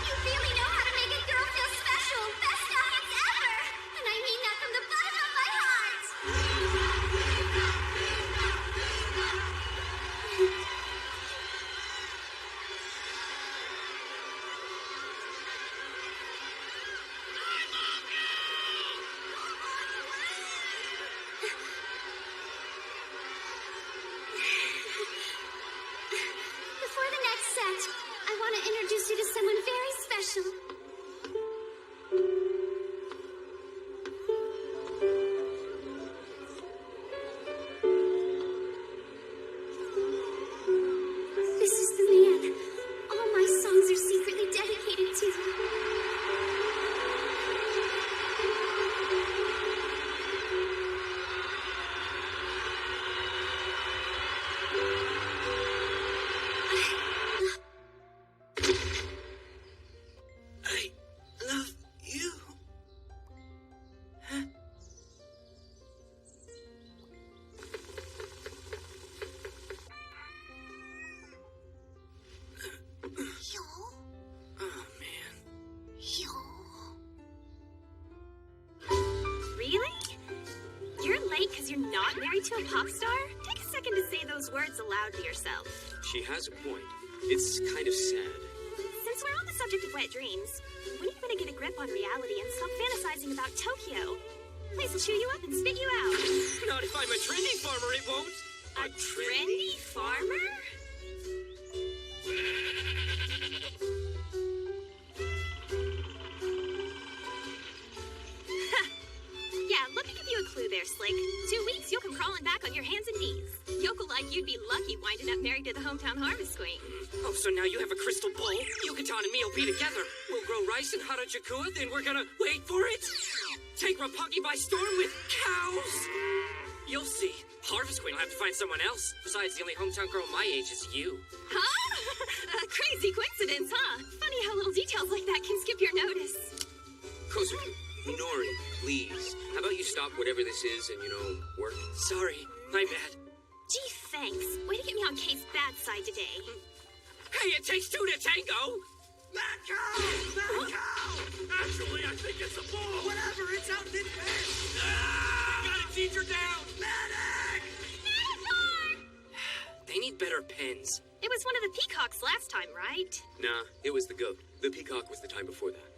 You really know how to make a girl feel special! Best audience ever! And I mean that from the bottom of my heart! Before the next set, I want to introduce you to someone very special. This is the man all my songs are secretly dedicated to. I love you. Huh? Oh, man. Really? You're late because you're not married to a pop star? Take a second to say those words aloud to yourself. She has a point. It's kind of sad. Since we're on the subject of wet dreams, when are you going to get a grip on reality and stop fantasizing about Tokyo? Place will chew you up and spit you out. Not if I'm a trendy farmer, it won't. A trendy farmer? Yeah, let me give you a clue there, Slick. 2 weeks, you'll come crawling back on your hands and knees. Yoko like you'd be lucky winding up married to the hometown harvest queen. Oh, so now you have a crystal ball? Yucatan and me will be together. We'll grow rice in Harajuku, then we're gonna wait for it? Take Roppongi by storm with cows? You'll see. Harvest Queen will have to find someone else. Besides, the only hometown girl my age is you. Huh? A crazy coincidence, huh? Funny how little details like that can skip your notice. Kosuke, Nori, please. How about you stop whatever this is and, work? Sorry, my bad. Gee, thanks. Way to get me on Kay's bad side today. Hey, it takes two to tango! That cow! That cow! Actually, I think it's a bull. Whatever, it's out mid-pitch. Ah! Gotta teach her down! Medic! They need better pens. It was one of the peacocks last time, right? Nah, it was the goat. The peacock was the time before that.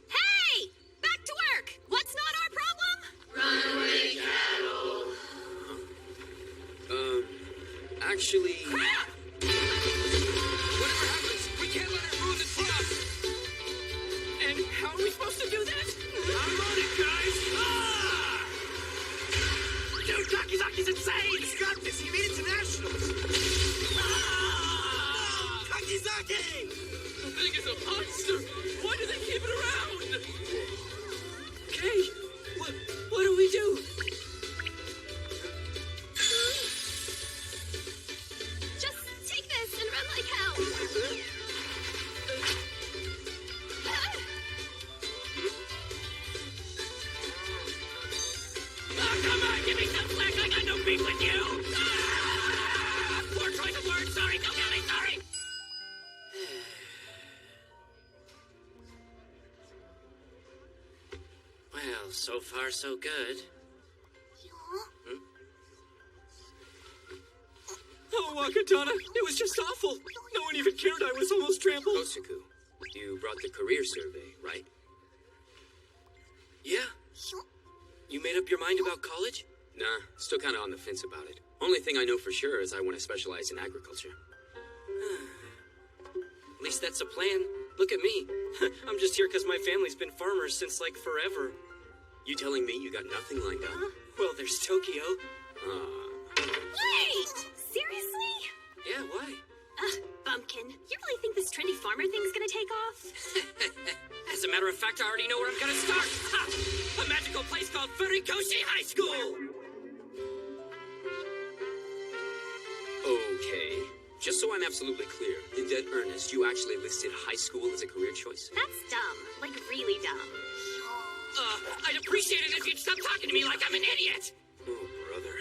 Hey! Back to work! What's not our problem? Runaway cattle! Actually... Crap! Whatever happens, we can't let her ruin the crop. And how are we supposed to do that? I'm on it, guys! Ah! Dude, Kakizaki's insane! He's got this! He made it to nationals! Ah! Kakizaki! The thing is a monster! Why do they keep it around? Okay, what do we do? Just take this and run like hell. Oh, come on, give me some slack! I got no beef with you! Ah! Poor choice of words, sorry, don't get me, sorry! Well, so far so good. Oh, Wakatana, it was just awful. No one even cared I was almost trampled. Kosuke, you brought the career survey, right? Yeah. You made up your mind about college? Nah, still kind of on the fence about it. Only thing I know for sure is I want to specialize in agriculture. At least that's a plan. Look at me. I'm just here because my family's been farmers since, like, forever. You telling me you got nothing lined up? Well, there's Tokyo. Wait! Seriously? Yeah, why? Bumpkin, you really think this trendy farmer thing's gonna take off? As a matter of fact, I already know where I'm gonna start. Ha! A magical place called Furikoshi High School! Okay. Just so I'm absolutely clear, in dead earnest, you actually listed high school as a career choice? That's dumb. Like, really dumb. I'd appreciate it if you'd stop talking to me like I'm an idiot! Oh, brother.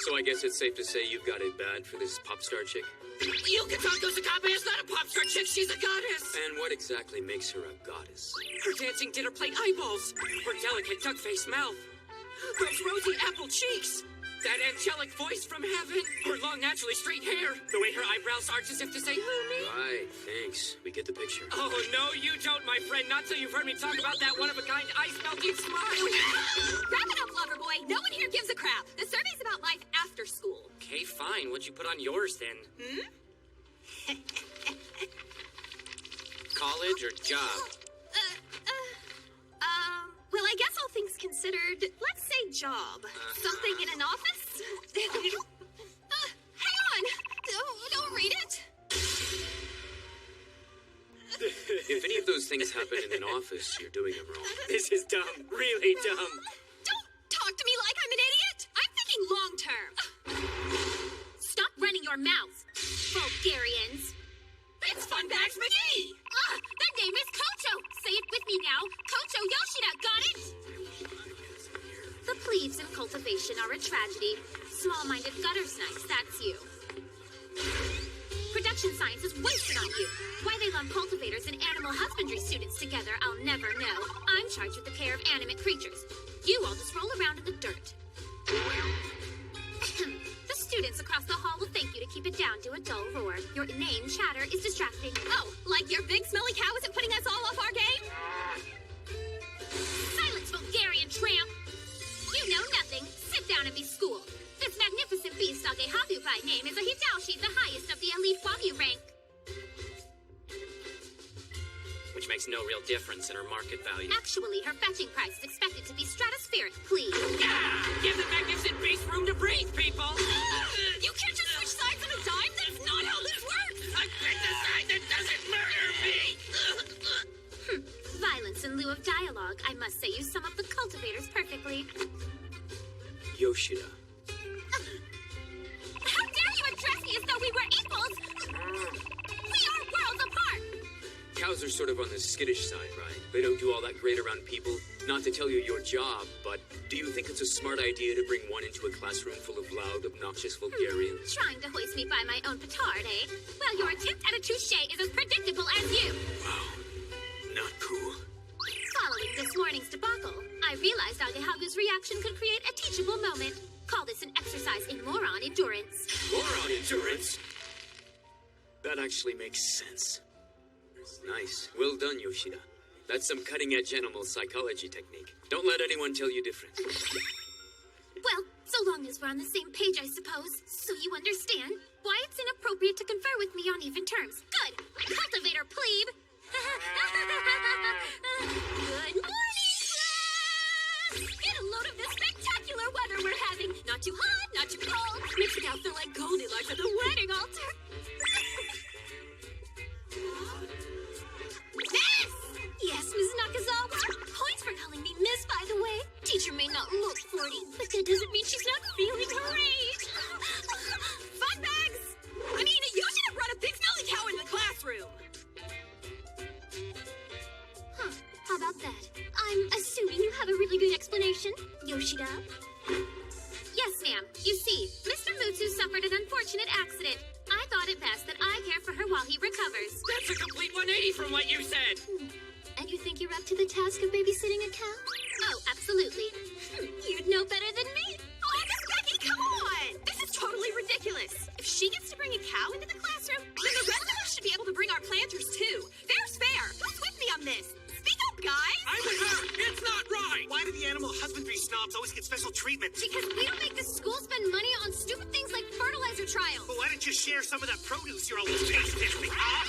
So I guess it's safe to say you've got it bad for this pop star chick? Yukatango Sakabe is not a pop star chick, she's a goddess! And what exactly makes her a goddess? Her dancing dinner plate eyeballs, her delicate duck-faced mouth, those rosy apple cheeks, that angelic voice from heaven, her long, naturally straight hair, the way her eyebrows arch as if to say, Lumi. Right, thanks. We get the picture. Oh, no, you don't, my friend. Not till you've heard me talk about that one-of-a-kind ice-melting smile. Wrap it up, lover boy. No one here gives a crap. The survey's about life after school. Okay, fine. What'd you put on yours, then? College or job? Well, I guess all things considered, let's say job. Something in an office? Hang on! Don't read it! If any of those things happen in an office, you're doing them wrong. This is dumb. Really dumb. Don't talk to me like I'm an idiot! I'm thinking long term. Stop running your mouth, Bulgarians. It's Funbags McGee! Their name is Kocho! Say it with me now. Kocho Yoshida, got it? The plebes in cultivation are a tragedy. Small-minded gutter snipes, that's you. Production science is wasted on you. Why they lump cultivators and animal husbandry students together, I'll never know. I'm charged with the care of animate creatures. You all just roll around in the dirt. The students across the hall will thank you to keep it down to a dull roar. Your inane chatter is distracting. Oh, like your big smelly cow isn't putting us all off our game? Silence, Bulgarian tramp! You know nothing. Sit down and be schooled. This magnificent beast, Agehabu by name, is a Hitachi, the highest of the elite Wagyu rank. Which makes no real difference in her market value. Actually, her fetching price is expected to be stratospheric, please. Give the magnificent beast room to breathe, people! You can't just switch sides on a dime? That's not how this works! I pick the side that doesn't murder me! Violence in lieu of dialogue. I must say you sum up the cultivators perfectly. Yoshida. How dare you address me as though we were equals? We are worlds apart! Cows are sort of on the skittish side, right? They don't do all that great around people. Not to tell you your job, but do you think it's a smart idea to bring one into a classroom full of loud, obnoxious Bulgarians? Trying to hoist me by my own petard, eh? Well, your attempt at a touche is as predictable as you. Wow. Not cool. Following this morning's debacle, I realized Agehagu's reaction could create a teachable moment. Call this an exercise in moron endurance. Moron endurance? That actually makes sense. Nice. Well done, Yoshida. That's some cutting-edge animal psychology technique. Don't let anyone tell you different. Well, so long as we're on the same page, I suppose. So you understand why it's inappropriate to confer with me on even terms. Good. Cultivator plebe. Good morning, class! Get a load of this spectacular weather we're having. Not too hot, not too cold. Makes it out feel like Goldilocks at the wedding altar. Miss! Yes, Ms. Nakazawa. Points for calling me Miss, by the way. Teacher may not look 40, but that doesn't mean she's not feeling her age. Fun bags! I mean, you should have brought a big smelly cow into the classroom. Huh, how about that? I'm assuming you have a really good explanation, Yoshida. Yes, ma'am. You see, Mr. Mutsu suffered an unfortunate accident. I thought it best that I care for her while he recovers. That's a complete 180 from what you said! And you think you're up to the task of babysitting a cow? Oh, absolutely. You'd know better than me. Oh, Miss Becky, come on! This is totally ridiculous. If she gets to bring a cow into the classroom, then the rest of us should be able to bring our planters too. Fair's fair. Who's with me on this? Speak up, guys! I'm with her! It's not right! Why do the animal husbandry snobs always get special treatment? Because we don't make the school spend money on stupid things like fertilizer trials. Well, why don't you share some of that produce you're always tasting?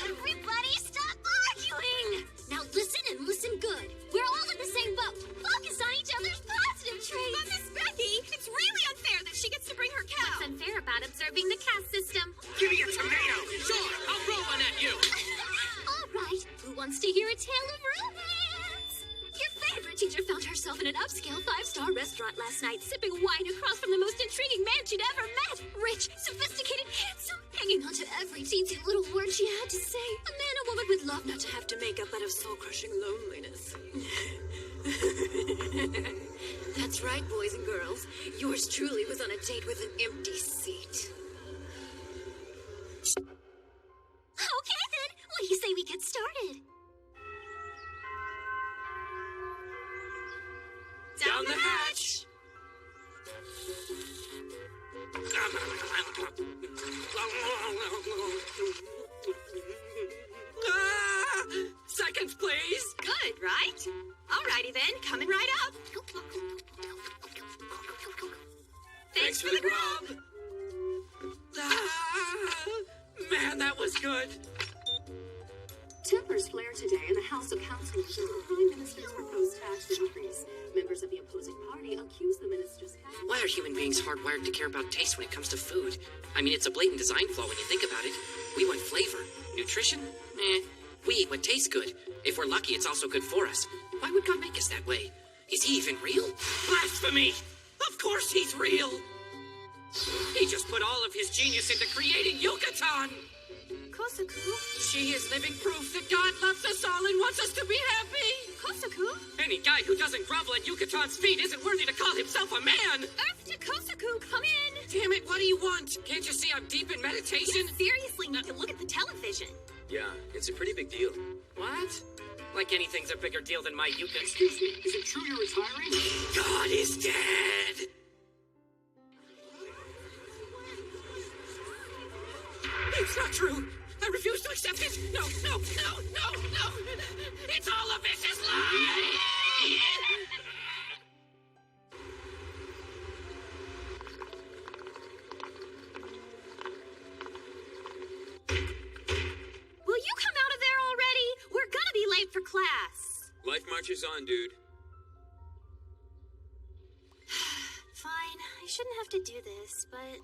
Everybody stop arguing! Now listen and listen good. We're all in the same boat. Focus on each other's positive traits. But Miss Becky, it's really unfair that she gets to bring her cow. What's unfair about observing the caste system? Give me a tomato! Sure, I'll throw one at you! All right, who wants to hear a tale of romance? Your favorite teacher found herself in an upscale 5-star restaurant last night, sipping wine across from the most intriguing man she'd ever met. Rich, sophisticated, handsome, hanging on to every teensy little word she had to say. A man a woman would love not to have to make up out of soul-crushing loneliness. That's That's right, boys and girls. Yours truly was on a date with an empty seat. Okay then, what do you say we get started? Down the hatch! Ah! Seconds, please! Good, right? Alrighty then, coming right up. Thanks for the grub. Ah! Man, that was good! Tempers flare today in the House of Councillors over the Prime Minister's proposed tax increase. Members of the opposing party accuse the minister's cabinet. Why are human beings hardwired to care about taste when it comes to food? I mean, it's a blatant design flaw when you think about it. We want flavor. Nutrition? We eat what tastes good. If we're lucky, it's also good for us. Why would God make us that way? Is he even real? Blasphemy! Of course he's real! He just put all of his genius into creating Yucatan! Kosaku? She is living proof that God loves us all and wants us to be happy! Kosaku? Any guy who doesn't grovel at Yucatan's feet isn't worthy to call himself a man! Earth to Kosaku, come in! Damn it, what do you want? Can't you see I'm deep in meditation? You seriously need to look at the television. Yeah, it's a pretty big deal. What? Like anything's a bigger deal than my Yucatan. Excuse me, is it true you're retiring? God is dead! It's not true! I refuse to accept it! No, no, no, no, no! It's all a vicious lie! Will you come out of there already? We're gonna be late for class. Life marches on, dude. Fine, I shouldn't have to do this, but...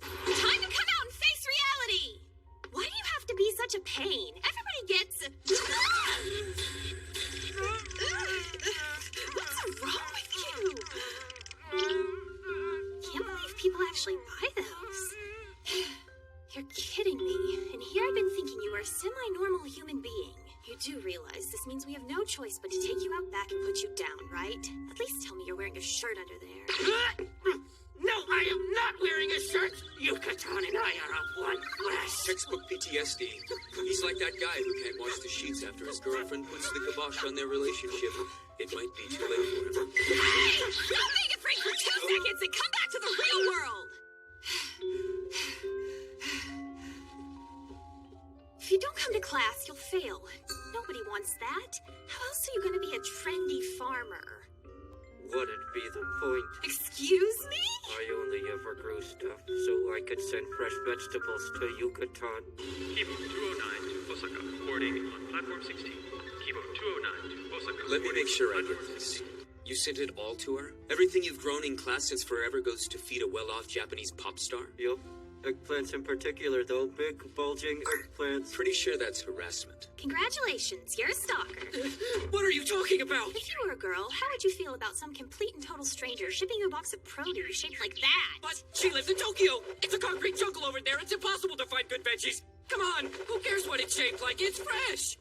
Time to come out and face reality! Why do you have to be such a pain? Everybody gets... What's wrong with you? Can't believe people actually buy those. You're kidding me. And here I've been thinking you are a semi-normal human being. You do realize this means we have no choice but to take you out back and put you down, right? At least tell me you're wearing a shirt under there. No, I am not wearing a shirt! Yucatan and I are of one flesh! Textbook PTSD. He's like that guy who can't wash the sheets after his girlfriend puts the kibosh on their relationship. It might be too late for him. Hey! Don't make it break for 2 seconds and come back to the real world! If you don't come to class, you'll fail. Nobody wants that. How else are you going to be a trendy farmer? What'd be the point? Excuse me? I only ever grew stuff so I could send fresh vegetables to Yucatan. Kibo 209 to Osaka, boarding on platform 16. Kibo 209 to Osaka. Let me make sure I get this. You sent it all to her? Everything you've grown in class since forever goes to feed a well-off Japanese pop star? Yup. Eggplants in particular, though. Big, bulging eggplants. Pretty sure that's harassment. Congratulations, you're a stalker. What are you talking about? If you were a girl, how would you feel about some complete and total stranger shipping you a box of produce shaped like that? But she lives in Tokyo. It's a concrete jungle over there. It's impossible to find good veggies. Come on. Who cares what it's shaped like? It's fresh.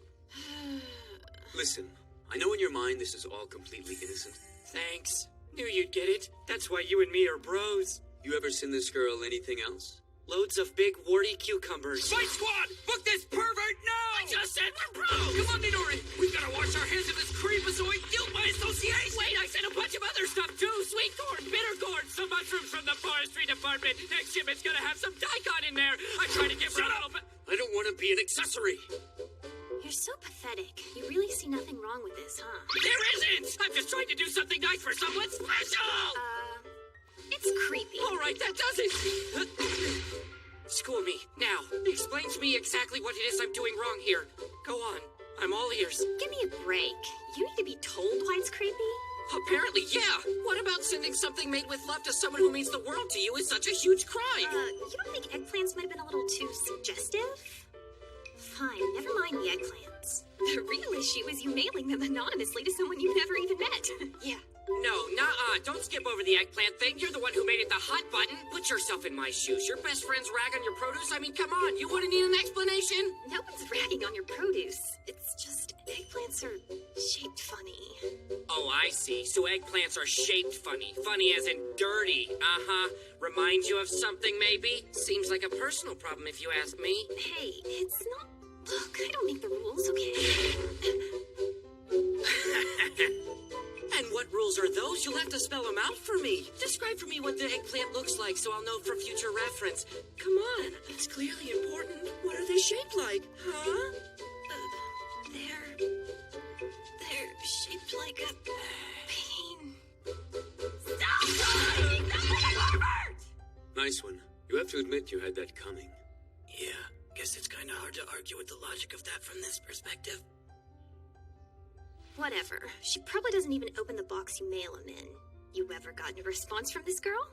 Listen, I know in your mind this is all completely innocent. Thanks. Knew you'd get it. That's why you and me are bros. You ever send this girl anything else? Loads of big, warty cucumbers. Fight squad! Book this pervert now! I just said we're bros! Come on, Midori! We've got to wash our hands of this creepazoid guilt by association! Wait, I said a bunch of other stuff too. Sweet corn, bitter corn, some mushrooms from the forestry department. Next shipment's gonna have some daikon in there. I try to give her a little bit. I don't want to be an accessory. You're so pathetic. You really see nothing wrong with this, huh? There isn't! I'm just trying to do something nice for someone special! It's creepy. All right, that does it. School me, now. Explain to me exactly what it is I'm doing wrong here. Go on. I'm all ears. Give me a break. You need to be told why it's creepy? Apparently, yeah. What about sending something made with love to someone who means the world to you is such a huge crime? You don't think eggplants might have been a little too suggestive? Fine, never mind the eggplants. The real issue is you mailing them anonymously to someone you've never even met. Yeah. No, nuh-uh. Don't skip over the eggplant thing. You're the one who made it the hot button. Put yourself in my shoes. Your best friends rag on your produce. I mean, come on. You wouldn't need an explanation? No one's ragging on your produce. It's just Eggplants are shaped funny. Oh, I see. So eggplants are shaped funny. Funny as in dirty. Uh-huh. Reminds you of something, maybe? Seems like a personal problem if you ask me. Hey, it's not... Look, I don't make the rules, okay? And what rules are those? You'll have to spell them out for me. Describe for me what the eggplant looks like so I'll know for future reference. Come on. It's clearly important. What are they shaped like? Huh? They're shaped like a pain. Nice one. You have to admit you had that coming. Yeah, guess it's kind of hard to argue with the logic of that from this perspective. Whatever. She probably doesn't even open the box you mail him in. You ever gotten a response from this girl?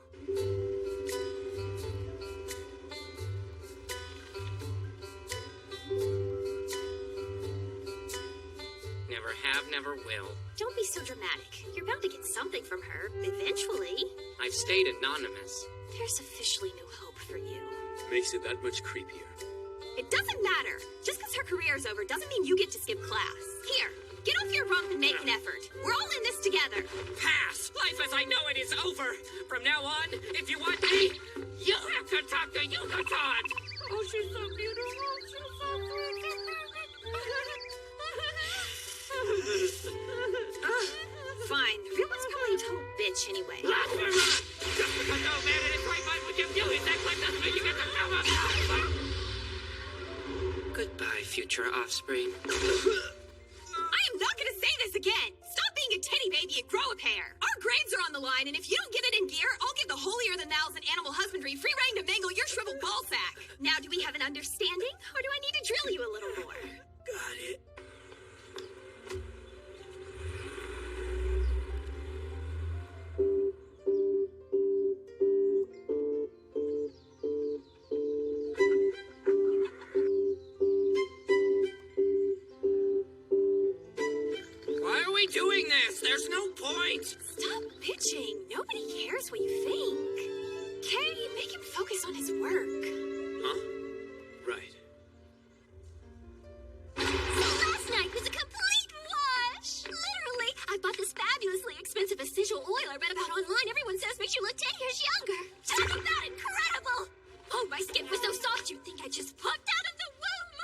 Never have, never will. Don't be so dramatic. You're bound to get something from her, eventually. I've stayed anonymous. There's officially no hope for you. Makes it that much creepier. It doesn't matter. Just because her career's over doesn't mean you get to skip class. Here, get off your rump and make an effort. We're all in this together. Pass! Life as I know it is over. From now on, if you want me, you have to talk to Yucatan. Oh, she's so beautiful. She's so pretty. Fine. The real one's probably a total bitch anyway. Just because no man in his right mind would give you his eggplant doesn't mean you get to cover. Goodbye, future offspring. I am not gonna say this again! Stop being a titty baby and grow a pair! Our grades are on the line, and if you don't get it in gear, I'll give the holier-than-thous in animal husbandry free reign to mangle your shriveled ball sack! Now do we have an understanding, or do I need to drill you a little more? Got it. Why are we doing this? There's no point. Stop bitching. Nobody cares what you think. Kay, make him focus on his work. Huh? Right. So last night was a complete wash! Literally, I bought this fabulously expensive essential oil I read about online. Everyone says makes you look 10 years younger. Isn't that incredible? Oh, my skin was so soft you'd think I just popped out of the womb.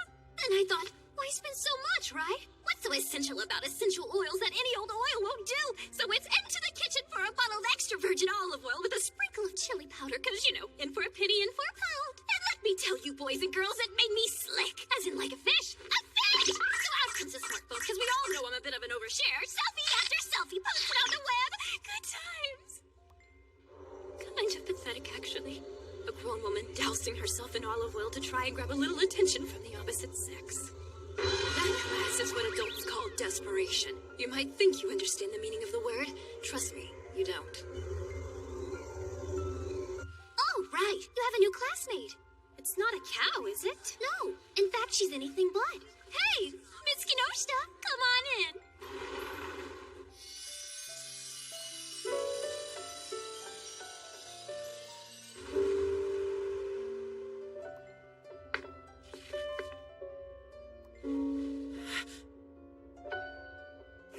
And I thought, why spend so much, right? What's so essential about essential oils that any old oil won't do? So it's into the kitchen for a bottle of extra virgin olive oil with a sprinkle of chili powder, because, you know, in for a penny, in for a pound. And let me tell you, boys and girls, it made me slick, as in like a fish. A fish! So out comes a smartphone, because we all know I'm a bit of an overshare. Selfie after selfie posted on the web. Good times. Kind of pathetic, actually. A grown woman dousing herself in olive oil to try and grab a little attention from the opposite sex. That class is what adults call desperation. You might think you understand the meaning of the word. Trust me, you don't. Oh, right. You have a new classmate. It's not a cow, is it? No. In fact, she's anything but. Hey, Miss Kinoshita, come on in.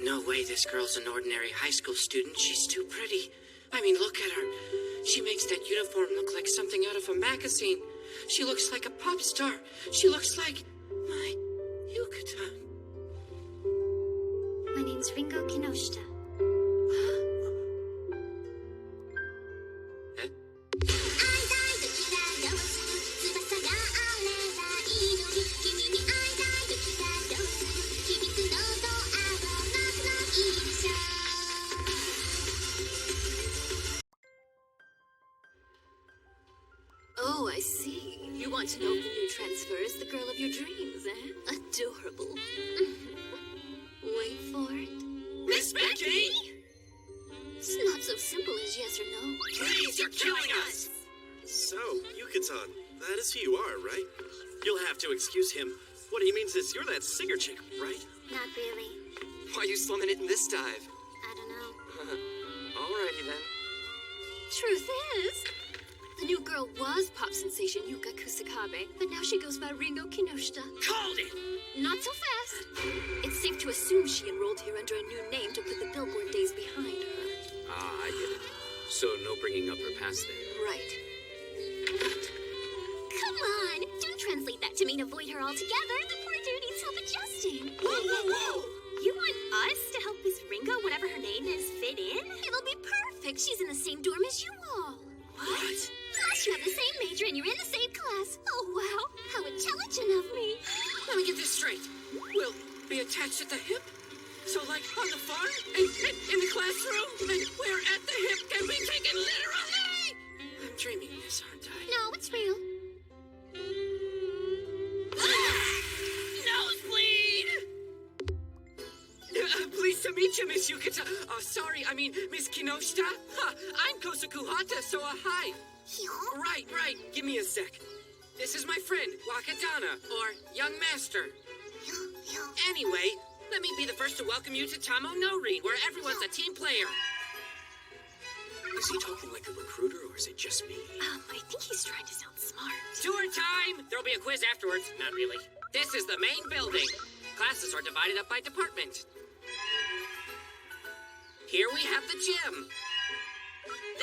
No way this girl's an ordinary high school student. She's too pretty. I mean, look at her. She makes that uniform look like something out of a magazine. She looks like a pop star. She looks like my Yucatan. My name's Ringo Kinoshita. Eh? Oh, I see. You want to know if the new transfer is the girl of your dreams, eh? Adorable. Wait for it. Miss Becky! It's not so simple as yes or no. Please, you're killing us! So, Yucatan, that is who you are, right? You'll have to excuse him. What he means is you're that singer chick, right? Not really. Why are you slumming it in this dive? I don't know. Alrighty then. Truth is, the new girl was pop sensation Yuka Kusakabe, but now she goes by Ringo Kinoshita. Called it! Not so fast. It's safe to to assume she enrolled here under a new name to put the billboard days behind her. Ah, I get it. So no bringing up her past then. Right. Come on! Don't translate that to mean avoid her altogether. The poor dude needs help adjusting. Whoa, whoa, whoa! You want us to help Miss Ringo, whatever her name is, fit in? It'll be perfect. She's in the same dorm as you all. What? Plus, you have the same major and you're in the same class. Oh, wow. How intelligent of me. Let me get this straight. We'll be attached at the hip? So, like, on the farm? And in the classroom? And we're at the hip can be taken literally? I'm dreaming this, aren't I? No, it's real. Nosebleed! Pleased to meet you, Miss Yukata. Sorry, I mean, Miss Kinoshita. I'm Kosaku Hata, so hi. Right. Give me a sec. This is my friend, Wakadana, or Young Master. Anyway, let me be the first to welcome you to Tamo Nori, where everyone's a team player. Is he talking like a recruiter, or is it just me? I think he's trying to sound smart. Tour time! There'll be a quiz afterwards. Not really. This is the main building. Classes are divided up by department. Here we have the gym.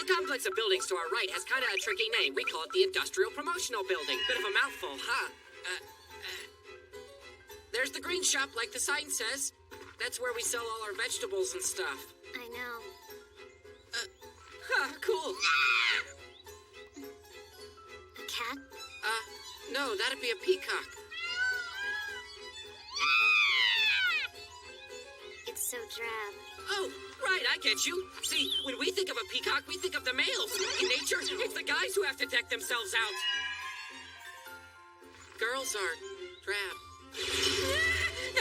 The complex of buildings to our right has kind of a tricky name. We call it the Industrial Promotional Building. Bit of a mouthful, huh? There's the green shop, like the sign says. That's where we sell all our vegetables and stuff. I know. Cool. A cat? No, that'd be a peacock. It's so drab. Oh, right, I get you. See, when we think of a peacock, we think of the males. In nature, it's the guys who have to deck themselves out. Girls are drab.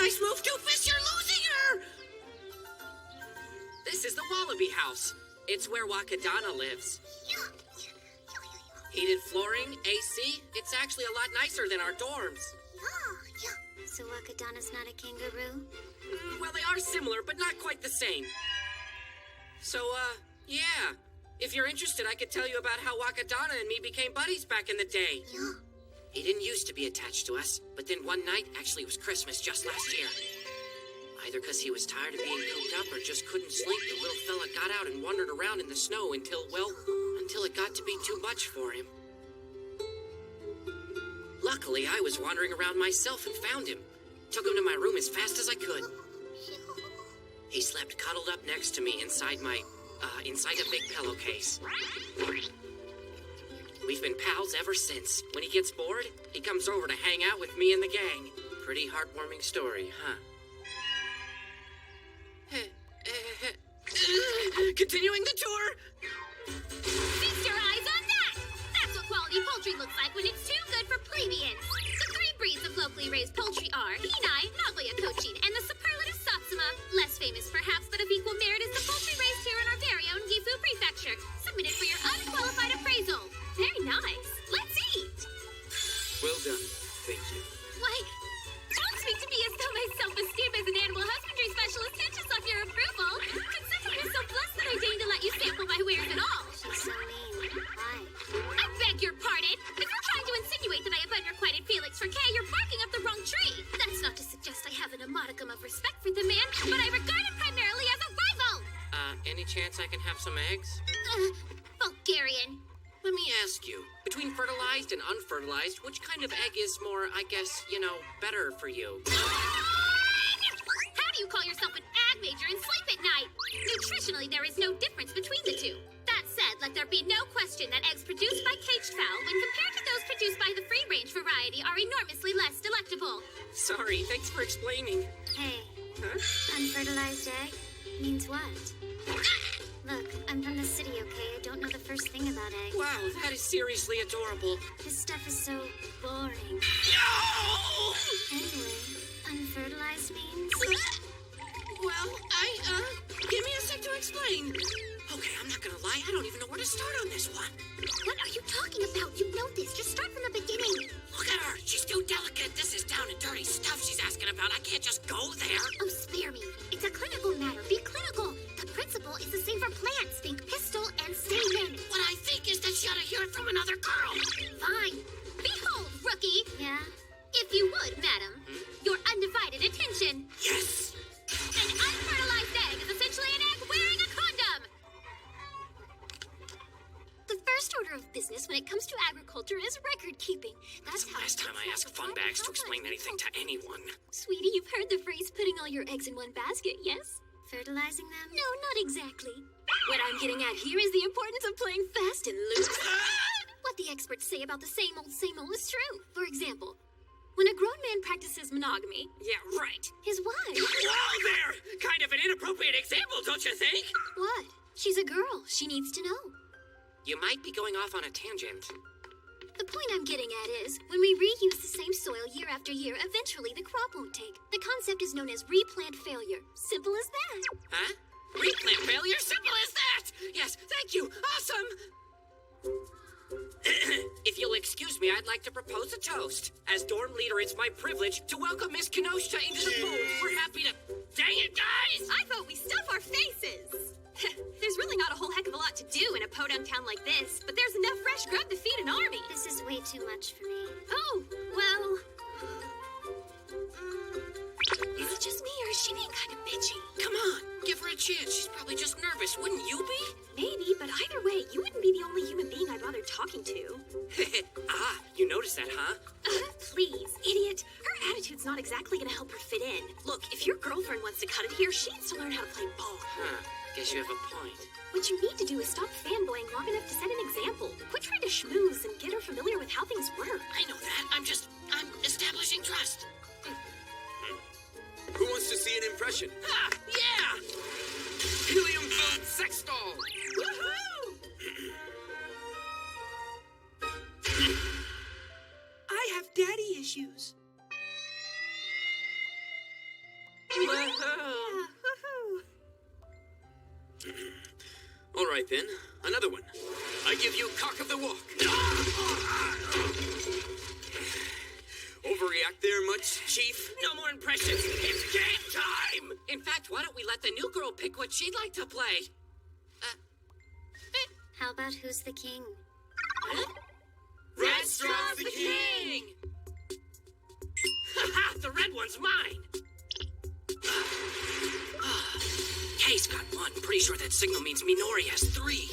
Nice move, Doofus! You're losing her! This is the Wallaby House. It's where Wakadana lives. Heated flooring, AC. It's actually a lot nicer than our dorms. So Wakadana's not a kangaroo? Well, they are similar, but not quite the same. So, yeah. If you're interested, I could tell you about how Wakadana and me became buddies back in the day. He didn't used to be attached to us, but then one night, actually it was Christmas just last year. Either because he was tired of being cooped up or just couldn't sleep, the little fella got out and wandered around in the snow until it got to be too much for him. Luckily, I was wandering around myself and found him. Took him to my room as fast as I could. He slept cuddled up next to me inside a big pillowcase. We've been pals ever since. When he gets bored, he comes over to hang out with me and the gang. Pretty heartwarming story, huh? Continuing the tour! Feast your eyes on that! That's what quality poultry looks like when it's too good for plebeians. The three breeds of locally raised poultry are Hinai, Nagoya Cochin, and the superlative Satsuma. Less famous perhaps, but of equal merit is the poultry raised here in our very own Gifu Prefecture. Submitted for your unqualified appraisal. Very nice. Let's eat! Well done. Thank you. Why, don't speak to me as though my self-esteem as an animal husbandry specialist hinges on your approval. Consider yourself blessed that I deign to let you sample my wares at all. She's so mean. Why? I beg your pardon. If you're trying to insinuate that I have unrequited feelings for Kay, you're barking up the wrong tree. That's not to suggest I haven't a modicum of respect for the man, but I regard him primarily as a rival. Any chance I can have some eggs? Vulgarian. Let me ask you, between fertilized and unfertilized, which kind of egg is more, I guess, better for you? How do you call yourself an ag major and sleep at night? Nutritionally, there is no difference between the two. That said, let there be no question that eggs produced by caged fowl, when compared to those produced by the free-range variety, are enormously less delectable. Sorry, thanks for explaining. Hey, Huh? unfertilized egg means what? Look, I'm from the city, okay? I don't know the first thing about eggs. Wow, that is seriously adorable. This stuff is so boring. No! Anyway, unfertilized means? Well, give me a sec to explain. Okay, I'm not gonna lie, I don't even know where to start on this one. What are you talking about? You know this. Just start from the beginning. Look at her, she's too delicate. This is down and dirty stuff she's asking about. I can't just go there. Oh, spare me. It's a clinical matter. Be clinical. The principle is the same for plants. Think pistil and stamen. What I think is that she ought to hear it from another girl. Fine. Behold, rookie. Yeah? If you would, madam, your undivided attention. Yes! That's the last time I asked Funbags to explain anything to anyone. Sweetie, you've heard the phrase putting all your eggs in one basket, yes? Fertilizing them? No, not exactly. What I'm getting at here is the importance of playing fast and loose. What the experts say about the same old is true. For example, when a grown man practices monogamy, Yeah, right. his wife... Whoa there! Kind of an inappropriate example, don't you think? What? She's a girl. She needs to know. You might be going off on a tangent. The point I'm getting at is, when we reuse the same soil year after year, eventually the crop won't take. The concept is known as replant failure. Simple as that. Huh? Replant failure? Simple as that! Yes, thank you! Awesome! If you'll excuse me, I'd like to propose a toast. As dorm leader, it's my privilege to welcome Miss Kenosha into the fold. We're happy to... Dang it, guys! I vote we stuff our faces. There's really not a whole heck of a lot to do in a podunk town like this, but there's enough fresh grub to feed an army. This is way too much for me. Oh, well... Is it just me, or is she being kind of bitchy? Come on, give her a chance. She's probably just nervous. Wouldn't you be? Maybe, but either way, you wouldn't be the only human being I bothered talking to. Ah, you noticed that, huh? Please, idiot. Her attitude's not exactly gonna help her fit in. Look, if your girlfriend wants to cut it here, she needs to learn how to play ball. Huh, guess you have a point. What you need to do is stop fanboying long enough to set an example. Quit trying to schmooze and get her familiar with how things work. I know that. I'm establishing trust. Who wants to see an impression? Ah, yeah! Helium-filled sex doll! Woohoo! I have daddy issues. Woohoo! All right, then. Another one. I give you cock of the walk. Overreact there much, Chief? No more impressions. It's game time! In fact, why don't we let the new girl pick what she'd like to play? How about who's the king? Red Straw's the king! Haha, the red one's mine! Kay's got one. Pretty sure that signal means Minori has 3.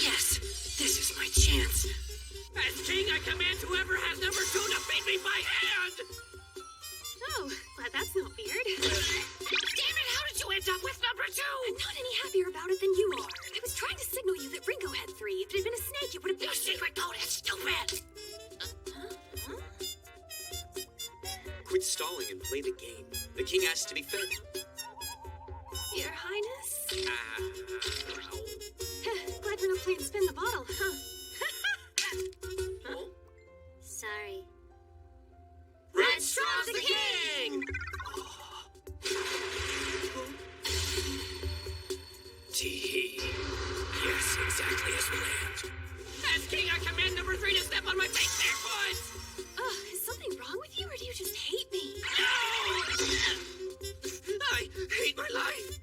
Yes, this is my chance. As king, I command whoever has number 2 to beat me by hand! Oh, glad that's not weird. Damn it, how did you end up with number 2? I'm not any happier about it than you are. I was trying to signal you that Ringo had 3. If it had been a snake, it would have been... Your secret code is stupid! Quit stalling and play the game. The king asked to be fed. Your Highness? Ow. Glad we're not playing spin the bottle, huh? Sorry. Red Straw's the king! Tee. Yes, exactly as planned. As king, I command number 3 to step on my face barefoot! Is something wrong with you, or do you just hate me? No! I hate my life.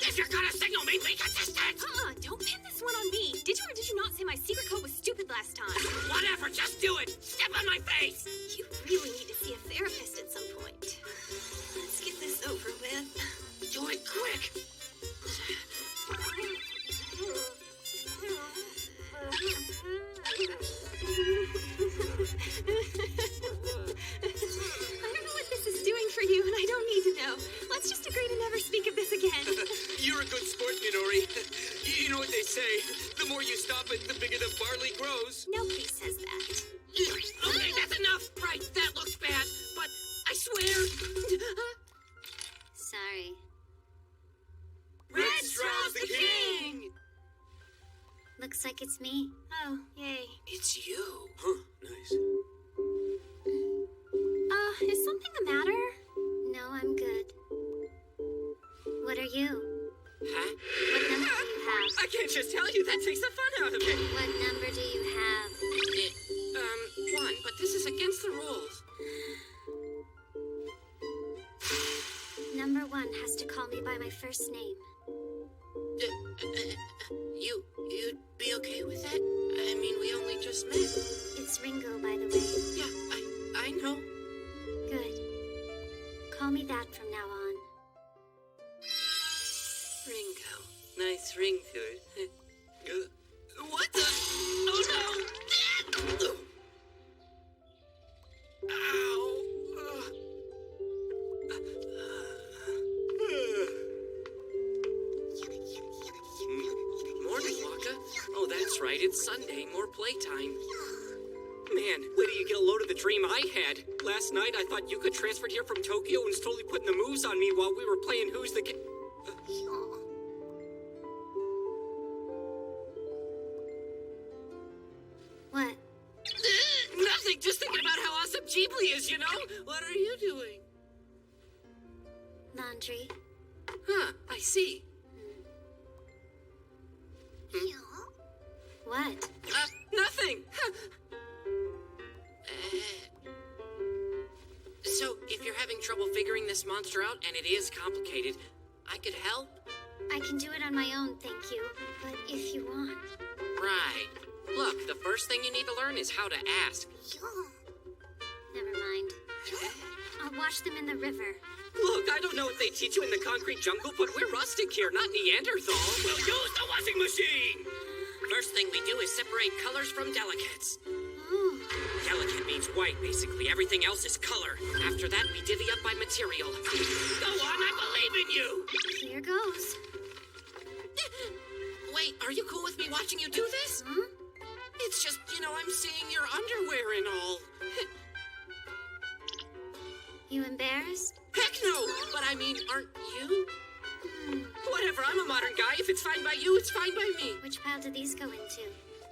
If you're gonna signal me, be consistent! Don't pin this one on me. Did you or did you not say my secret code was stupid last time? Whatever, just do it! Step on my face! You really need to see a therapist at some point. Let's get this over with. Do it quick! I don't know what this is doing for you, and I don't need to know. Let's just agree to never speak of this again. You're a good sport, Minori. You know what they say. The more you stop it, the bigger the barley grows. Nobody says that. Okay, that's enough! Right, that looks bad, but I swear... Sorry. Red Straw's the king! Looks like it's me. Oh, yay. It's you. Huh, nice. Is something the matter? No, I'm good. What are you? Huh? What number do you have? I can't just tell you, that takes the fun out of it. What number do you have? 1, but this is against the rules. Number 1 has to call me by my first name. You'd be okay with that? I mean, we only just met. It's Ringo, by the way. Yeah, I know. Good. Call me that from now on. Ringo. Nice ring to it. What the? Oh no! right, it's Sunday, more playtime. Man, wait till you get a load of the dream I had. Last night, I thought Yuka transferred here from Tokyo and was totally putting the moves on me while we were playing Who's the Kid. What? Nothing, just thinking about how awesome Ghibli is, you know? What are you doing? Laundry. Huh, I see. What? Nothing! So, if you're having trouble figuring this monster out, and it is complicated, I could help? I can do it on my own, thank you. But if you want... Right. Look, the first thing you need to learn is how to ask. Never mind. I'll wash them in the river. Look, I don't know what they teach you in the concrete jungle, but we're rustic here, not Neanderthal. We'll use the washing machine! First thing we do is separate colors from delicates. Oh, Delicate means white, basically. Everything else is color. After that, we divvy up by material. Go on, I believe in you! here goes. Wait, are you cool with me watching you do this? Huh? It's just, I'm seeing your underwear and all. You embarrassed? Heck no! But I mean, aren't you? Whatever, I'm a modern guy. If it's fine by you, it's fine by me. Which pile do these go into?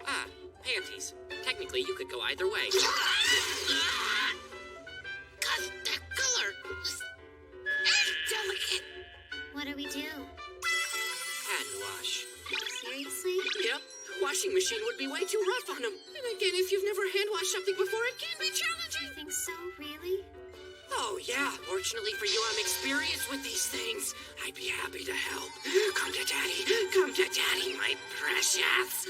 Ah, panties. Technically, you could go either way. God, that color! Delicate! What do we do? Hand wash. Seriously? Yep. Washing machine would be way too rough on them. And again, if you've never hand washed something before, it can be challenging. You think so? Really? Oh, yeah. Fortunately for you, I'm experienced with these things. I'd be happy to help. Come to Daddy. Come to Daddy, my precious.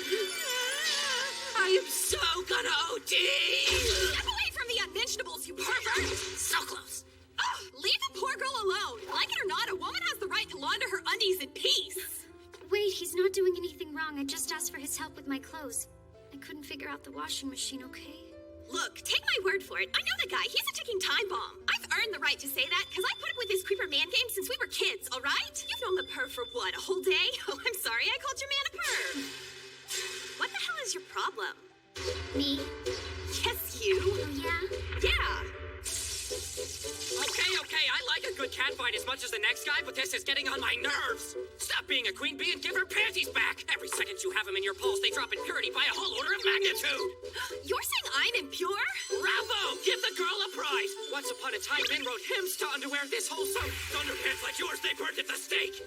I am so gonna OD. Step away from the unmentionables, you pervert! So close. Oh, leave the poor girl alone. Like it or not, a woman has the right to launder her undies in peace. Wait, he's not doing anything wrong. I just asked for his help with my clothes. I couldn't figure out the washing machine, okay? Look, take my word for it. I know the guy. He's a ticking time bomb. I've earned the right to say that because I put up with his creeper man game since we were kids, all right? You've known the perv for what, a whole day? Oh, I'm sorry. I called your man a perv. What the hell is your problem? Me? Yes, you. Oh, yeah? Yeah. Okay, I like a good catfight as much as the next guy, but this is getting on my nerves. Stop being a queen bee and give her panties back. Every second you have them in your pulse, they drop in purity by a whole order of magnitude. You're saying I'm impure? Bravo! Give the girl a prize. Once upon a time, men wrote hymns to underwear this wholesome. Underpants like yours, they burnt at the stake.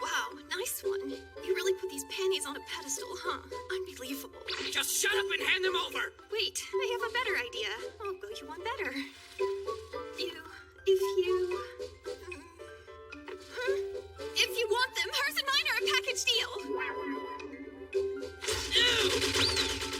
Wow, nice one. You really put these panties on a pedestal, huh? Unbelievable. Just shut up and hand them over. Wait, I have a better idea. I'll go you one better. If you want them, hers and mine are a package deal. Ew!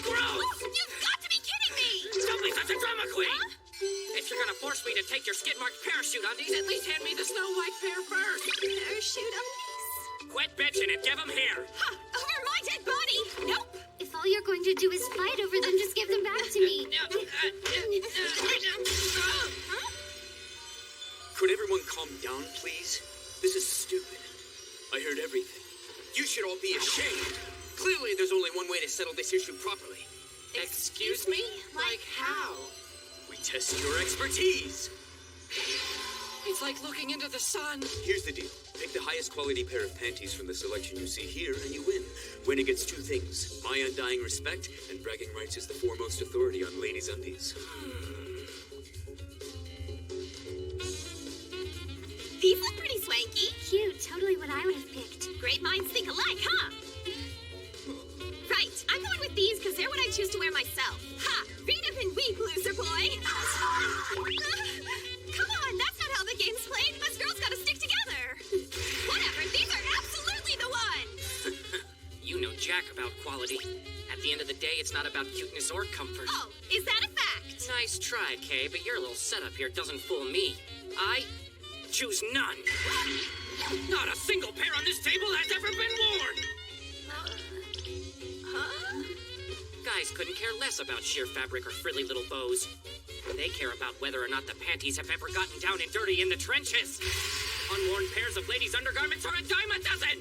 Gross! Oh, you've got to be kidding me! Don't be such a drama queen! Huh? If you're gonna force me to take your skid-marked parachute undies, at least hand me the Snow White pair first. Parachute undies? Quit bitching and give them here. Ha! Over my dead body! Nope! If all you're going to do is fight over them, just give them back to me. Huh? Could everyone calm down, please? This is stupid. I heard everything. You should all be ashamed. Clearly, there's only one way to settle this issue properly. Excuse me? Like how? We test your expertise. It's like looking into the sun. Here's the deal. Pick the highest quality pair of panties from the selection you see here, and you win. Winner gets two things. My undying respect, and bragging rights as the foremost authority on ladies' undies. These look pretty swanky. Cute, totally what I would have picked. Great minds think alike, huh? Right, I'm going with these because they're what I choose to wear myself. Ha! Read up and weep, loser boy! Come on, that's not how the game's played. Us girls gotta stick together. Whatever, these are absolutely the one! You know jack about quality. At the end of the day, it's not about cuteness or comfort. Oh, is that a fact? Nice try, Kay, but your little setup here doesn't fool me. I choose none. Not a single pair on this table has ever been worn. Huh? Guys couldn't care less about sheer fabric or frilly little bows. They care about whether or not the panties have ever gotten down and dirty in the trenches. Unworn pairs of ladies' undergarments are a dime a dozen.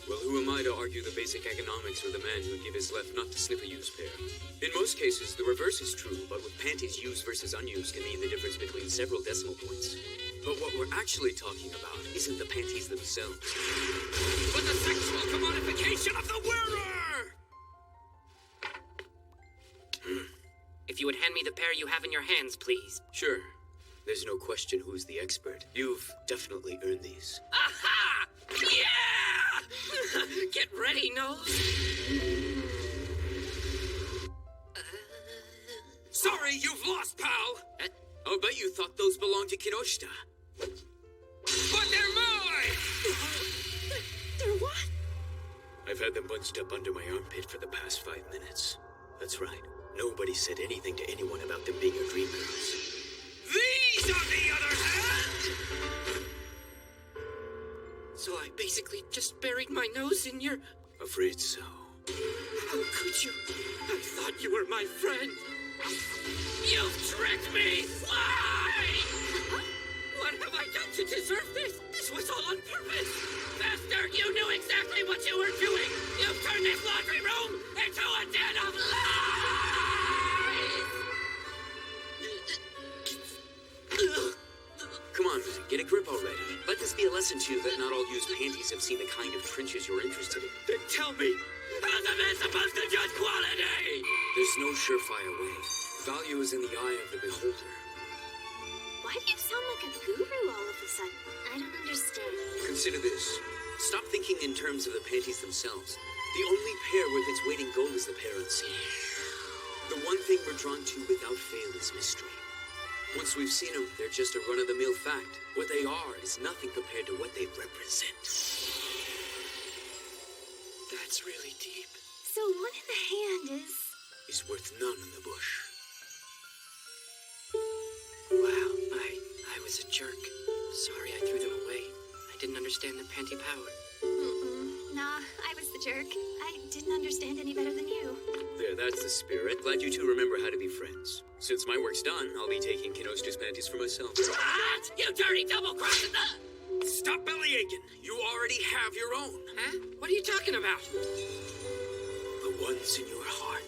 Well, who am I to argue the basic economics with a man who'd give his left nut to snip a used pair? In most cases, the reverse is true, but with panties used versus unused can mean the difference between several decimal points. But what we're actually talking about isn't the panties themselves, but the sexual commodification of the wearer! If you would hand me the pair you have in your hands, please. Sure. There's no question who's the expert. You've definitely earned these. Aha! Yeah! Get ready, Nose. Sorry, you've lost, pal! I'll bet you thought those belonged to Kinoshita. But they're mine! They're what? I've had them bunched up under my armpit for the past 5 minutes. That's right. Nobody said anything to anyone about them being your dream girls. These, on the other hand! So I basically just buried my nose in your... Afraid so. How could you? I thought you were my friend. You've tricked me! Why? What have I done to deserve this? This was all on purpose! Bastard, you knew exactly what you were doing! You've turned this laundry room into a den of lies! Come on, get a grip already. Let this be a lesson to you that not all used panties have seen the kind of trenches you're interested in. Then tell me, how's a man supposed to judge quality? There's no surefire way. Value is in the eye of the beholder. Why do you sound like a guru all of a sudden? I don't understand. Consider this. Stop thinking in terms of the panties themselves. The only pair worth its weight in gold is the pair unseen. The one thing we're drawn to without fail is mystery. Once we've seen them, they're just a run-of-the-mill fact. What they are is nothing compared to what they represent. That's really deep. So one in the hand Is worth none in the bush. Wow, I was a jerk. Sorry I threw them away. I didn't understand the panty power. Nah, I was the jerk. I didn't understand any better than you. There, that's the spirit. Glad you two remember how to be friends. Since my work's done, I'll be taking Kinoshita's panties for myself. What? You dirty double-crossing the... Stop bellyaching! You already have your own. Huh? What are you talking about? The ones in your heart.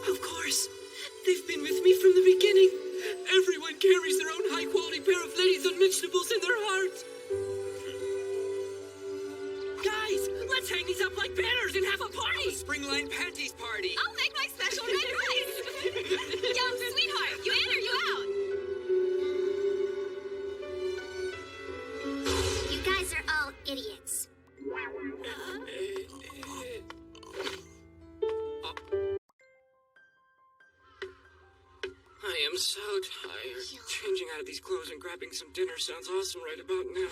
Of course. They've been with me from the beginning. Everyone carries their own high-quality pair of ladies and vegetables in their heart. Guys, let's hang these up like banners and have a party. Springline Panties Party! I'll make my special red rice! Yum, sweetheart, you in or you out? You guys are all idiots. I am so tired. Changing out of these clothes and grabbing some dinner sounds awesome right about now.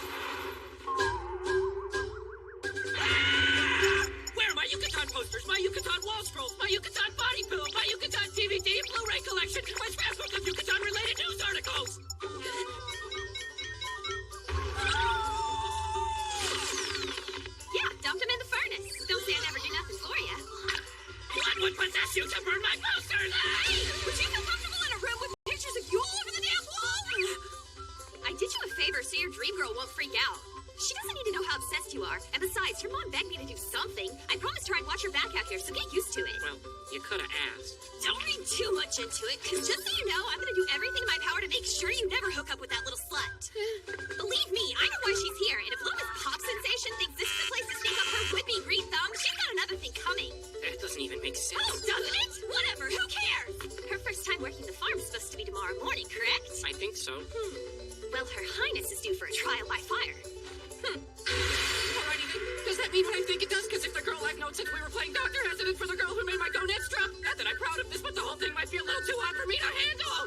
Where are my Yucatan posters? My Yucatan wall scrolls? My Yucatan body pillow? My Yucatan DVD and Blu-ray collection? My scrapbook of Yucatan-related news articles? Yeah, dumped them in the furnace. Don't say I never do nothing for you. What would possess you to burn my posters? Would you feel comfortable in a room with pictures of you all over the damn wall? I did you a favor so your dream girl won't freak out. She doesn't need to know how obsessed you are. And besides, your mom begged me to do something. I promised her I'd watch her back out here, so get used to it. Well, you could have asked. Don't read too much into it, because just so you know, I'm gonna do everything in my power to make sure you never hook up with that little slut. Believe me, I know why she's here, and if Loma's pop sensation thinks this is the place to sneak up her would-be green thumb, she's got another thing coming. That doesn't even make sense. Oh, doesn't it? Whatever, who cares? Her first time working the farm is supposed to be tomorrow morning, correct? I think so. Well, Her Highness is due for a trial by fire. Alrighty then. Does that mean what I think it does? Because if the girl I've known since we were playing doctor hasn't it for the girl who made my gonads drop, not that I'm proud of this, but the whole thing might be a little too hot for me to handle.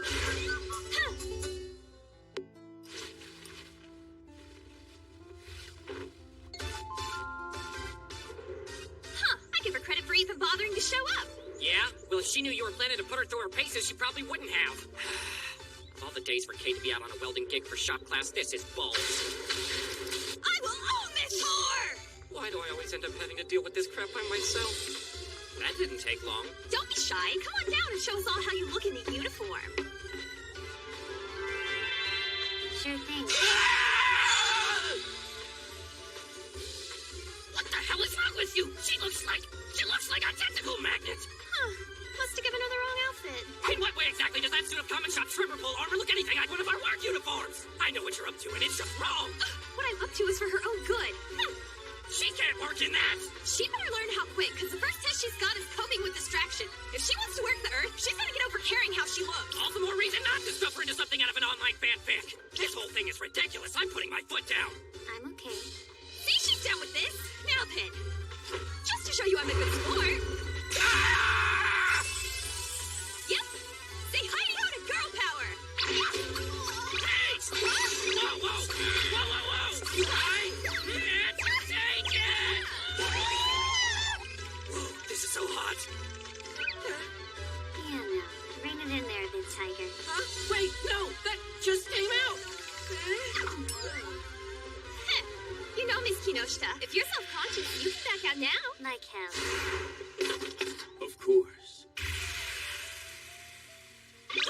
I give her credit for even bothering to show up. Yeah? Well, if she knew you were planning to put her through her paces, she probably wouldn't have. Of all the days for Kate to be out on a welding gig for shop class, this is balls. I will own this whore! Why do I always end up having to deal with this crap by myself? That didn't take long. Don't be shy. Come on down and show us all how you look in the uniform. Sure thing. full armor. Look anything like one of our work uniforms. I know what you're up to, and it's just wrong. What I'm up to is for her own good. She can't work in that. She better learn how quick, because the first test she's got is coping with distraction. If she wants to work the Earth, she's gotta get over caring how she looks. All the more reason not to suffer into something out of an online fanfic. This whole thing is ridiculous. I'm putting my foot down. I'm okay. See, she's down with this. Now then, just to show you I'm a good sport. Ah! Yep. Say hi-yo to girl power. Hey! Whoa, whoa! Whoa, whoa, whoa! I can't take it! Whoa, this is so hot. Yeah, no. Rein it in there a bit, Tiger. Huh? Wait, no! That just came out! You know, Miss Kinoshita, if you're self-conscious, you can back out now. Like hell. Of course.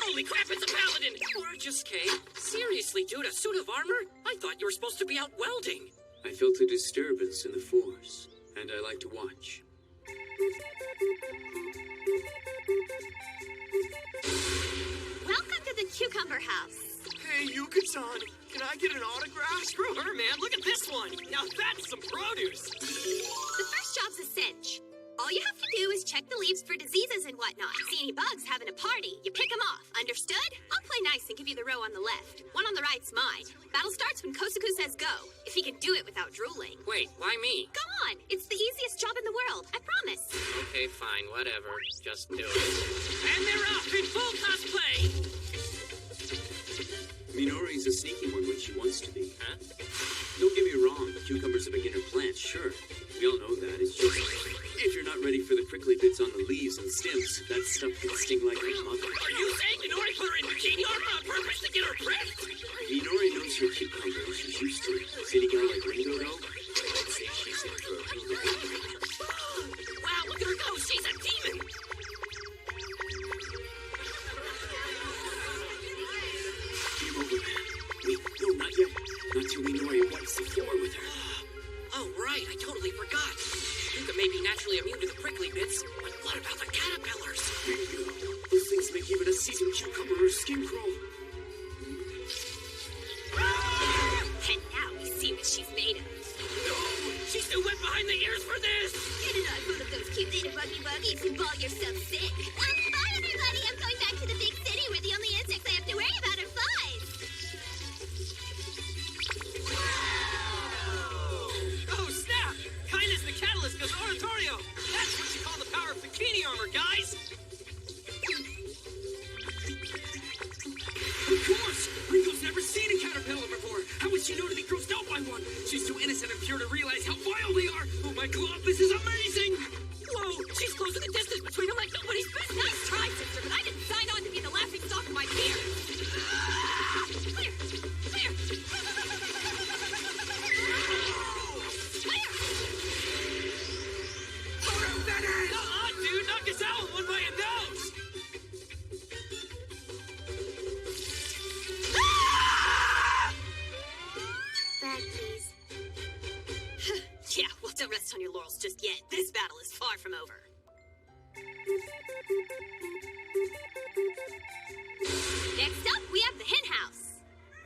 Holy crap, it's a paladin! Or just Kay. Seriously, dude, a suit of armor? I thought you were supposed to be out welding. I felt a disturbance in the Force, and I like to watch. Welcome to the Cucumber House. Hey, Yuka-san, can I get an autograph? Screw her, man. Look at this one. Now that's some produce. The first job's a cinch. All you have to do is check the leaves for diseases and whatnot. See any bugs having a party, you pick them off. Understood? I'll play nice and give you the row on the left. One on the right's mine. Battle starts when Kosuku says go, if he can do it without drooling. Wait, why me? Go on. It's the easiest job in the world. I promise. Okay, fine, whatever. Just do it. And they're off in full cosplay! Minori's a sneaky one when she wants to be. Huh? Don't get me wrong, cucumber's a beginner plant, sure. We all know that. It's just, if you're not ready for the prickly bits on the leaves and stems, that stuff can sting like a mother. Are you saying Minori put her in bikini armor on purpose to get her pricked? Minori knows her cucumber. She's used to it. City gal like Ringo, though? I'd say she's in for a real Wow, look at her go! She's a demon! Game over, man. Wait, no, not yet. Not till Minori wipes the floor with her. Oh, right, I totally forgot. Yuka may be naturally immune to the prickly bits, but what about the caterpillars? Here you go. Those things make even a seasoned cucumber or skin crawl. And now we see what she's made of. No! She's too wet behind the ears for this! Get it on one of those cute little buggies and ball yourself sick. Bye, everybody. I'm going back to the big city where the only insects I have to worry about are flies. Oh, snap! Kindness the catalyst goes oratorio! That's what you call the power of bikini armor, guys! Of course! Ringo's never seen a caterpillar before! How would she know to be grossed out by one? She's too innocent and pure to realize how vile they are! Oh my god, this is amazing! Whoa! She's closing the distance between them like nobody's business! Nice try, sister, but I didn't sign on to be the laughing stock of my peers. Clear! Clear! Dude, knock us out with one by a nose! Back, please. Yeah, well, don't rest on your laurels just yet. This battle is far from over. Next up, we have the hen house.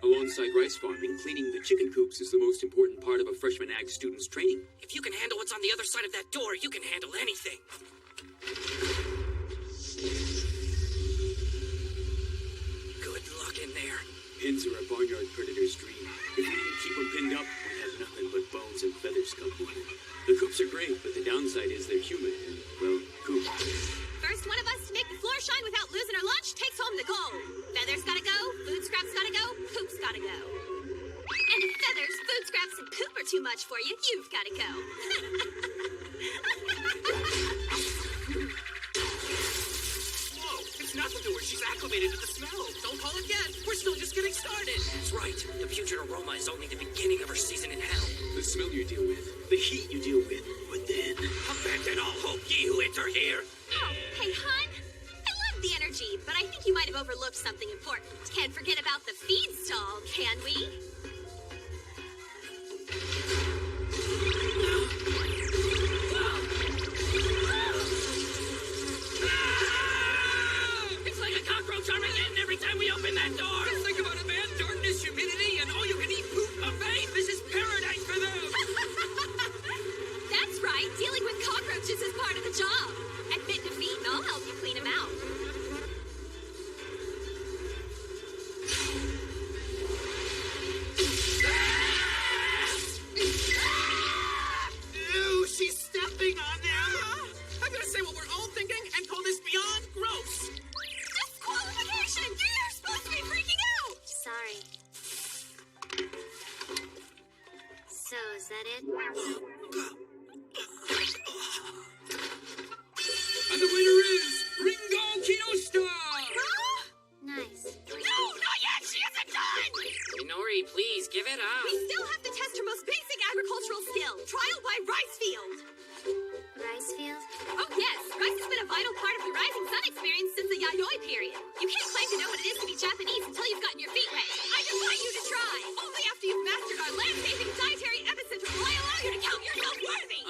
Alongside rice farming, cleaning the chicken coops is the most important part of a freshman ag student's training. If you can handle what's on the other side of that door, you can handle anything. Good luck in there. Pins are a barnyard predator's dream. If we didn't keep them pinned up, we'd have nothing but bones and feathers come to it. The coops are great, but the downside is they're humid and, well, coop. First one of us to make the floor shine without losing her lunch takes home the gold. Feathers gotta go, food scraps gotta go, poops gotta go. And if feathers, food scraps, and poop are too much for you, you've gotta go. Whoa, it's not the door. She's acclimated to the smell. Don't call it yet. We're still just getting started. That's right. The putrid aroma is only the beginning of her season in hell. The smell you deal with, the heat you deal with, but then... Abandon all hope, ye who enter here. Oh, hey, hon. I love the energy, but I think you might have overlooked something important. Can't forget about the feed stall, can we? It's like a cockroach Armageddon every time we open that And the winner is Ringo Kinoshita! Nice. No, not yet! She isn't done! Minori, please, give it up. We still have to test her most basic agricultural skill, trial by Ricefield. Ricefield? Oh yes, rice has been a vital part of the Rising Sun experience since the Yayoi period. You can't claim to know what it is to be Japanese until you've gotten your feet wet. I defy you to try! Only after you've mastered our landscaping dietary epicenter will I allow you to count yourself worthy!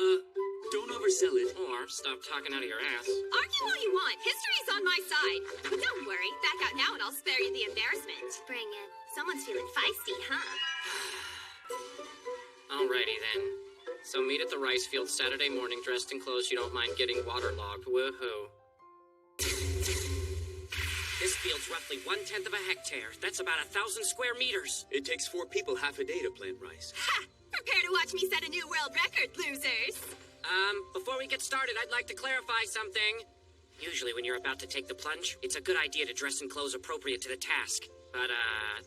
Don't oversell it. Or stop talking out of your ass. Argue all you want, history's on my side. But don't worry, back out now and I'll spare you the embarrassment. Bring it. Someone's feeling feisty, huh? Alrighty then. So meet at the rice field Saturday morning dressed in clothes you don't mind getting waterlogged. Woohoo. This field's roughly 1/10 of a hectare. That's about 1,000 square meters. It takes 4 people half a day to plant rice. Ha! Prepare to watch me set a new world record, losers! Before we get started, I'd like to clarify something. Usually when you're about to take the plunge, it's a good idea to dress in clothes appropriate to the task. But,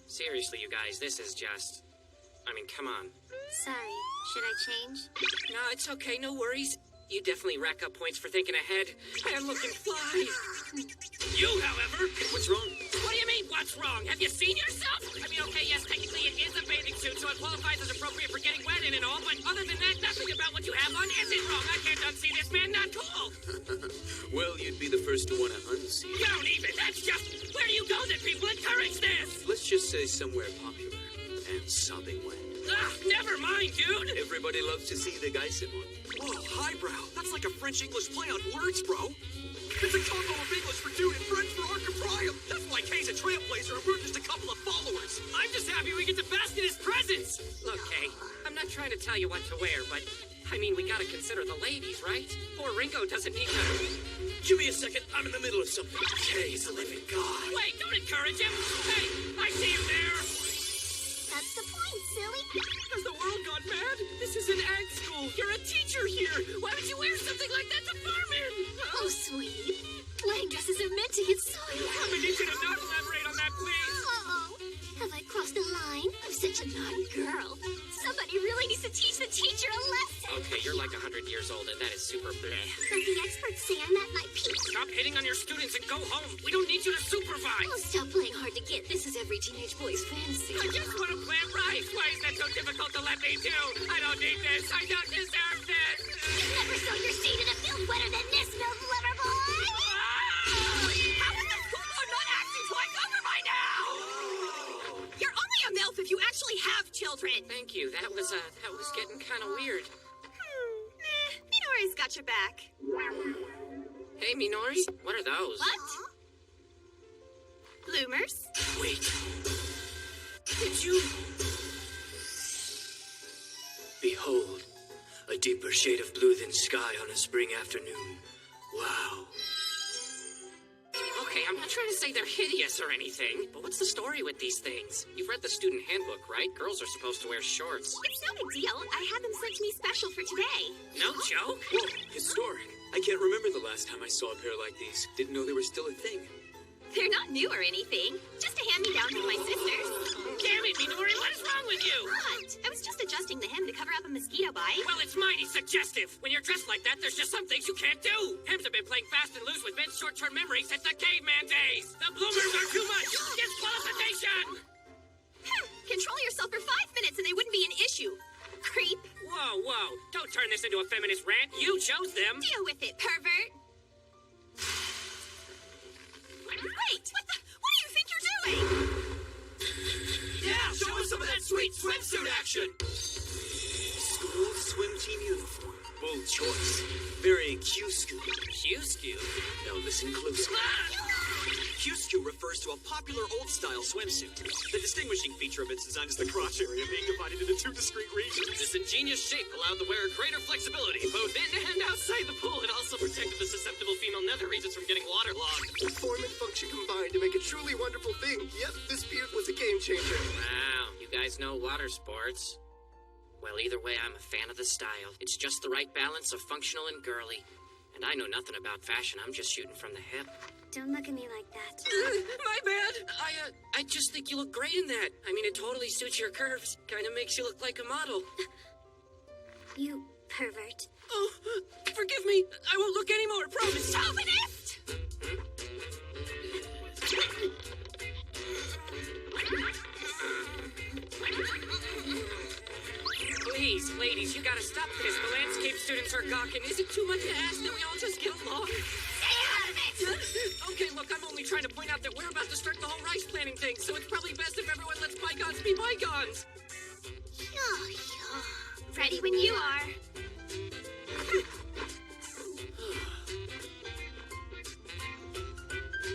seriously, you guys, this is just... I mean, come on. Sorry. Should I change? No, it's okay, no worries. You definitely rack up points for thinking ahead and looking fly. You, however... What's wrong? What do you mean, what's wrong? Have you seen yourself? I mean, okay, yes, technically it is a bathing suit, so it qualifies as appropriate for getting wet in and all, but other than that, nothing about what you have on isn't wrong. I can't unsee this man, not cool. Well, you'd be the first to want to unsee it. Don't even, that's just... Where do you go that people encourage this? Let's just say somewhere popular and sopping wet. Ugh, never mind, dude. Everybody loves to see the guy sit on. Whoa, highbrow. That's like a French-English play on words, bro. It's a combo of English for dude and French for archiprium. That's why Kay's a trailblazer and we're just a couple of followers. I'm just happy we get to bask in his presence. Look, Kay, I'm not trying to tell you what to wear, but I mean, we gotta consider the ladies, right? Poor Ringo doesn't need to... Give me a second. I'm in the middle of something. Kay's a living god. Wait, don't encourage him. Hey, I see you there. That's the point, silly. Has the world gone mad? This is an ag school. You're a teacher here. Why would you wear something like that to farm in? Oh, sweetie. Wedding dresses are meant to get soiled. I'm gonna need you to not elaborate on that, please. Uh-oh. Have I crossed the line? I'm such a naughty girl. Somebody really needs to teach the teacher a lesson. Okay, you're like 100 years old, and that is super bleh. But the experts say I'm at my peak. Stop hitting on your students and go home. We don't need you to supervise. Oh, stop playing hard to get. This is every teenage boy's fantasy. I just want to plant rice. Why is that so difficult to let me do? I don't need this. I don't deserve this. You've never sowed your seed in a field wetter than this, milk lover boy. How is the school board not acting twice over by now? You're only a MILF if you actually have children. Thank you. That was getting kind of weird. Minori's got your back. Hey, Minori. What are those? What? Bloomers? Wait. Did you... Behold, a deeper shade of blue than sky on a spring afternoon. Wow. Okay, I'm not trying to say they're hideous or anything, but what's the story with these things? You've read the student handbook, right? Girls are supposed to wear shorts. It's no big deal. I had them sent to me special for today. No joke? Whoa, historic. I can't remember the last time I saw a pair like these. Didn't know they were still a thing. They're not new or anything. Just a hand-me-down from my sisters. Damn it, Minori, what is wrong with you? What? I was just adjusting the hem to cover up a mosquito bite. Well, it's mighty suggestive. When you're dressed like that, there's just some things you can't do. Hems have been playing fast and loose with men's short-term memory since the caveman days. The bloomers are too much. Disqualification! Control yourself for 5 minutes and they wouldn't be an issue. Creep. Whoa, whoa. Don't turn this into a feminist rant. You chose them. Deal with it, pervert. Wait, what do you think you're doing? Yeah, show us some of that sweet swimsuit action. School swim team uniform. Bold choice. Very Q-scoop. Q-skew. Now listen closely. Q-skew refers to a popular old-style swimsuit. The distinguishing feature of its design is the crotch area being divided into 2 discrete regions. This ingenious shape allowed the wearer greater flexibility, both in and outside the pool. It also protected the susceptible female nether regions from getting waterlogged. Form and function combined to make a truly wonderful thing. Yep, this beard was a game changer. Wow, you guys know water sports. Well, either way, I'm a fan of the style. It's just the right balance of functional and girly. And I know nothing about fashion. I'm just shooting from the hip. Don't look at me like that. My bad. I just think you look great in that. I mean, it totally suits your curves. Kind of makes you look like a model. You pervert. Oh, forgive me. I won't look anymore, promise. Chauvinist! Please, ladies, you gotta stop this. The landscape students are gawking. Is it too much to ask that we all just get along? Stay out of it! Okay, look, I'm only trying to point out that we're about to start the whole rice planting thing, so it's probably best if everyone lets bygones be bygones. Ready when you are.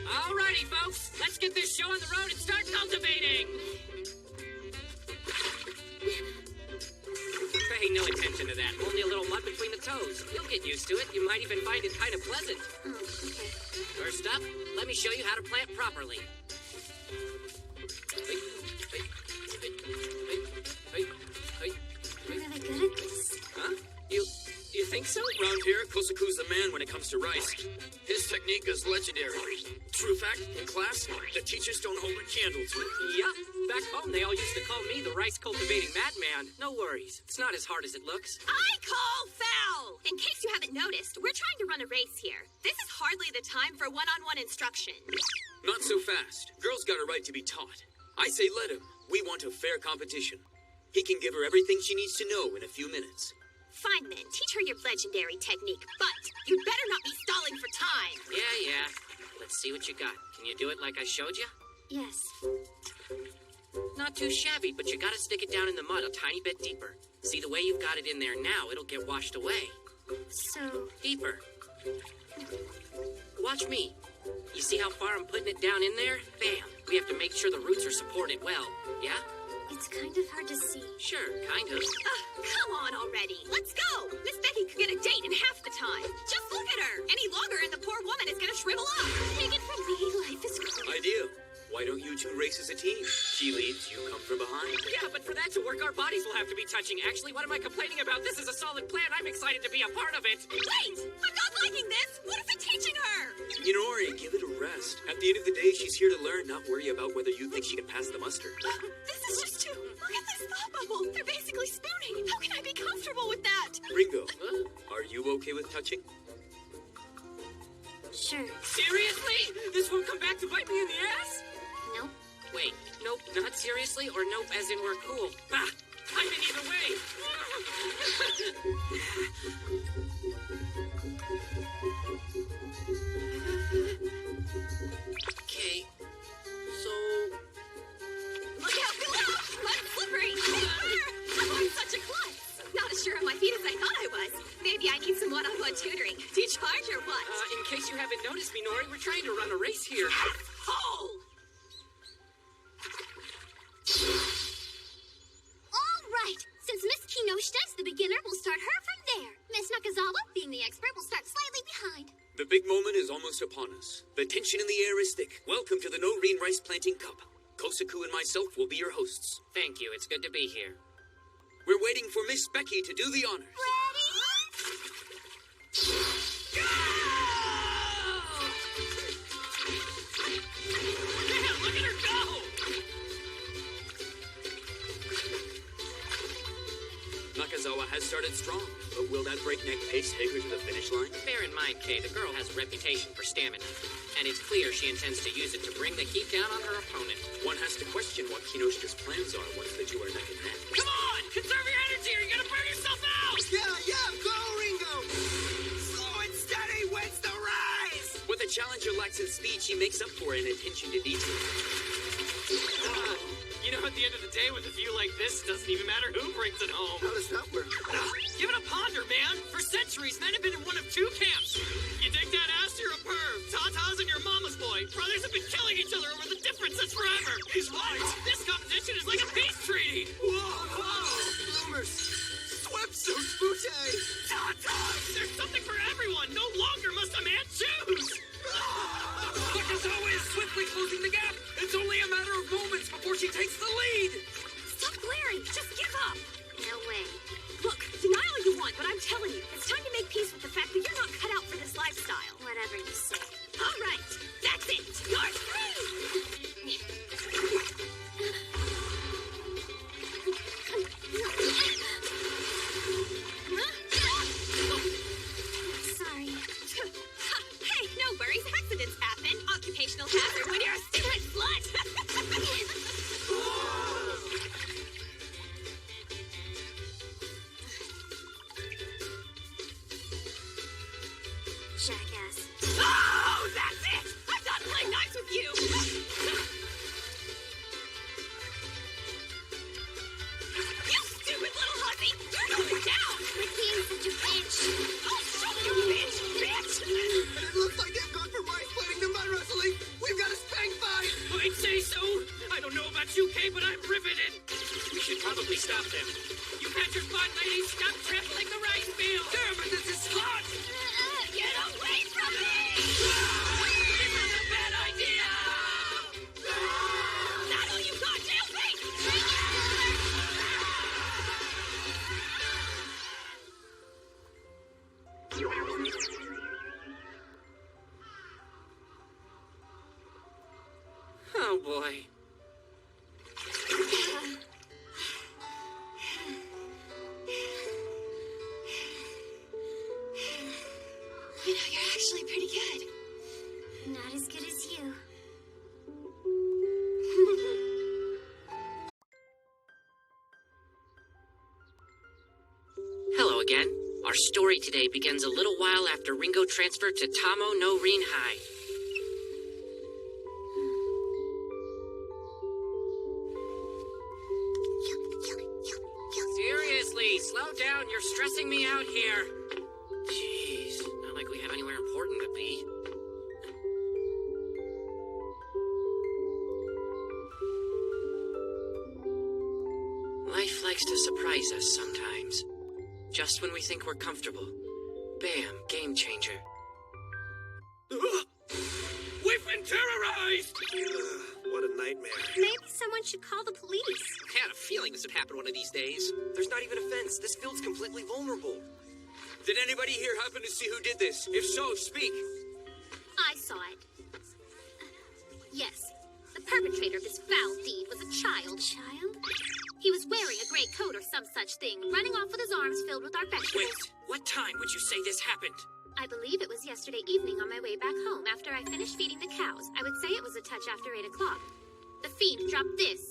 Alrighty, folks, let's get this show on the road and start cultivating. Pay no attention to that. Only a little mud between the toes. You'll get used to it. You might even find it kind of pleasant. First up, let me show you how to plant properly. I'm really good at this. Huh? You think so? Around here, Kosaku's the man when it comes to rice. His technique is legendary. True fact, in class, the teachers don't hold a candle to it. Yup. Back home, they all used to call me the rice cultivating madman. No worries. It's not as hard as it looks. I call foul! In case you haven't noticed, we're trying to run a race here. This is hardly the time for one-on-one instruction. Not so fast. Girl's got a right to be taught. I say let him. We want a fair competition. He can give her everything she needs to know in a few minutes. Fine then, teach her your legendary technique, but you'd better not be stalling for time. Yeah. Let's see what you got. Can you do it like I showed you? Yes. Not too shabby, but you gotta stick it down in the mud a tiny bit deeper. See, the way you've got it in there now, it'll get washed away. So, Deeper. Watch me. You see how far I'm putting it down in there? Bam. We have to make sure the roots are supported well. Yeah? it's kind of hard to see. Sure, kind of. Come on already. Let's go. Miss Becky could get a date in half the time. Just look at her. Any longer and the poor woman is going to shrivel up. Take it from me, life is great. Idea. Why don't you two race as a team? She leads, you come from behind. Yeah, but for that to work, our bodies will have to be touching. Actually, what am I complaining about? This is a solid plan. I'm excited to be a part of it. Wait! I'm not liking this! What is it teaching her? You know, Ori, give it a rest. At the end of the day, she's here to learn, not worry about whether you think she can pass the muster. This is just too... Look at this thought bubble. They're basically spooning. How can I be comfortable with that? Ringo, are you okay with touching? Sure. Seriously? This won't come back to bite me in the ass? Nope. Wait, nope, not seriously, or nope as in we're cool? Ah, I'm in either way. Okay, so... Look out below! Mud's slippery! I'm such a klutz! Not as sure of my feet as I thought I was. Maybe I need some one-on-one tutoring. Do you charge or what? in case you haven't noticed me, Nori, we're trying to run a race here. Hole! All right. Since Miss Kinoshita's the beginner, we'll start her from there. Miss Nakazawa, being the expert, will start slightly behind. The big moment is almost upon us. The tension in the air is thick. Welcome to the Noreen Rice Planting Cup. Kosaku and myself will be your hosts. Thank you, it's good to be here. We're waiting for Miss Becky to do the honors. Ready? Man, look at her go! Nakazawa has started strong, but will that breakneck pace take her to the finish line? Bear in mind, Kay, the girl has a reputation for stamina. And it's clear she intends to use it to bring the heat down on her opponent. One has to question what Kinoshita's plans are once the two are neck and neck. Come on! Conserve your energy or you're gonna burn yourself out! Yeah, go, Ringo! Slow and steady wins the race! What the challenger lacks in speed, she makes up for in attention to detail. You know, at the end of the day, with a view like this, it doesn't even matter who brings it home. How does that work? Give it a ponder, man. For centuries, men have been in one of two camps. You dig that ass, you're a perv. Tata's and your mama's boy. Brothers have been killing each other over the differences forever. He's right. This competition is like a peace treaty. Whoa! Bloomers! Swimsuits, Butte! Tata! There's something for everyone. No longer must a man choose. Nakazawa is swiftly closing the gap. It's only a matter of moments before she takes the lead. Stop glaring! Just give up! No way. Look, deny all you want, but I'm telling you, it's time to make peace with the fact that you're not cut out for this lifestyle. Whatever you say. All right, that's it. You're free! jackass. Oh, that's it! I'm done playing nice with you! You stupid little hussy! You're going down! Quit being such a bitch. I'll show you, bitch! Bitch! And it looks like they've gone from rice fighting to mud wrestling. We've got a spank fight. I'd say so. I don't know about you, Kay, but I'm riveted. We should probably stop them. You catch your fun, ladies. Stop trampling the rice field. Damn it, this is hot. Get away from me! This is a bad idea. Saddle, you goddamn thing! Oh, boy. You know, you're actually pretty good. Not as good as you. Hello again. Our story today begins a little while after Ringo transferred to Tamo no Rin High. Seriously, slow down. You're stressing me out here. Jeez, not like we have anywhere important to be. Life likes to surprise us sometimes. Just when we think we're comfortable. Bam, game changer. We've been terrorized! What a nightmare. Maybe someone should call the police. I had a feeling this would happen one of these days. There's not even a fence. This field's completely vulnerable. Did anybody here happen to see who did this? If so, speak. I saw it. Yes, the perpetrator of this foul deed was a child. Child? He was wearing a gray coat or some such thing, running off with his arms filled with our vegetables. Wait, what time would you say this happened? I believe it was yesterday evening on my way back home after I finished feeding the cows. I would say it was a touch after 8 o'clock. The fiend dropped this.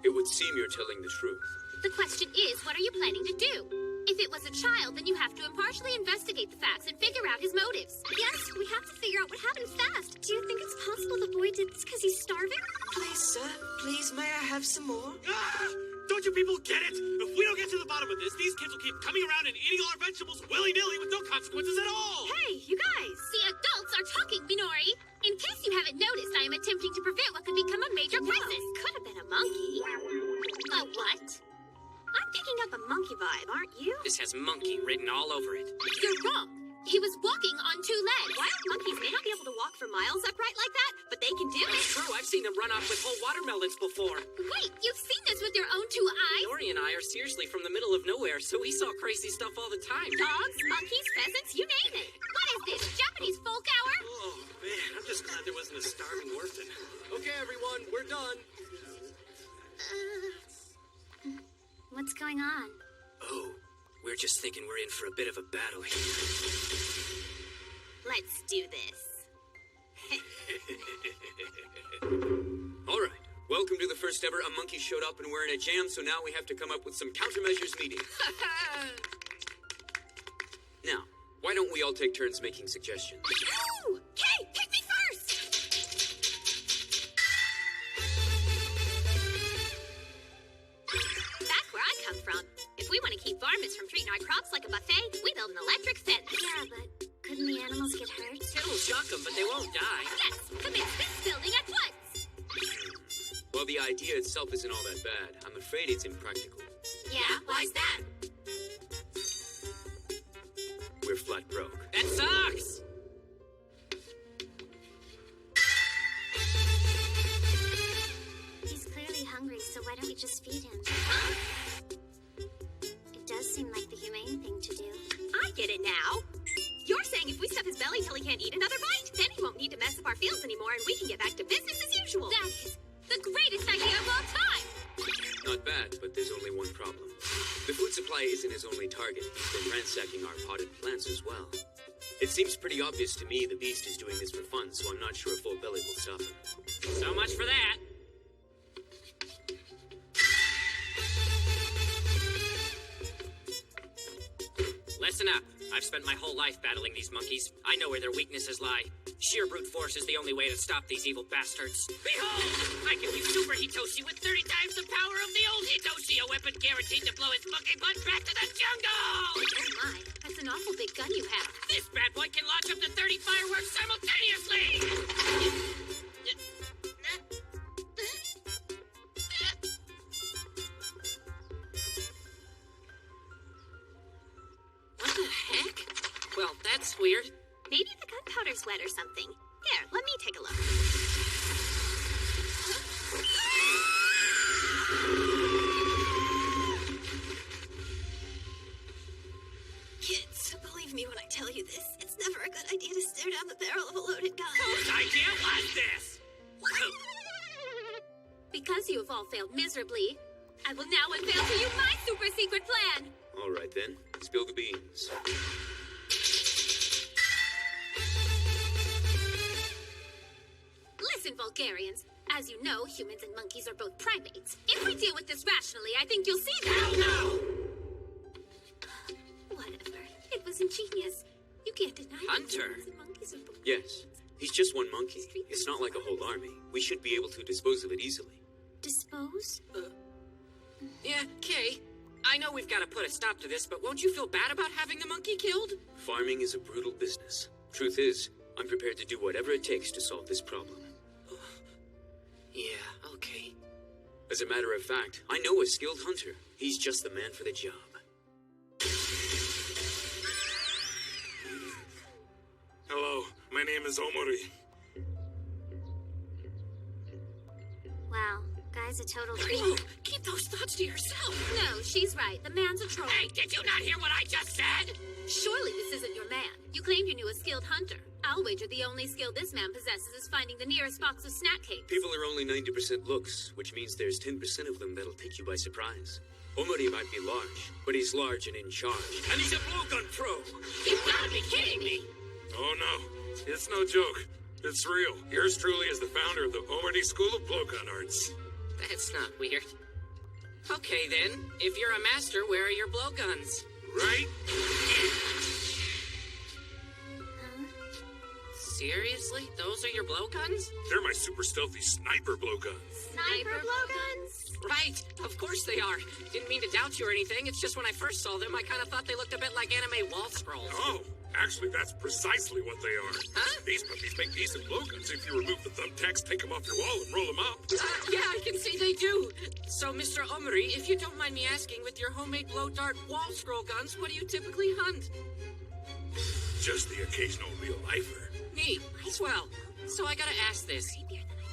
It would seem you're telling the truth. The question is, what are you planning to do? If it was a child, then you have to impartially investigate the facts and figure out his motives. Yes, we have to figure out what happened fast. Do you think it's possible the boy did this because he's starving? Please, sir. Please, may I have some more? Ah! Don't you people get it? If we don't get to the bottom of this, these kids will keep coming around and eating all our vegetables willy-nilly with no consequences at all! Hey, you guys! The adults are talking, Minori! In case you haven't noticed, I am attempting to prevent what could become a major crisis. Could have been a monkey. A what? I'm picking up a monkey vibe, aren't you? This has monkey written all over it. You're wrong. He was walking on 2 legs. Wild monkeys may not be able to walk for miles upright like that, but they can do it. It's true, I've seen them run off with whole watermelons before. Wait, you've seen this with your own 2 eyes? Nori and I are seriously from the middle of nowhere, so we saw crazy stuff all the time. Dogs, monkeys, pheasants, you name it. What is this, Japanese folk hour? Oh, man, I'm just glad there wasn't a starving orphan. Okay, everyone, we're done. What's going on? Oh, we're just thinking we're in for a bit of a battle here. Let's do this. All right. Welcome to the first ever A Monkey Showed Up and We're in a Jam, so now we have to come up with some countermeasures needed. Now, why don't we all take turns making suggestions? Ooh! Kay, pick me first! Back where I come from, if we want to keep varmints from treating our crops like a buffet, we build an electric fence. Yeah, but couldn't the animals get hurt? It'll shock them, but they won't die. Yes, commence fence building at once! Well, the idea itself isn't all that bad. I'm afraid it's impractical. Yeah, why's that? We're flat broke. That sucks! He's clearly hungry, so why don't we just feed him? It does seem like the humane thing to do. I get it now. You're saying if we stuff his belly till he can't eat another bite, then he won't need to mess up our fields anymore and we can get back to business as usual. That is the greatest idea of all time! Not bad, but there's only one problem. The food supply isn't his only target. He's been ransacking our potted plants as well. It seems pretty obvious to me the beast is doing this for fun, so I'm not sure a full belly will stop him. So much for that. Listen up. I've spent my whole life battling these monkeys. I know where their weaknesses lie. Sheer brute force is the only way to stop these evil bastards. Behold! I can use Super Hitoshi with 30 times the power of the old Hitoshi, a weapon guaranteed to blow his monkey butt back to the jungle! Oh my, that's an awful big gun you have. This bad boy can launch up to 30 fireworks simultaneously! What the heck? Well, that's weird. Maybe the gunpowder's wet or something. Here, let me take a look. Kids, believe me when I tell you this. It's never a good idea to stare down the barrel of a loaded gun. Whose idea was this? Because you have all failed miserably, I will now unveil to you my super secret plan. All right then, spill the beans. Listen, Vulgarians. As you know, humans and monkeys are both primates. If we deal with this rationally, I think you'll see that. No! Whatever. It was ingenious. You can't deny that Hunter. humans and monkeys are both... Yes, he's just one monkey. It's not like a whole army. We should be able to dispose of it easily. Dispose? Yeah, Kay. I know we've got to put a stop to this, but won't you feel bad about having the monkey killed? Farming is a brutal business. Truth is, I'm prepared to do whatever it takes to solve this problem. Yeah, okay. As a matter of fact, I know a skilled hunter. He's just the man for the job. Hello, my name is Omori. Wow, guy's a total creep. Whoa, keep those thoughts to yourself. No, she's right. The man's a troll. Hey, did you not hear what I just said? Surely this isn't your man. You claimed you knew a skilled hunter. I'll wager the only skill this man possesses is finding the nearest box of snack cakes. People are only 90% looks, which means there's 10% of them that'll take you by surprise. Omori might be large, but he's large and in charge. And he's a blowgun pro. You've gotta be kidding me! Oh no, it's no joke. It's real. Yours truly is the founder of the Omori School of Blowgun Arts. That's not weird. Okay then, if you're a master, where are your blowguns? Right? Seriously? Those are your blowguns? They're my super stealthy sniper blowguns. Sniper blowguns? Right, of course they are. Didn't mean to doubt you or anything. It's just when I first saw them, I kind of thought they looked a bit like anime wall scrolls. Oh, actually, that's precisely what they are. Huh? These puppies make decent blowguns if you remove the thumbtacks, take them off your wall, and roll them up. Yeah, I can see they do. So, Mr. Omori, if you don't mind me asking, with your homemade blow dart wall scroll guns, what do you typically hunt? Just the occasional real-lifer. Neat. Swell. So I gotta ask this.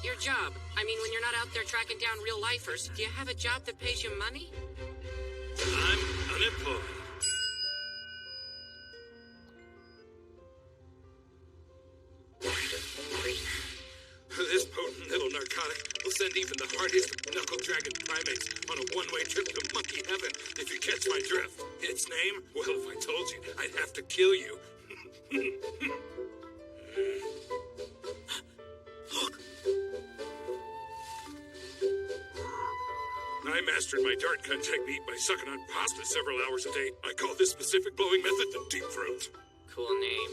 Your job. I mean, when you're not out there tracking down real lifers, do you have a job that pays you money? I'm unemployed. This potent little narcotic will send even the hardiest of knuckle-dragging primates on a one-way trip to monkey heaven, if you catch my drift. Its name? Well, if I told you, I'd have to kill you. Look! I mastered my dart gun technique by sucking on pasta several hours a day. I call this specific blowing method the deep throat. Cool name.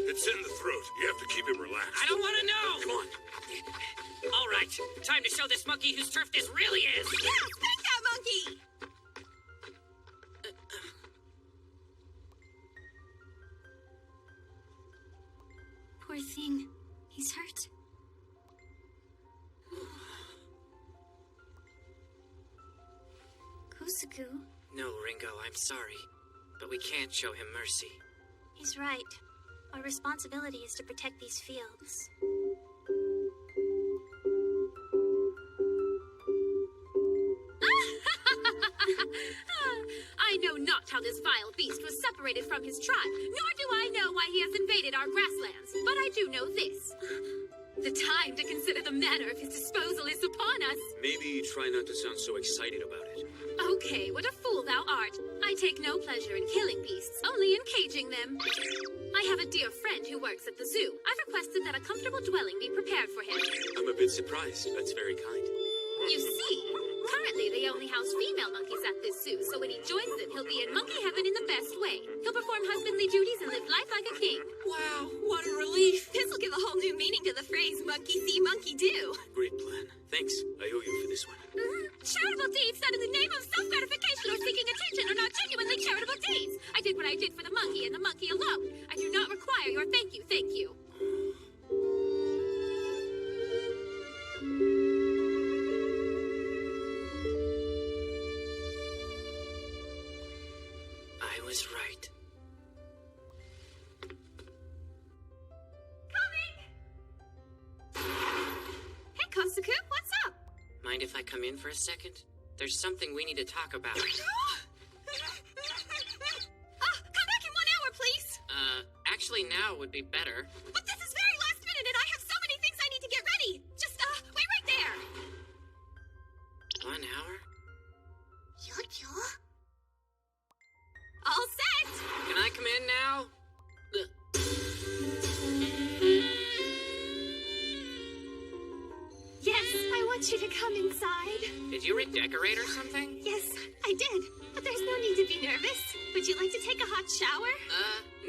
It's in the throat. You have to keep him relaxed. I don't want to know! Come on. All right, time to show this monkey whose turf this really is! Yeah, spank that monkey! Poor thing. He's hurt. Kusuku? No, Ringo, I'm sorry. But we can't show him mercy. He's right. Our responsibility is to protect these fields. I know not how this vile beast was separated from his tribe, nor do I know why he has invaded our grasslands. But I do know this. The time to consider the manner of his disposal is upon us. Maybe try not to sound so excited about it. Okay, what a fool thou art. I take no pleasure in killing beasts, only in caging them. I have a dear friend who works at the zoo. I've requested that a comfortable dwelling be prepared for him. I'm a bit surprised. That's very kind. You see, currently they only house female monkeys at this zoo, so when he joins them, he'll be in monkey heaven in the best way. He'll perform husbandly duties and live life like a king. Wow, what a relief. This'll give a whole new meaning to the phrase monkey see, monkey do. Great plan. Thanks. I owe you for this one. Charitable deeds done in the name of self-gratification or seeking attention are not genuinely charitable deeds. I did what I did for the monkey and the monkey alone. I do not require your thank you, thank you. I was right. Hey, Kosuke, what's up? Mind if I come in for a second? There's something we need to talk about. Come back in 1 hour, please. Actually now would be better. But this is very last minute, and I have so many things I need to get ready. Just, wait right there. 1 hour? All set. Can I come in now? Yes, I want you to come inside. Did you redecorate or something? Yes, I did. But there's no need to be nervous. Would you like to take a hot shower?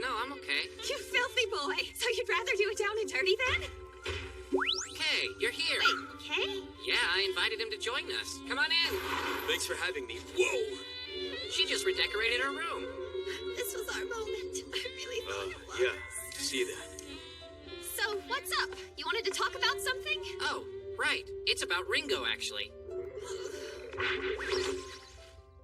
No, I'm okay. You filthy boy. So you'd rather do it down and dirty then? Kay, you're here. Wait, Kay? Yeah, I invited him to join us. Come on in. Thanks for having me. Whoa! She just redecorated her room. This was our moment. I really thought it was. Yeah. See that. So, what's up? You wanted to talk about something? Oh, right. It's about Ringo, actually.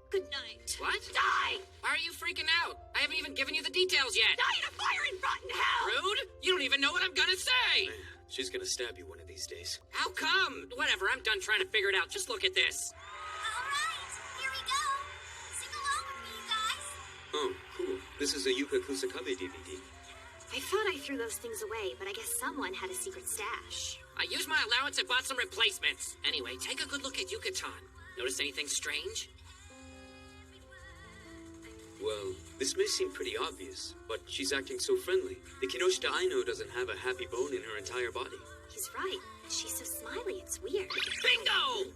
Good night. What? Die! Why are you freaking out? I haven't even given you the details yet. Die in a fire and rot in hell! Rude? You don't even know what I'm gonna say! Man, she's gonna stab you one of these days. How come? Whatever, I'm done trying to figure it out. Just look at this. Alright, here we go. Sing along with me, you guys. Oh, cool. This is a Yuka Kusakabe DVD. I thought I threw those things away, but I guess someone had a secret stash. I used my allowance and bought some replacements. Anyway, take a good look at Yucatan. Notice anything strange? Well, this may seem pretty obvious, but she's acting so friendly. The Kinoshita I know doesn't have a happy bone in her entire body. He's right. She's so smiley, it's weird. Bingo!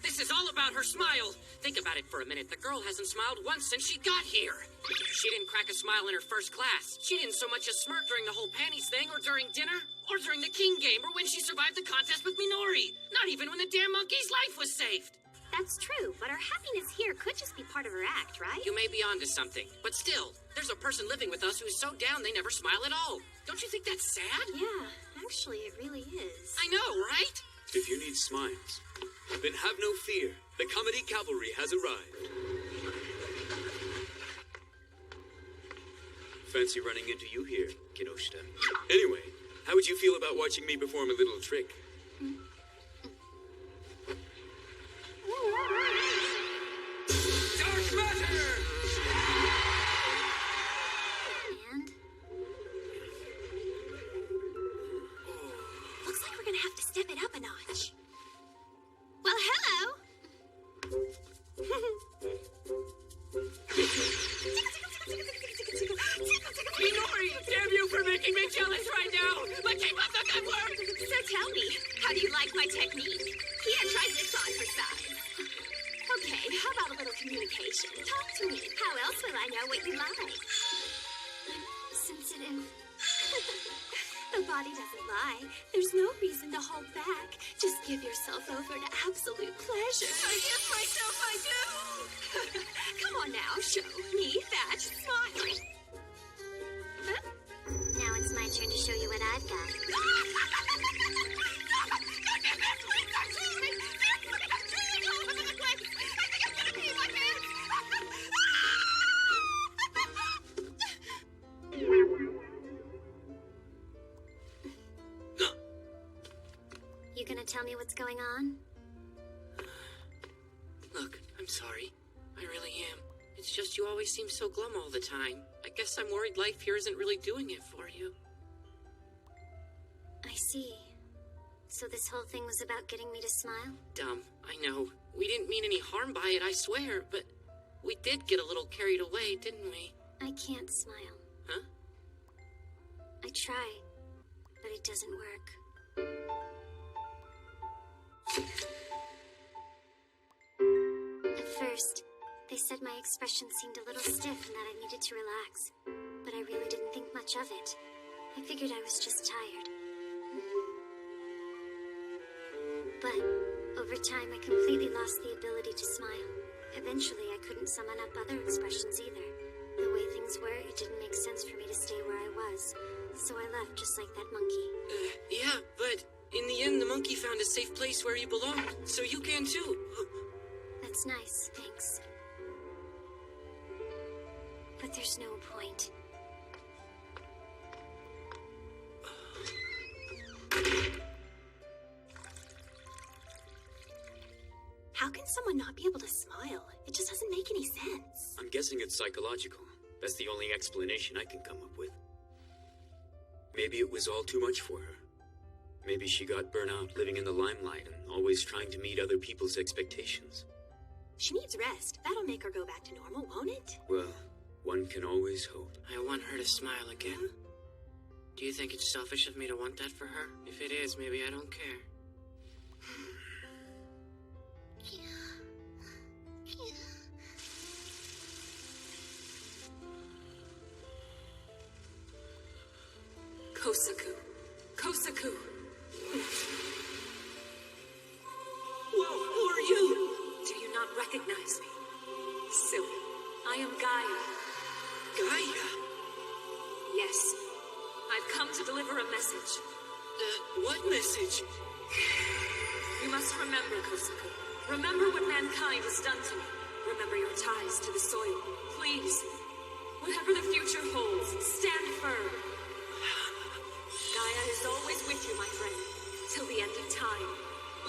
This is all about her smile. Think about it for a minute. The girl hasn't smiled once since she got here. She didn't crack a smile in her first class. She didn't so much as smirk during the whole panties thing, or during dinner, or during the King game, or when she survived the contest with Minori. Not even when the damn monkey's life was saved. That's true, but her happiness here could just be part of her act, right? You may be onto something, but still, there's a person living with us who's so down they never smile at all. Don't you think that's sad? Yeah, actually, it really is. I know, right? If you need smiles, then have no fear. The comedy cavalry has arrived. Fancy running into you here, Kinoshita. Anyway, how would you feel about watching me perform a little trick? Dark matter! And? Looks like we're gonna have to step it up a notch. Well, hello! Minori, damn you for making me jealous right now! But keep up the good work! So tell me, how do you like my technique? Here, try this on for size. Okay, how about a little communication? Talk to me. How else will I know what you like? I'm sensitive. The body doesn't lie. There's no reason to hold back. Just give yourself over to absolute pleasure. I give myself I do. Come on now, show me that smile. Huh? Now it's my turn to show you what I've got. You gonna tell me what's going on? Look, I'm sorry. I really am. It's just you always seem so glum all the time. I guess I'm worried life here isn't really doing it for you. I see. So this whole thing was about getting me to smile? Dumb, I know. We didn't mean any harm by it, I swear, but we did get a little carried away, didn't we? I can't smile. Huh? I try, but it doesn't work. At first, they said my expression seemed a little stiff and that I needed to relax, but I really didn't think much of it. I figured I was just tired. But over time, I completely lost the ability to smile. Eventually, I couldn't summon up other expressions either. The way things were, it didn't make sense for me to stay where I was, so I left just like that monkey. Yeah, but in the end, the monkey found a safe place where you belong, so you can too. That's nice, thanks. But there's no point. How can someone not be able to smile? It just doesn't make any sense. I'm guessing it's psychological. That's the only explanation I can come up with. Maybe it was all too much for her. Maybe she got burnt out living in the limelight and always trying to meet other people's expectations. She needs rest. That'll make her go back to normal, won't it? Well, one can always hope. I want her to smile again. Do you think it's selfish of me to want that for her? If it is, maybe I don't care. Kosaku. Kosaku. Whoa, who are you? Do you not recognize me? Silly. I am Gaia. Gaia? Yes. I've come to deliver a message. What message? You must remember, Kosaku. Remember what mankind has done to me. Remember your ties to the soil. Please. Whatever the future holds, stand firm. Gaia is always with you, my friend, till the end of time.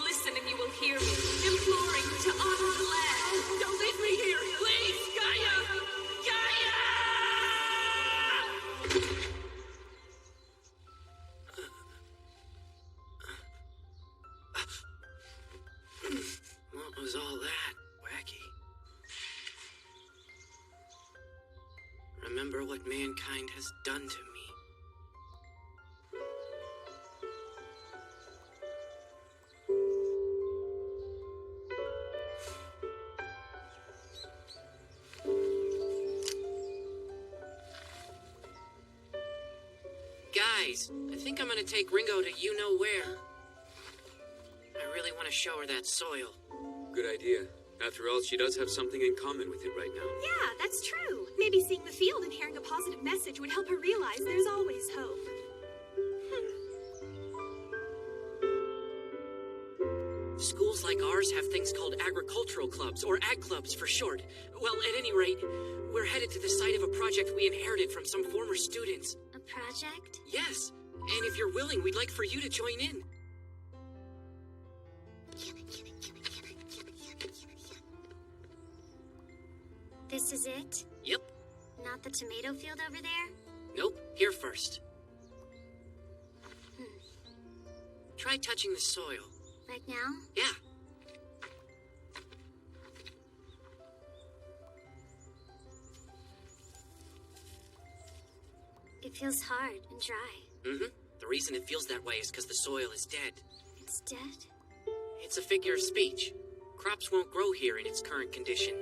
Listen and you will hear me, imploring you to honor the land. Don't leave me here! Please, Gaia! Gaia! What was all that, Wacky? Remember what mankind has done to me. Guys, I think I'm gonna take Ringo to you-know-where. I really want to show her that soil. Good idea. After all, she does have something in common with it right now. Yeah, that's true. Maybe seeing the field and hearing a positive message would help her realize there's always hope. Schools like ours have things called agricultural clubs, or ag clubs for short. Well, at any rate, we're headed to the site of a project we inherited from some former students. A project? Yes, and if you're willing, we'd like for you to join in. This is it? Yep. Not the tomato field over there? Nope, here first. Try touching the soil. Right now? Yeah. It feels hard and dry. Mm-hmm. The reason it feels that way is because the soil is dead. It's dead? It's a figure of speech. Crops won't grow here in its current condition.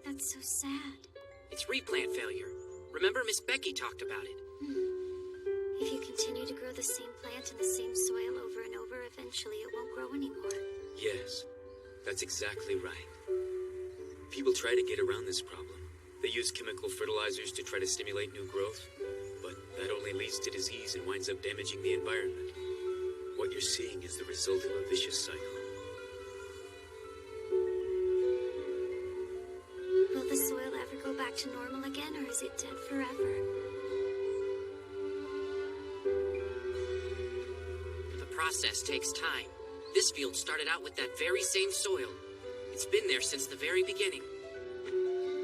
That's so sad. It's replant failure. Remember Miss Becky talked about it. If you continue to grow the same plant in the same soil over and over, eventually it won't grow anymore. Yes, that's exactly right. People try to get around this problem. They use chemical fertilizers to try to stimulate new growth, but that only leads to disease and winds up damaging the environment. What you're seeing is the result of a vicious cycle. Will the soil ever go back to normal again, or is it dead forever? The process takes time. This field started out with that very same soil. It's been there since the very beginning.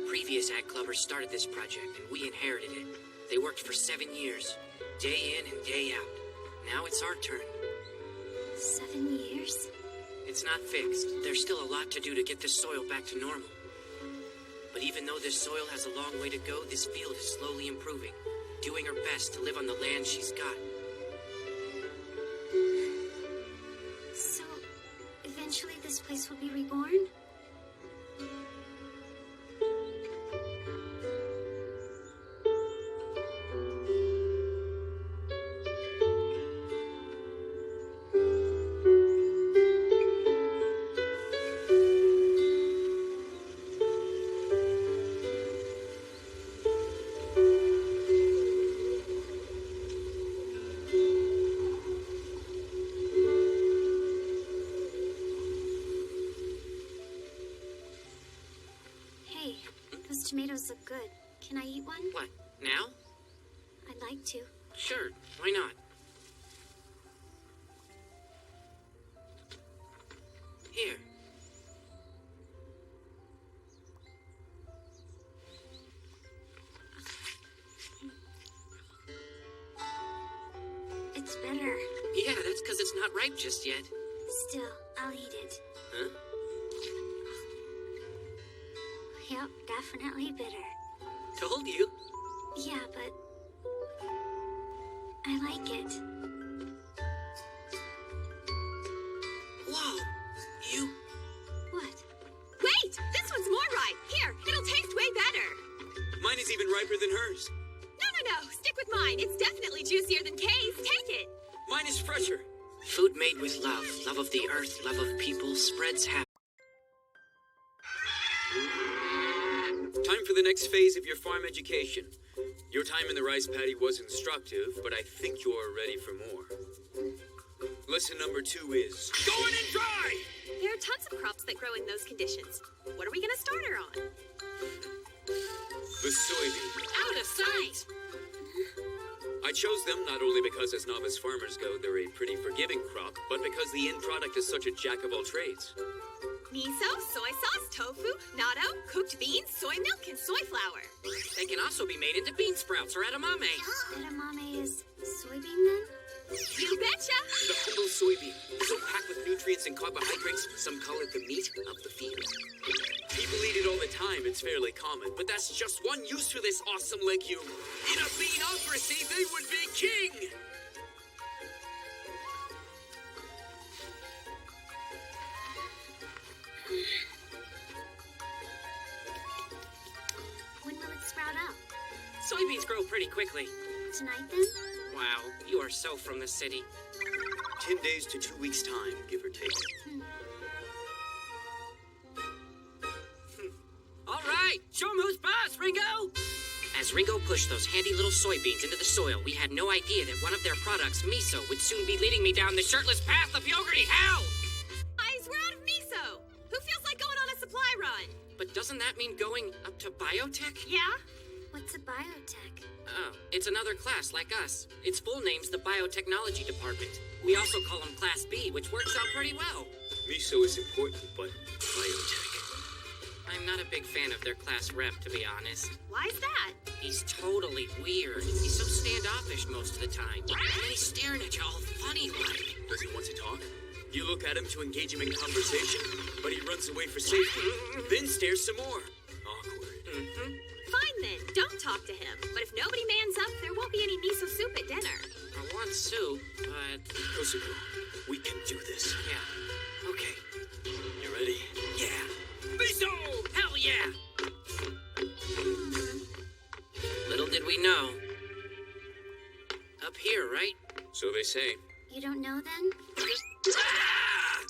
Previous ag clubbers started this project, and we inherited it. They worked for 7 years, day in and day out. Now it's our turn. 7 years? It's not fixed. There's still a lot to do to get this soil back to normal. But even though this soil has a long way to go, this field is slowly improving, doing her best to live on the land she's got. So, eventually this place will be reborn? Hey, those tomatoes look good. Can I eat one? What, now? I'd like to. Sure, why not? Here. It's better. Yeah, that's because it's not ripe just yet. Still, I'll eat it. Huh? Yep, definitely bitter. Told you. Yeah, but I like it. Whoa, you... What? Wait! This one's more ripe. Here, it'll taste way better. Mine is even riper than hers. No. Stick with mine. It's definitely juicier than Kay's. Take it. Mine is fresher. Food made with love, love of the earth, love of people, spreads happiness. Time for the next phase of your farm education. Your time in the rice paddy was instructive, but I think you're ready for more. Lesson number 2 is... Going in dry! There are tons of crops that grow in those conditions. What are we gonna start her on? The soybean. Out of sight! I chose them not only because as novice farmers go, they're a pretty forgiving crop, but because the end product is such a jack of all trades. Miso, soy sauce, tofu, natto, cooked beans, soy milk, and soy flour. They can also be made into bean sprouts or edamame. Edamame is soybean then? You betcha! The humble soybean, so packed with nutrients and carbohydrates, some call it the meat of the field. People eat it all the time, it's fairly common, but that's just one use for this awesome legume. In a beanocracy, they would be king! When will it sprout up? Soybeans grow pretty quickly. Tonight then? Wow, you are so from the city. 10 days to 2 weeks' time, give or take. All right, show 'em who's boss, Ringo! As Ringo pushed those handy little soybeans into the soil, we had no idea that one of their products, miso, would soon be leading me down the shirtless path of yogurty hell! Guys, we're out of miso! Who feels like going on a supply run? But doesn't that mean going up to biotech? Yeah? What's a biotech? Oh, it's another class like us. Its full name's the Biotechnology Department. We also call them Class B, which works out pretty well. Miso is important, but biotech. I'm not a big fan of their class rep, to be honest. Why's that? He's totally weird. He's so standoffish most of the time. And then he's staring at you all funny-like. Does he want to talk? You look at him to engage him in conversation, but he runs away for safety, then stares some more. Awkward. Fine then, don't talk to him. But if nobody mans up, there won't be any miso soup at dinner. I want soup, but... Kosuko, we can do this. Yeah. Okay. You ready? Yeah. Miso! Hell yeah! Little did we know. Up here, right? So they say. You don't know then? Ah!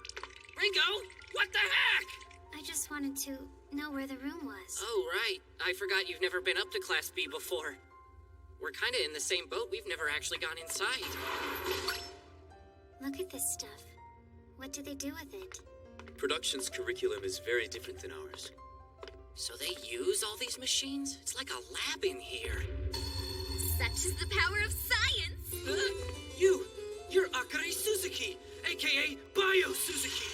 Ringo, what the heck? I just wanted to know where the room was. Oh, right. I forgot you've never been up to Class B before. We're kind of in the same boat. We've never actually gone inside. Look at this stuff. What do they do with it? Production's curriculum is very different than ours. So they use all these machines? It's like a lab in here. Such is the power of science! You're Akari Suzuki, a.k.a. Bio Suzuki.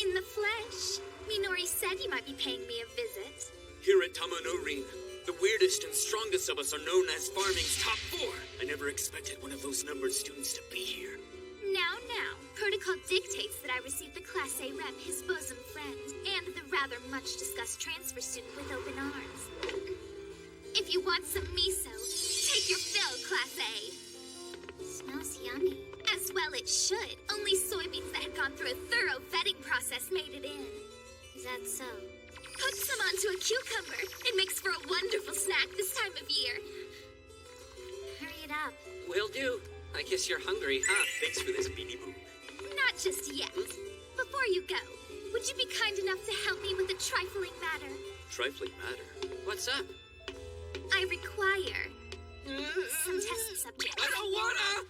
In the flesh. Minori said you might be paying me a visit. Here at Tamanorin, the weirdest and strongest of us are known as farming's top 4. I never expected one of those numbered students to be here. Now, protocol dictates that I receive the Class A rep, his bosom friend, and the rather much-discussed transfer student with open arms. If you want some miso, take your fill, Class A. Smells yummy. As well it should. Only soybeans that had gone through a thorough vetting process made it in. Is that so? Put some onto a cucumber. It makes for a wonderful snack this time of year. Hurry it up. Will do. I guess you're hungry, huh? Thanks for this, Beanie Boo. Not just yet. Before you go, would you be kind enough to help me with a trifling matter? Trifling matter. What's up? I require some test subjects. I don't wanna!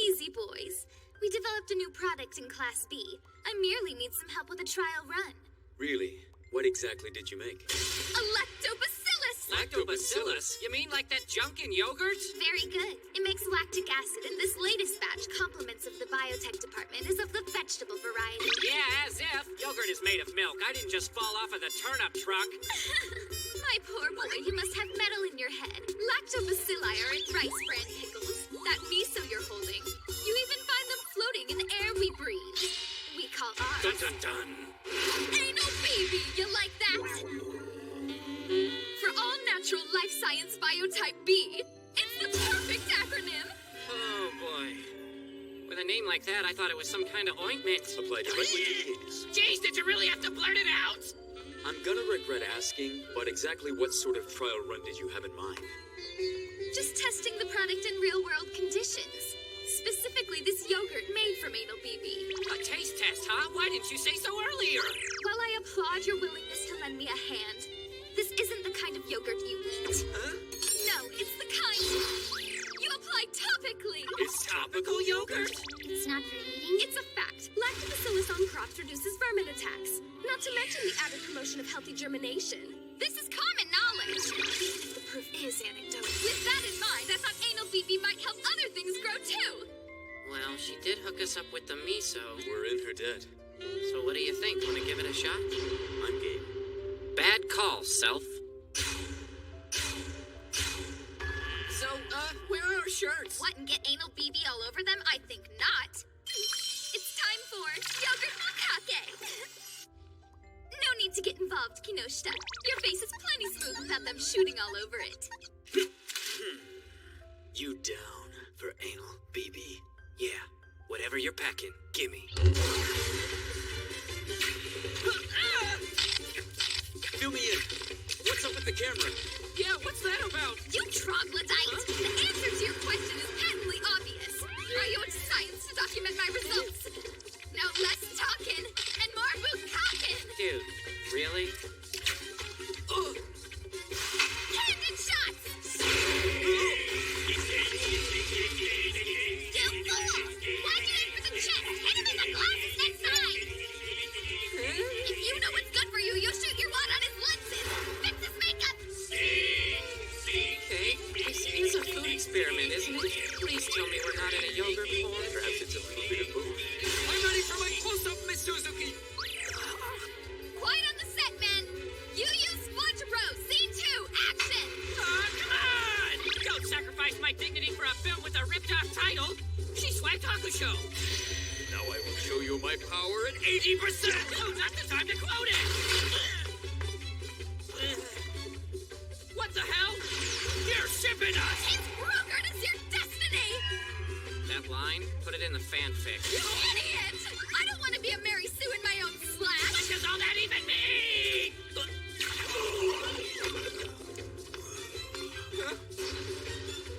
Easy, boys. We developed a new product in Class B. I merely need some help with a trial run. Really? What exactly did you make? A lactobacillus! Lactobacillus? You mean like that junk in yogurt? Very good. It makes lactic acid, and this latest batch, compliments of the biotech department, is of the vegetable variety. Yeah, as if. Yogurt is made of milk. I didn't just fall off of the turnip truck. My poor boy, you must have metal in your head. Lactobacilli are in rice bran pickles. That miso you're holding. You even find them floating in the air we breathe. We call ours. Dun dun dun. Anal baby, you like that? For all natural life science biotype B, it's the perfect acronym. Oh, boy. With a name like that, I thought it was some kind of ointment. Apply directly to the anus. Jeez, did you really have to blurt it out? I'm gonna regret asking, but exactly what sort of trial run did you have in mind? Just testing the product in real-world conditions. Specifically, this yogurt made from anal BB. A taste test, huh? Why didn't you say so earlier? While I applaud your willingness to lend me a hand, this isn't the kind of yogurt you eat. Huh? No, it's the kind you apply topically. It's topical yogurt? It's not for eating? It's a fact. Lactobacillus on crops reduces vermin attacks. Not to mention the added promotion of healthy germination. This is common knowledge. Even if the proof is anecdotal. With that in mind, I thought anal BB might help other things grow too. Well, she did hook us up with the miso. We're in her debt. So what do you think? Want to give it a shot? I'm game. Bad call, self. So, where are our shirts? What, and get anal BB all over them? I think not. It's time for yogurt bukkake. No need to get involved, Kinoshita. Your face is plenty smooth without them shooting all over it. You down for anal, BB? Yeah, whatever you're packing, gimme. Fill me in. What's up with the camera? Yeah, what's that about? You troglodyte! The answer to your question is patently obvious. I owed science to document my results. Now less talking and more bukkake. Dude, really? Candid shots! You fool! Why'd you aim for the chest? Hit him in the glasses next time! If you know what's good for you, you'll shoot your wad on his lenses! Fix his makeup! Okay, this is a food experiment, isn't it? Please tell me we're not in a yogurt porn. Perhaps it's a little bit of both. I'm ready for my close-up, Miss Suzuki. Quiet on the set, men! You use Squanch Bros! Scene 2! Action! Come on! Don't sacrifice my dignity for a film with a ripped-off title. She's Swag Takusho. Now I will show you my power at 80%! Oh, not the time to quote it! What the hell? You're shipping us! It's Brogurt is your destiny! That line? Put it in the fanfic. You idiot! I don't want to be a Mary Sue in my own slash! What does all that even mean?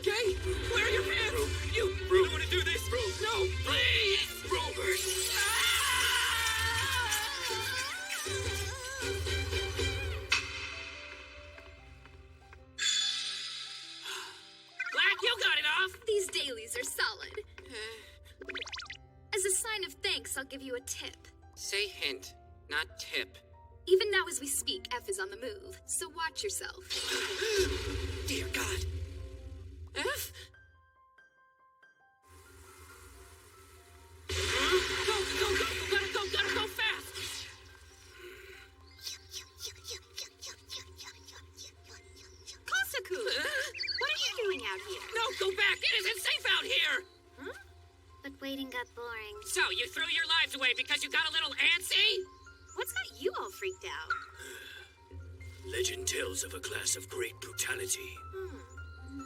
Okay, where are your pants? You don't want to do this? No, please! Robert! Black, you got it off! These dailies are solid. As a sign of thanks, I'll give you a tip. Say hint, not tip. Even now as we speak, F is on the move, so watch yourself. Dear God. F? Go, gotta go fast! Kosaku, what are you doing out here? No, go back! It isn't safe out here! But waiting up So, you threw your lives away because you got a little antsy? What's got you all freaked out? Legend tells of a class of great brutality.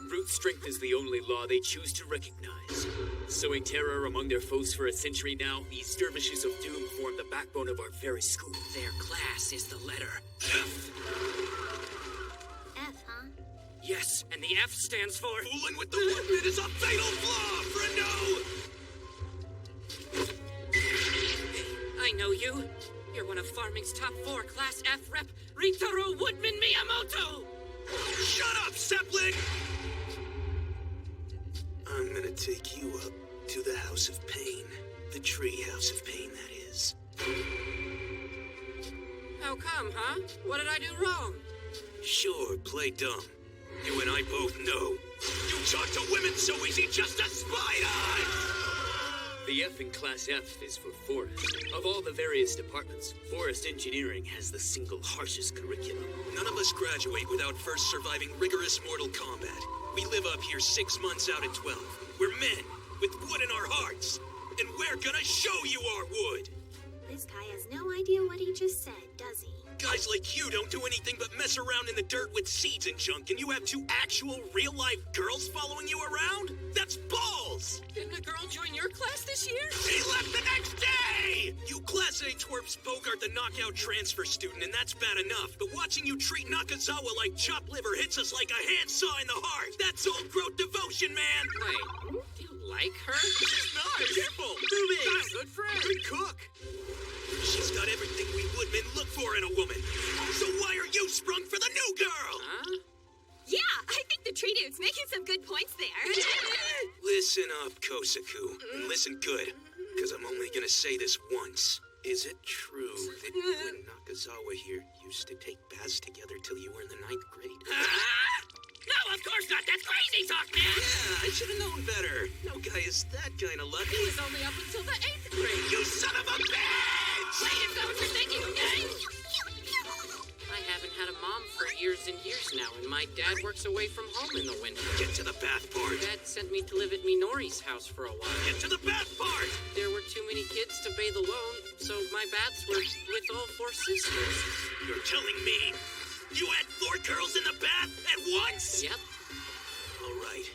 Brute strength is the only law they choose to recognize. Sowing terror among their foes for a century now, these dervishes of doom form the backbone of our very school. Their class is the letter F. F, huh? Yes, and the F stands for... Fooling with the Woodman is a fatal flaw, friendo! I know you. You're one of Farming's top 4 Class F rep, Ritaro Woodman Miyamoto! Shut up, sapling! I'm gonna take you up to the House of Pain. The Tree House of Pain, that is. How come, huh? What did I do wrong? Sure, play dumb. You and I both know. You talk to women so easy just to spite us! The F in Class F is for Forest. Of all the various departments, Forest Engineering has the single harshest curriculum. None of us graduate without first surviving rigorous Mortal Kombat. We live up here 6 months out of 12. We're men, with wood in our hearts. And we're gonna show you our wood! This guy has no idea what he just said, does he? Guys like you don't do anything but mess around in the dirt with seeds and junk, and you have 2 actual, real-life girls following you around? That's balls! Didn't a girl join your class this year? She left the next day! You Class A twerps bogart the knockout transfer student, and that's bad enough. But watching you treat Nakazawa like chopped liver hits us like a handsaw in the heart. That's old growth devotion, man! Wait, do you like her? She's nice! Careful! Good friend. Good cook! She's got everything we woodmen look for in a woman. So why are you sprung for the new girl? Huh? Yeah, I think the tree dude's making some good points there. Listen up, Kosaku. And listen good, because I'm only gonna say this once. Is it true that you and Nakazawa here used to take baths together till you were in the 9th grade? No, of course not. That's crazy talk, man. Yeah, I should have known better. No guy is that kind of lucky. It was only up until the 8th grade. You son of a bitch! Wait, is that what you're thinking, okay? I haven't had a mom for years and years now, and my dad works away from home in the winter. Get to the bath part. Dad sent me to live at Minori's house for a while. Get to the bath part. There were too many kids to bathe alone, so my baths were with all 4 sisters. You're telling me you had 4 girls in the bath at once? Yep. All right.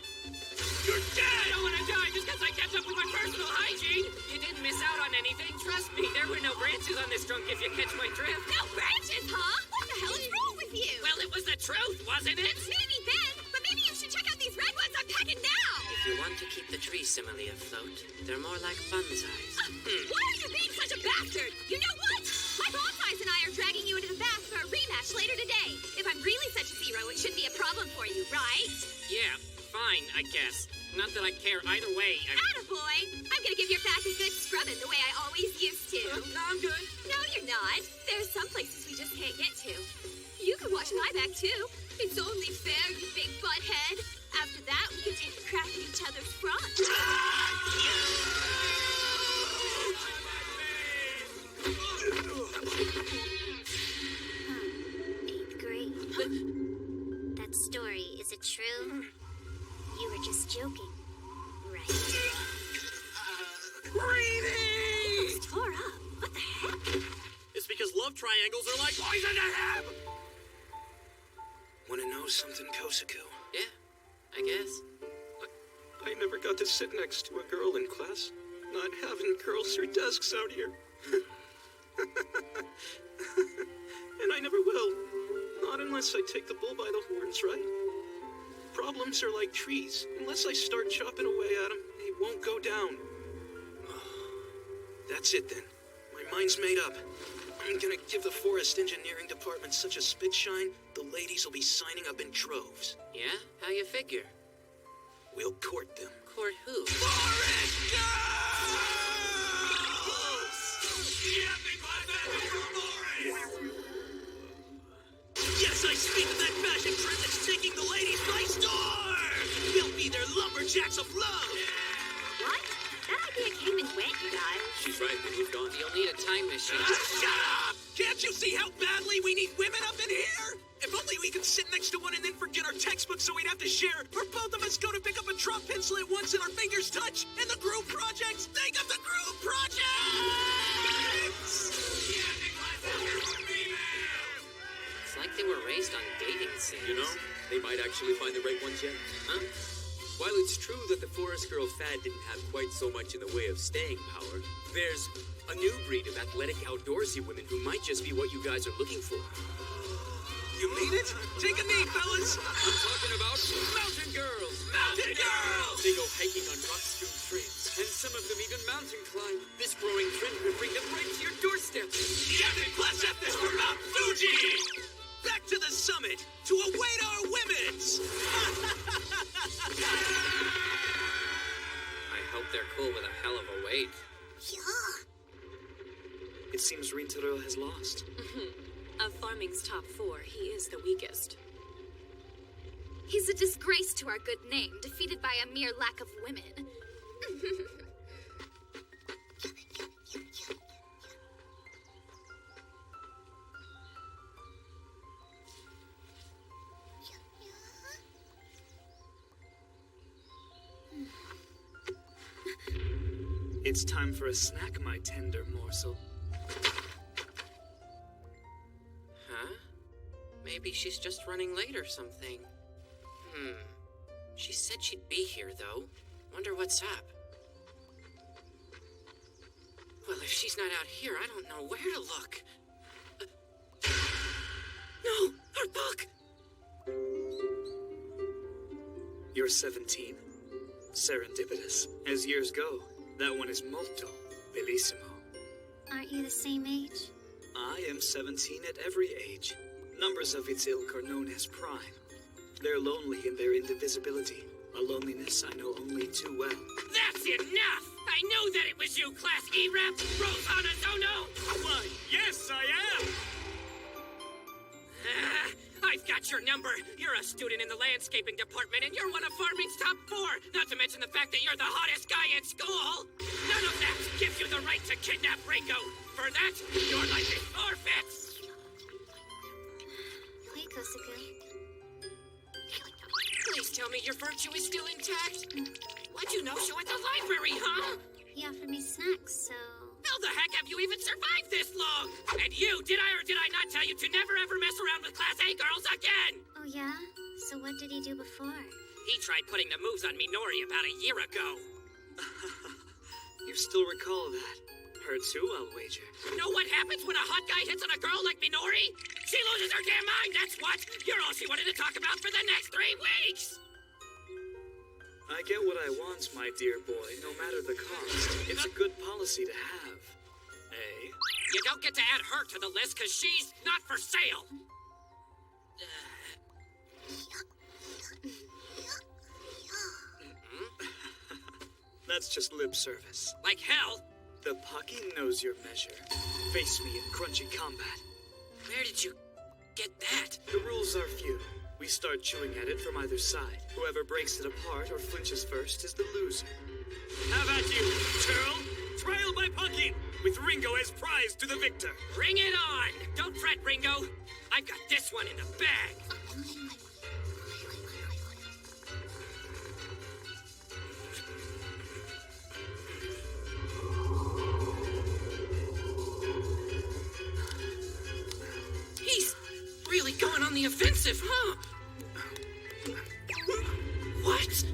You're dead! I don't want to die just because I kept up with my personal hygiene. You didn't miss out on anything. Trust me, there were no branches on this trunk if you catch my drift. No branches, huh? What the hell is wrong with you? Well, it was the truth, wasn't it? Maybe then, but maybe you should check out these redwoods I'm packing now. If you want to keep the tree simile afloat, they're more like bonsais. Why are you being such a bastard? You know what? My bonsais and I are dragging you into the bath for a rematch later today. If I'm really such a zero, it shouldn't be a problem for you, right? Yeah, fine, I guess. Not that I care either way. Attaboy! I'm gonna give your back a good scrubbing the way I always used to. No, I'm good. No, you're not. There's some places we just can't get to. You can wash my back, too. It's only fair, you big butthead. After that, we can take a crack at each other's front. 8th grade. That story, is it true? You were just joking, right? Breathing! Tore up. What the heck? It's because love triangles are like poison to him! Want to know something, Kosaku? Yeah, I guess. I never got to sit next to a girl in class. Not having girls or desks out here. And I never will. Not unless I take the bull by the horns, right? Problems are like trees. Unless I start chopping away at them, they won't go down. That's it then. My mind's made up. I'm gonna give the Forest Engineering Department such a spit shine, the ladies will be signing up in droves. Yeah? How you figure? We'll court them. Court who? Forest Girls! Yes, I speak of that fashion trend that's taking the ladies by storm! We'll be their lumberjacks of love! What? That idea came and went, you guys. She's right, we moved on. You'll need a time machine. Shut up! Can't you see how badly we need women up in here? If If only we could sit next to one and then forget our textbook so we'd have to share. Or both of us go to pick up a drop pencil at once and our fingers touch. And the group projects! Think of the group projects! It's like they were raised on dating scenes. You know, they might actually find the right ones yet. Huh? While it's true that the Forest Girl fad didn't have quite so much in the way of staying power, there's a new breed of athletic outdoorsy women who might just be what you guys are looking for. You mean it? Take a knee, fellas! I'm talking about mountain girls! Mountain girls! They go hiking on rock-strewn trails, and some of them even mountain climb. This growing trend could bring them right to your doorstep. Captain Class F is for Mount Fuji! Back to the summit to await our women's! I hope they're cool with a hell of a weight. Yeah. It seems Rintaro has lost. Of Farming's top 4, he is the weakest. He's a disgrace to our good name, defeated by a mere lack of women. It's time for a snack, my tender morsel. Huh? Maybe she's just running late or something. She said she'd be here, though. Wonder what's up. Well, if she's not out here, I don't know where to look. No! Her book! You're 17. Serendipitous. As years go, that one is molto bellissimo. Aren't you the same age? I am 17 at every age. Numbers of its ilk are known as prime. They're lonely in their indivisibility, a loneliness I know only too well. That's enough! I knew that it was you, Class E Rep! Rose Hanazono! Why, yes, I am! I've got your number. You're a student in the landscaping department, and you're one of Farming's top 4. Not to mention the fact that you're the hottest guy in school. None of that gives you the right to kidnap Ringo. For that, your life is forfeit. Wait, Kosuke. Please tell me your virtue is still intact. Why'd you no-show at the library, huh? He offered me snacks, so... How the heck have you even survived this long? And you, did I or did I not tell you to never ever mess around with Class A girls again? Oh, yeah? So what did he do before? He tried putting the moves on Minori about a year ago. You still recall that? Her too, I'll wager. Know what happens when a hot guy hits on a girl like Minori? She loses her damn mind, that's what! You're all she wanted to talk about for the next 3 weeks! I get what I want, my dear boy, no matter the cost. It's a good policy to have. Eh? You don't get to add her to the list because she's not for sale! That's just lip service. Like hell! The Pocky knows your measure. Face me in crunchy combat. Where did you get that? The rules are few. We start chewing at it from either side. Whoever breaks it apart or flinches first is the loser. Have at you, Turl! Trial by pucking, with Ringo as prize to the victor. Bring it on! Don't fret, Ringo. I've got this one in the bag. He's really going on the offensive, huh? What?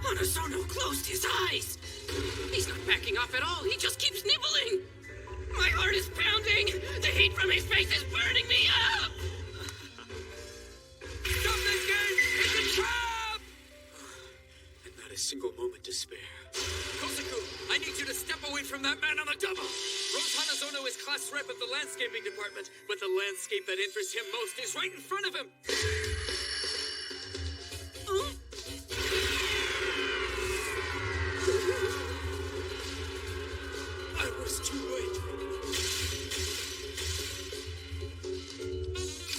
Hanazono closed his eyes. He's not backing off at all. He just keeps nibbling. My heart is pounding. The heat from his face is burning me up. Stop this game! It's a trap! And not a single moment to spare. Kosaku, I need you to step away from that man on the double! Rose Hanazono is class rep of the landscaping department, but the landscape that interests him most is right in front of him! I was too late.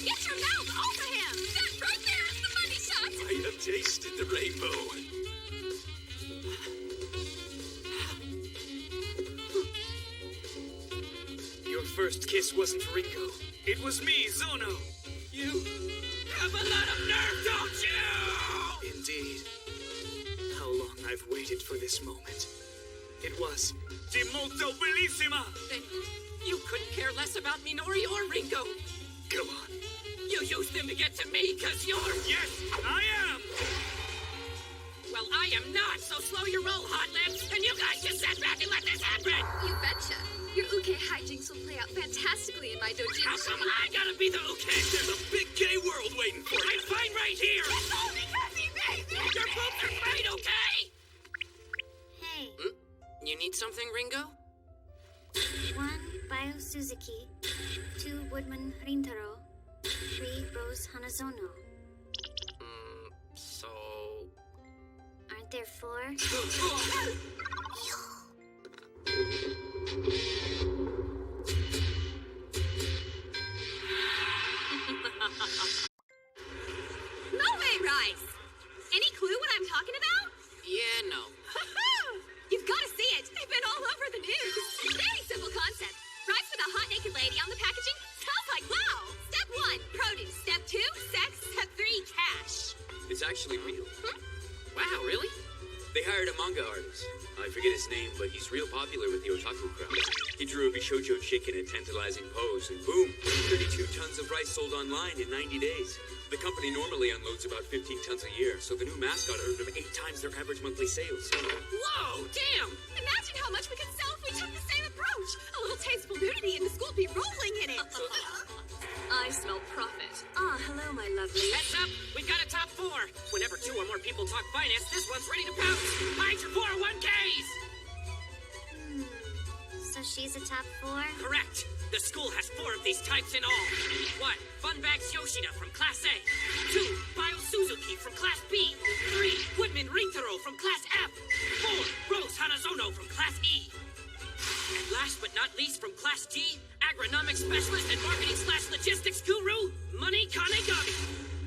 Get your mouth off of him! That right there is the money shot! I have tasted the rainbow. Your first kiss wasn't for Ringo. It was me, Zono. You have a lot of nerve, don't you? Indeed. How long I've waited for this moment. It was Di molto bellissima! Then you couldn't care less about Minori or Ringo. Go on. You used them to get to me because you're... Yes, I am! Well, I am not, so slow your roll, Hot Lips, and you guys just sit back and let this happen! You betcha. Your uke hijinks will play out fantastically in my How dojinshi. come I gotta be the okay? There's a big gay world waiting for you! I'm fine right here! It's all because he made me! Your boobs are fine, okay? Hey, You need something, Ringo? 1 Bio Suzuki, 2 Woodman Rintaro, 3 Rose Hanazono. So... Aren't there 4? Moe rice! Any clue what I'm talking about? Yeah, no. You've got to see it. They've been all over the news. Very simple concept. Rice with a hot naked lady on the packaging. Sounds like wow. Step 1, produce. Step 2, sex. Step 3, cash. It's actually real. Wow, really? They hired a manga artist. I forget his name, but he's real popular with the otaku crowd. He drew a Bishoujo chick in a tantalizing pose, and boom, 32 tons of rice sold online in 90 days. The company normally unloads about 15 tons a year, so the new mascot earned them 8 times their average monthly sales. Whoa, damn! Imagine how much we could sell if we took the same approach. A little tasteful nudity and the school'd be rolling in it. I smell profit. Ah, hello, my lovely. Heads up! We've got a top 4. Whenever 2 or more people talk finance, this one's ready to pounce. Hide your 401ks! So she's a top 4? Correct. The school has 4 of these types in all. 1. Funbags Yoshida from Class A. 2. Bio Suzuki from Class B. 3. Woodman Rintaro from Class F. 4. Rose Hanazono from Class E. And last but not least, from Class G, agronomic specialist and marketing/logistics guru, Money Kanegami.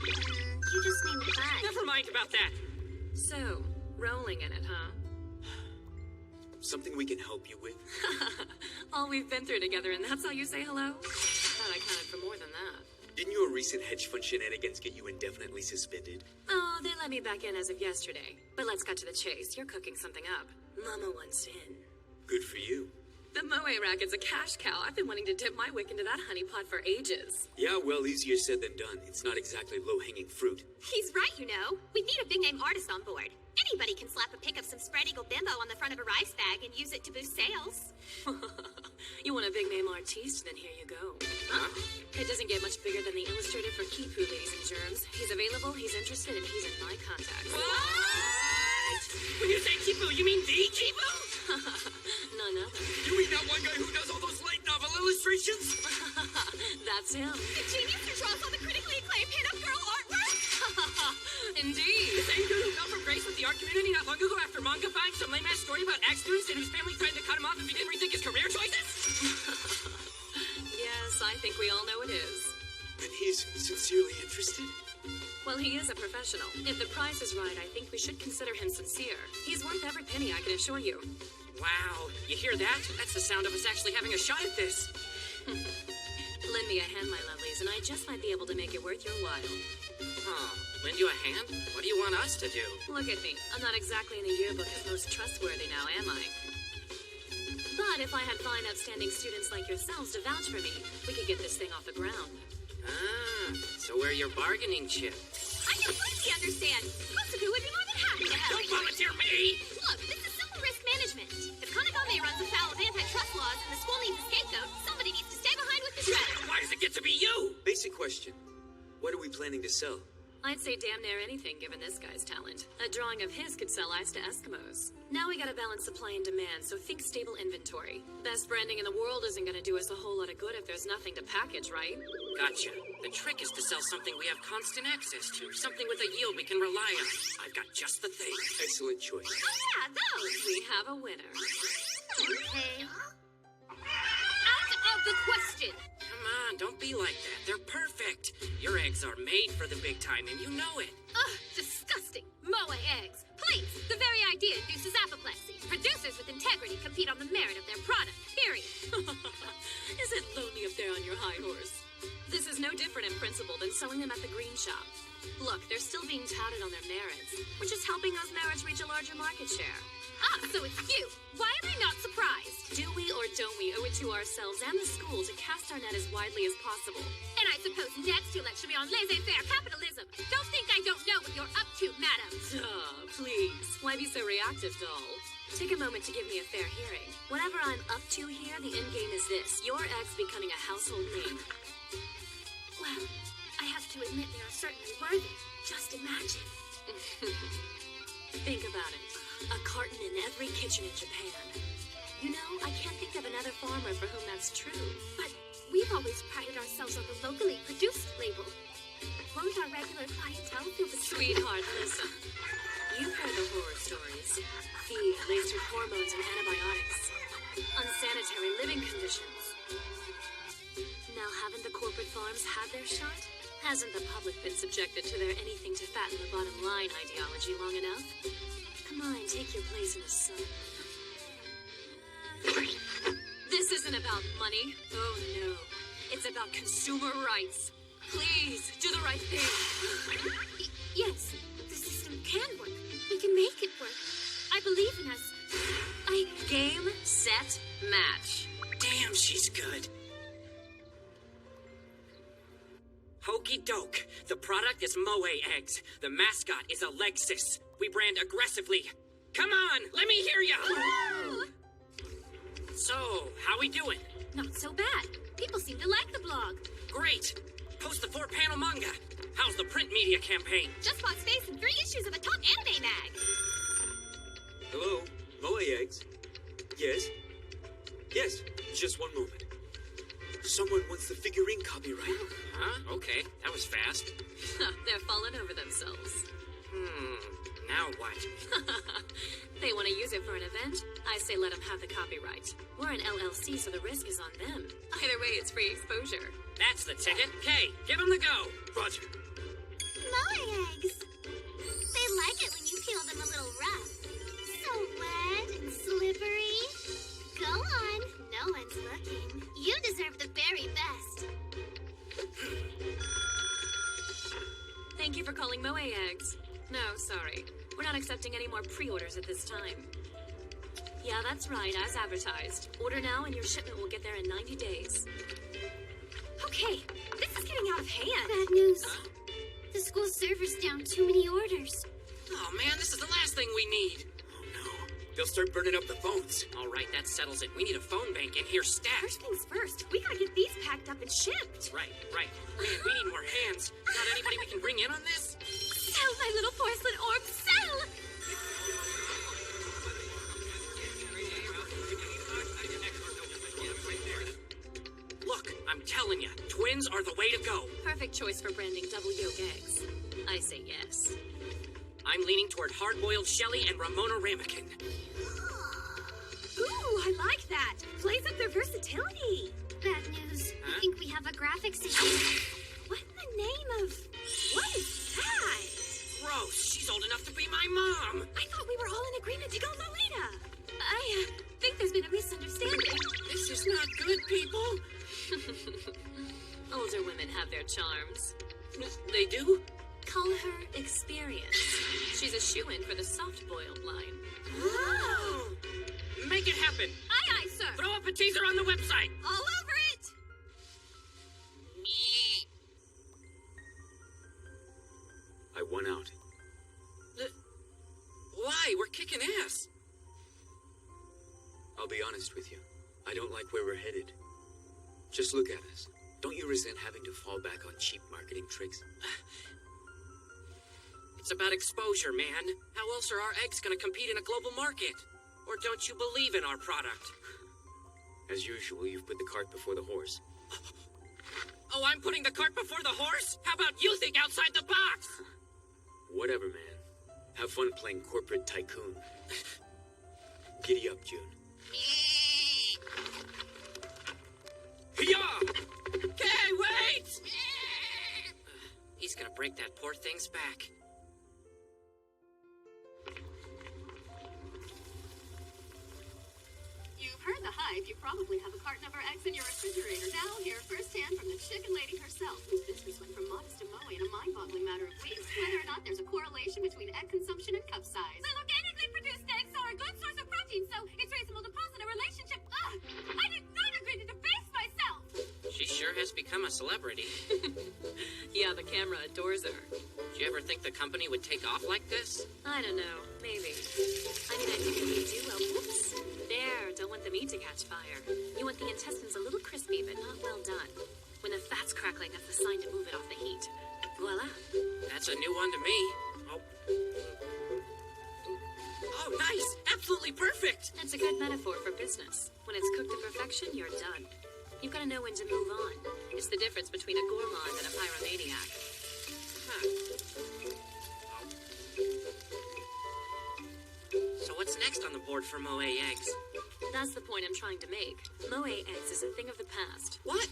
You just named 5. Never mind about that. So, rolling in it, huh? Something we can help you with? All we've been through together, and that's how you say hello? Thought I counted for more than that. Didn't your recent hedge fund shenanigans get you indefinitely suspended? Oh, they let me back in as of yesterday. But let's cut to the chase. You're cooking something up. Mama wants in. Good for you. The Moe racket's a cash cow. I've been wanting to dip my wick into that honeypot for ages. Yeah, well, easier said than done. It's not exactly low-hanging fruit. He's right, you know. We need a big name artist on board. Anybody can slap a pic of some spread eagle bimbo on the front of a rice bag and use it to boost sales. You want a big name artiste? Then here you go. Huh? It doesn't get much bigger than the illustrator for Kipu, ladies and germs. He's available, he's interested, and he's in my contacts. What? When you say Kipu, you mean the Kipu? None other. You mean that one guy who does all those light novel illustrations? That's him. The genius who draws all the critically acclaimed pinup girl artwork. Indeed. The same dude who fell from grace with the art community not long ago after manga finds some lame-ass story about ex-students and whose family threatened to cut him off if he didn't rethink his career choices? Yes, I think we all know it is. And he's sincerely interested? Well, he is a professional. If the price is right, I think we should consider him sincere. He's worth every penny, I can assure you. Wow, you hear that? That's the sound of us actually having a shot at this. Lend me a hand, my lovelies, and I just might be able to make it worth your while. Huh, lend you a hand? What do you want us to do? Look at me. I'm not exactly in the yearbook as most trustworthy now, am I? But if I had fine, upstanding students like yourselves to vouch for me, we could get this thing off the ground. Ah, so we're your bargaining chip. I completely understand. Kosuku would be more than happy to help. Don't volunteer me! Look, this is simple risk management. If Kanagame runs afoul of antitrust laws and the school needs a scapegoat, somebody needs to stay behind with the shredder. Why does it get to be you? Basic question. What are we planning to sell? I'd say damn near anything given this guy's talent. A drawing of his could sell ice to Eskimos. Now we gotta balance supply and demand, so think stable inventory. Best branding in the world isn't gonna do us a whole lot of good if there's nothing to package, right? Gotcha. The trick is to sell something we have constant access to, something with a yield we can rely on. I've got just the thing. Excellent choice. Oh yeah, those. We have a winner. Okay. Out of the question. Come on, don't be like that. They're perfect. Your eggs are made for the big time, and you know it. Ugh, disgusting. Moe eggs. Please, the very idea induces apoplexy. Producers with integrity compete on the merit of their product, period. Is it lonely up there on your high horse? This is is no different in principle than selling them at the green shop. Look, they're still being touted on their merits. We're just helping those merits reach a larger market share. Ah, so it's you. Why am I not surprised? Do we or don't we owe it to ourselves and the school to cast our net as widely as possible? And I suppose next you lecture me on laissez-faire capitalism. Don't think I don't know what you're up to, madam. Duh, please. Why be so reactive, doll? Take a moment to give me a fair hearing. Whatever I'm up to here, the end game is this. Your ex becoming a household name. Well, I have to admit they are certainly worthy. Just imagine. Think about it. A carton in every kitchen in Japan. You know, I can't think of another farmer for whom that's true. But we've always prided ourselves on the locally produced label. Won't our regular clientele feel the Sweetheart, listen. You've heard the horror stories. Feed laced with hormones and antibiotics. Unsanitary living conditions. Now, haven't the corporate farms had their shot? Hasn't the public been subjected to their anything to fatten the bottom line ideology long enough? Come on, take your place in the sun. This isn't about money. Oh, no. It's about consumer rights. Please, do the right thing. Yes, the system can work. We can make it work. I believe in us. Game, set, match. Damn, she's good. Hokey doke. The product is Moe eggs. The mascot is a Lexus. We brand aggressively. Come on, let me hear ya! Woo! So, how we doing? Not so bad. People seem to like the blog. Great. Post the 4-panel manga. How's the print media campaign? Just bought space in 3 issues of the top anime mag. Hello? Moe eggs? Yes? Yes, just one moment. Someone wants the figurine copyright. Huh? Okay, that was fast. They're falling over themselves. Now what? They want to use it for an event? I say let them have the copyright. We're an LLC, so the risk is on them. Either way, it's free exposure. That's the ticket. Okay, give them the go. Roger. Moe eggs. They like it when you peel them a little rough. So wet and slippery. Go on. No one's looking. You deserve the very best. Thank you for calling Moe eggs. No, sorry. We're not accepting any more pre-orders at this time. Yeah, that's right, as advertised. Order now and your shipment will get there in 90 days. Okay, this is getting out of hand. Bad news. The school server's down too many orders. Oh man, this is the last thing we need. Oh no. They'll start burning up the phones. All right, that settles it. We need a phone bank in here stat. First things first, we gotta get these packed up and shipped. Right. Man, we need more hands. Not anybody we can bring in on this? Sell, my little porcelain orb, sell! Look, I'm telling you, twins are the way to go. Perfect choice for branding double yolk eggs. I say yes. I'm leaning toward hard-boiled Shelly and Ramona Ramekin. Ooh, I like that. Plays up their versatility. Bad news. Huh? I think we have a graphics issue. What in the name of... What is that? Gross, she's old enough to be my mom. I thought we were all in agreement to go Lolita. I think there's been a misunderstanding. This is not good, people. Older women have their charms. They do? Call her experience. She's a shoo-in for the soft-boiled line. Oh! Make it happen. Aye, aye, sir. Throw up a teaser on the website. All over it. I won out. Why? We're kicking ass. I'll be honest with you. I don't like where we're headed. Just look at us. Don't you resent having to fall back on cheap marketing tricks? It's about exposure, man. How else are our eggs gonna compete in a global market? Or don't you believe in our product? As usual, you've put the cart before the horse. Oh, I'm putting the cart before the horse? How about you think outside the box? Whatever, man. Have fun playing corporate tycoon. Giddy up, June. Hiya! Okay, wait! He's gonna break that poor thing's back. You've heard the hype. You probably have a carton of our eggs in your refrigerator. Now, hear firsthand from the chicken lady herself. become a celebrity. Yeah, the camera adores her. Did you ever think the company would take off like this? I don't know. Maybe. I mean, I think if we do, well, whoops. There, don't want the meat to catch fire. You want the intestines a little crispy, but not well done. When the fat's crackling, that's the sign to move it off the heat. Voila. That's a new one to me. Oh. Oh, nice! Absolutely perfect! That's a good metaphor for business. When it's cooked to perfection, you're done. You've got to know when to move on. It's the difference between a gourmand and a pyromaniac. Huh. So what's next on the board for Moe eggs? That's the point I'm trying to make. Moe eggs is a thing of the past. What?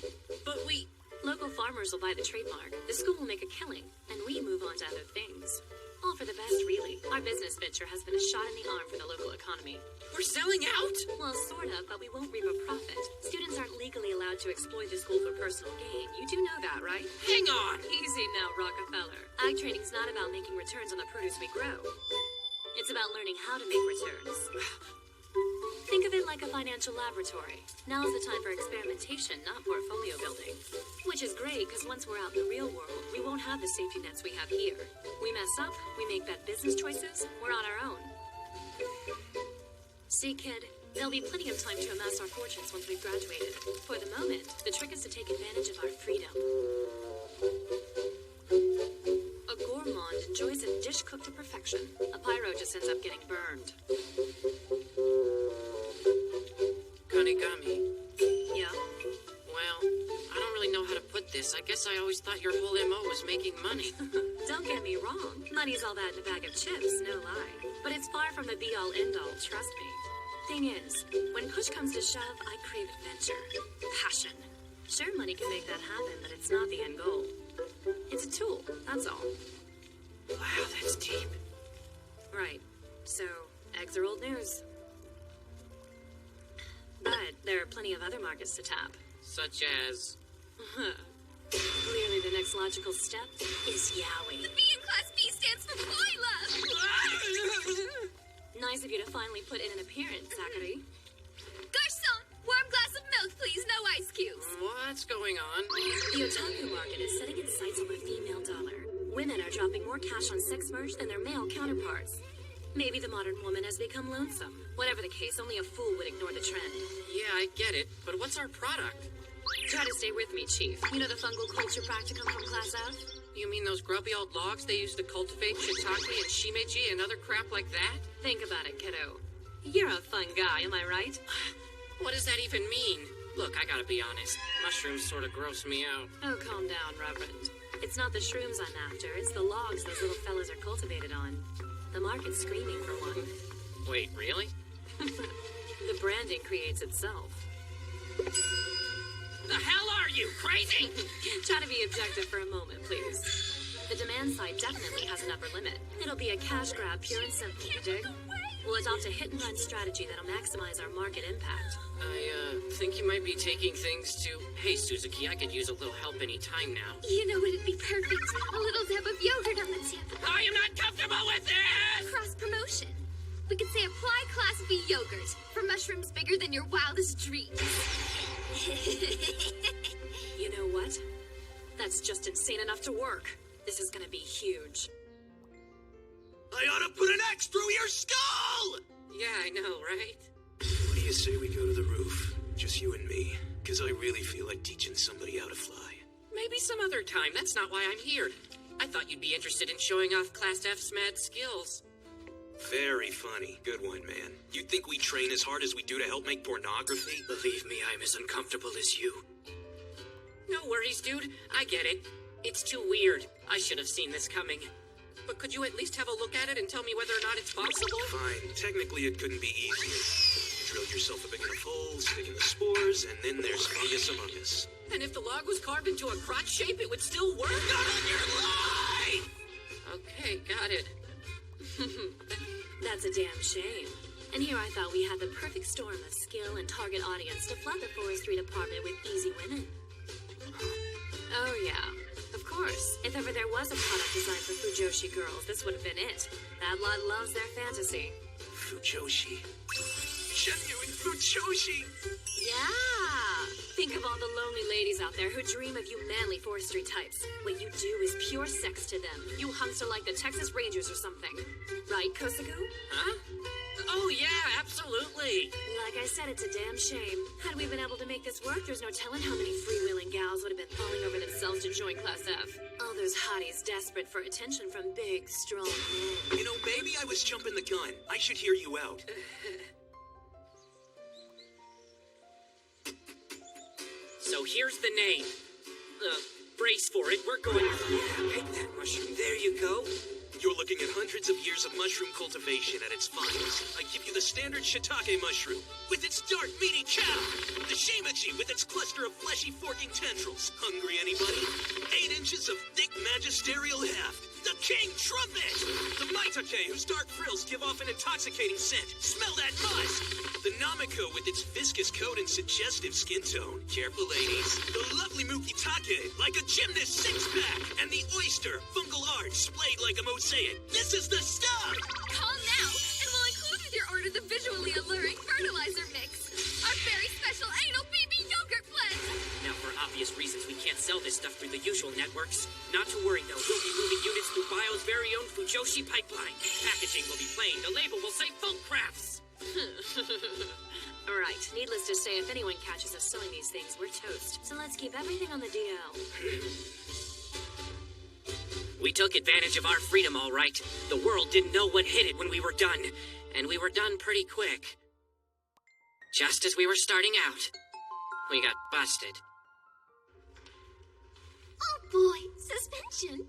But we... Local farmers will buy the trademark, the school will make a killing, and we move on to other things. All for the best, really. Our business venture has been a shot in the arm for the local economy. We're selling out? Well, sort of, but we won't reap a profit. Students aren't legally allowed to exploit the school for personal gain. You do know that, right? Hang on! Easy now, Rockefeller. Ag training's not about making returns on the produce we grow. It's about learning how to make returns. Think of it like a financial laboratory. Now's the time for experimentation, not portfolio building. Which is great, because once we're out in the real world, we won't have the safety nets we have here. We mess up, we make bad business choices, we're on our own. See, kid, there'll be plenty of time to amass our fortunes once we've graduated. For the moment, the trick is to take advantage of our freedom. A gourmand enjoys a dish cooked to perfection. A pyro just ends up getting burned. Kanigami. Yeah? Well, I don't really know how to put this. I guess I always thought your whole MO was making money. Don't get me wrong. Money's all that in a bag of chips, no lie. But it's far from the be-all, end-all, trust me. Thing is, when push comes to shove, I crave adventure. Passion. Sure, money can make that happen, but it's not the end goal. It's a tool, that's all. Wow, that's deep. Right. So, eggs are old news. But there are plenty of other markets to tap. Such as... Clearly the next logical step is yaoi. The B in Class B stands for boy love! Nice of you to finally put in an appearance, Zachary. Garçon, warm glass of milk, please, no ice cubes. What's going on? The otaku market is setting its sights on the female dollar. Women are dropping more cash on sex merch than their male counterparts. Maybe the modern woman has become lonesome. Whatever the case, only a fool would ignore the trend. Yeah, I get it, but what's our product? Try to stay with me, Chief. You know the fungal culture practicum from Class F? You mean those grubby old logs they used to cultivate shiitake and shimeji and other crap like that? Think about it, kiddo. You're a fun guy, am I right? What does that even mean? Look, I gotta be honest. Mushrooms sort of gross me out. Oh, calm down, Reverend. It's not the shrooms I'm after, it's the logs those little fellas are cultivated on. The market's screaming for one. Wait, really? The branding creates itself. The hell are you, crazy? Try to be objective for a moment, please. The demand side definitely has an upper limit. It'll be a cash grab, pure and simple, you dig? We'll adopt a hit-and-run strategy that'll maximize our market impact. I think you might be taking things to... Hey, Suzuki, I could use a little help any time now. You know it'd be perfect. A little dab of yogurt on the tip. I am not comfortable with this! Cross-promotion. We could say apply Class B yogurt for mushrooms bigger than your wildest dreams. You know what? That's just insane enough to work. This is gonna be huge. I ought to put an X through your skull! Yeah, I know, right? What do you say we go to the roof? Just you and me. Because I really feel like teaching somebody how to fly. Maybe some other time. That's not why I'm here. I thought you'd be interested in showing off Class F's mad skills. Very funny. Good one, man. You think we train as hard as we do to help make pornography? Believe me, I'm as uncomfortable as you. No worries, dude. I get it. It's too weird. I should have seen this coming. But could you at least have a look at it and tell me whether or not it's possible? Fine. Technically, it couldn't be easier. Drill yourself a big enough hole, stick in the spores, and then there's fungus among us. And if the log was carved into a crotch shape, it would still work? Not on your life! Okay, got it. That's a damn shame. And here I thought we had the perfect storm of skill and target audience to flood the forestry department with easy women. Oh yeah, of course. If ever there was a product designed for Fujoshi girls, this would have been it. That lot loves their fantasy. Fujoshi. Genuine Fujoshi! Yeah! Think Think of all the lonely ladies out there who dream of you manly forestry types. What you do is pure sex to them. You hunks are like the Texas Rangers or something. Right, Kosaku? Huh? Oh, yeah, absolutely. Like I said, it's a damn shame. Had we been able to make this work, there's no telling how many freewheeling gals would have been falling over themselves to join Class F. All those hotties desperate for attention from big, strong men. You know, maybe I was jumping the gun. I should hear you out. So here's the name. Brace for it. We're going... Yeah, pick that mushroom. There you go. You're looking at hundreds of years of mushroom cultivation at its finest. I give you the standard shiitake mushroom, with its dark, meaty cow. The shimeji, with its cluster of fleshy, forking tendrils. Hungry, anybody? 8 inches of thick magisterial heft. The king trumpet! The maitake, whose dark frills give off an intoxicating scent. Smell that musk! The namiko, with its viscous coat and suggestive skin tone. Careful, ladies. The lovely mukitake, like a gymnast six-pack. And the oyster, fungal arch, splayed like a mosaic. This is the stuff! Call now, and we'll include with your order the visually alluring fertilizer mix. Our very special anal BB yogurt blend. Now, for obvious reasons, we can't sell this stuff through the usual networks. Not to worry, though. We'll be moving units through Bio's very own Fujoshi pipeline. Packaging will be plain. The label will say Folk Crafts. Right. Needless to say, if anyone catches us selling these things, we're toast. So let's keep everything on the DL. We took advantage of our freedom, all right. The world didn't know what hit it when we were done. And we were done pretty quick. Just as we were starting out, we got busted. Oh boy, suspension.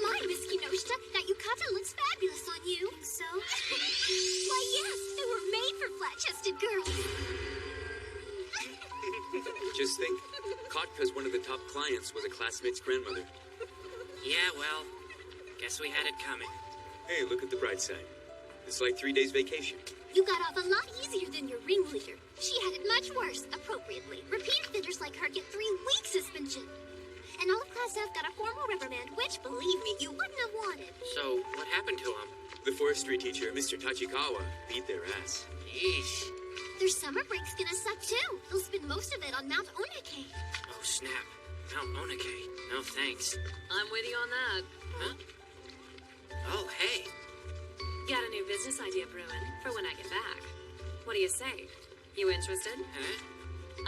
My Miss Kinoshita, that yukata looks fabulous on you. Think so? Why, yes, they were made for flat-chested girls. Just think, Kotka's one of the top clients was a classmate's grandmother. Yeah, well, guess we had it coming. Hey, look at the bright side. It's like 3 days vacation. You got off a lot easier than your ringleader. She had it much worse, appropriately. Repeat offenders like her get 3-week suspension. And all of Class F got a formal reprimand, which, believe me, you wouldn't have wanted. So, what happened to him? The forestry teacher, Mr. Tachikawa, beat their ass. Yeesh. Their summer break's gonna suck, too. They'll spend most of it on Mount Onake. Oh, snap. Mount Onake. No thanks. I'm with you on that. Huh? Oh, hey. Got a new business idea brewing for when I get back. What do you say? You interested? Huh?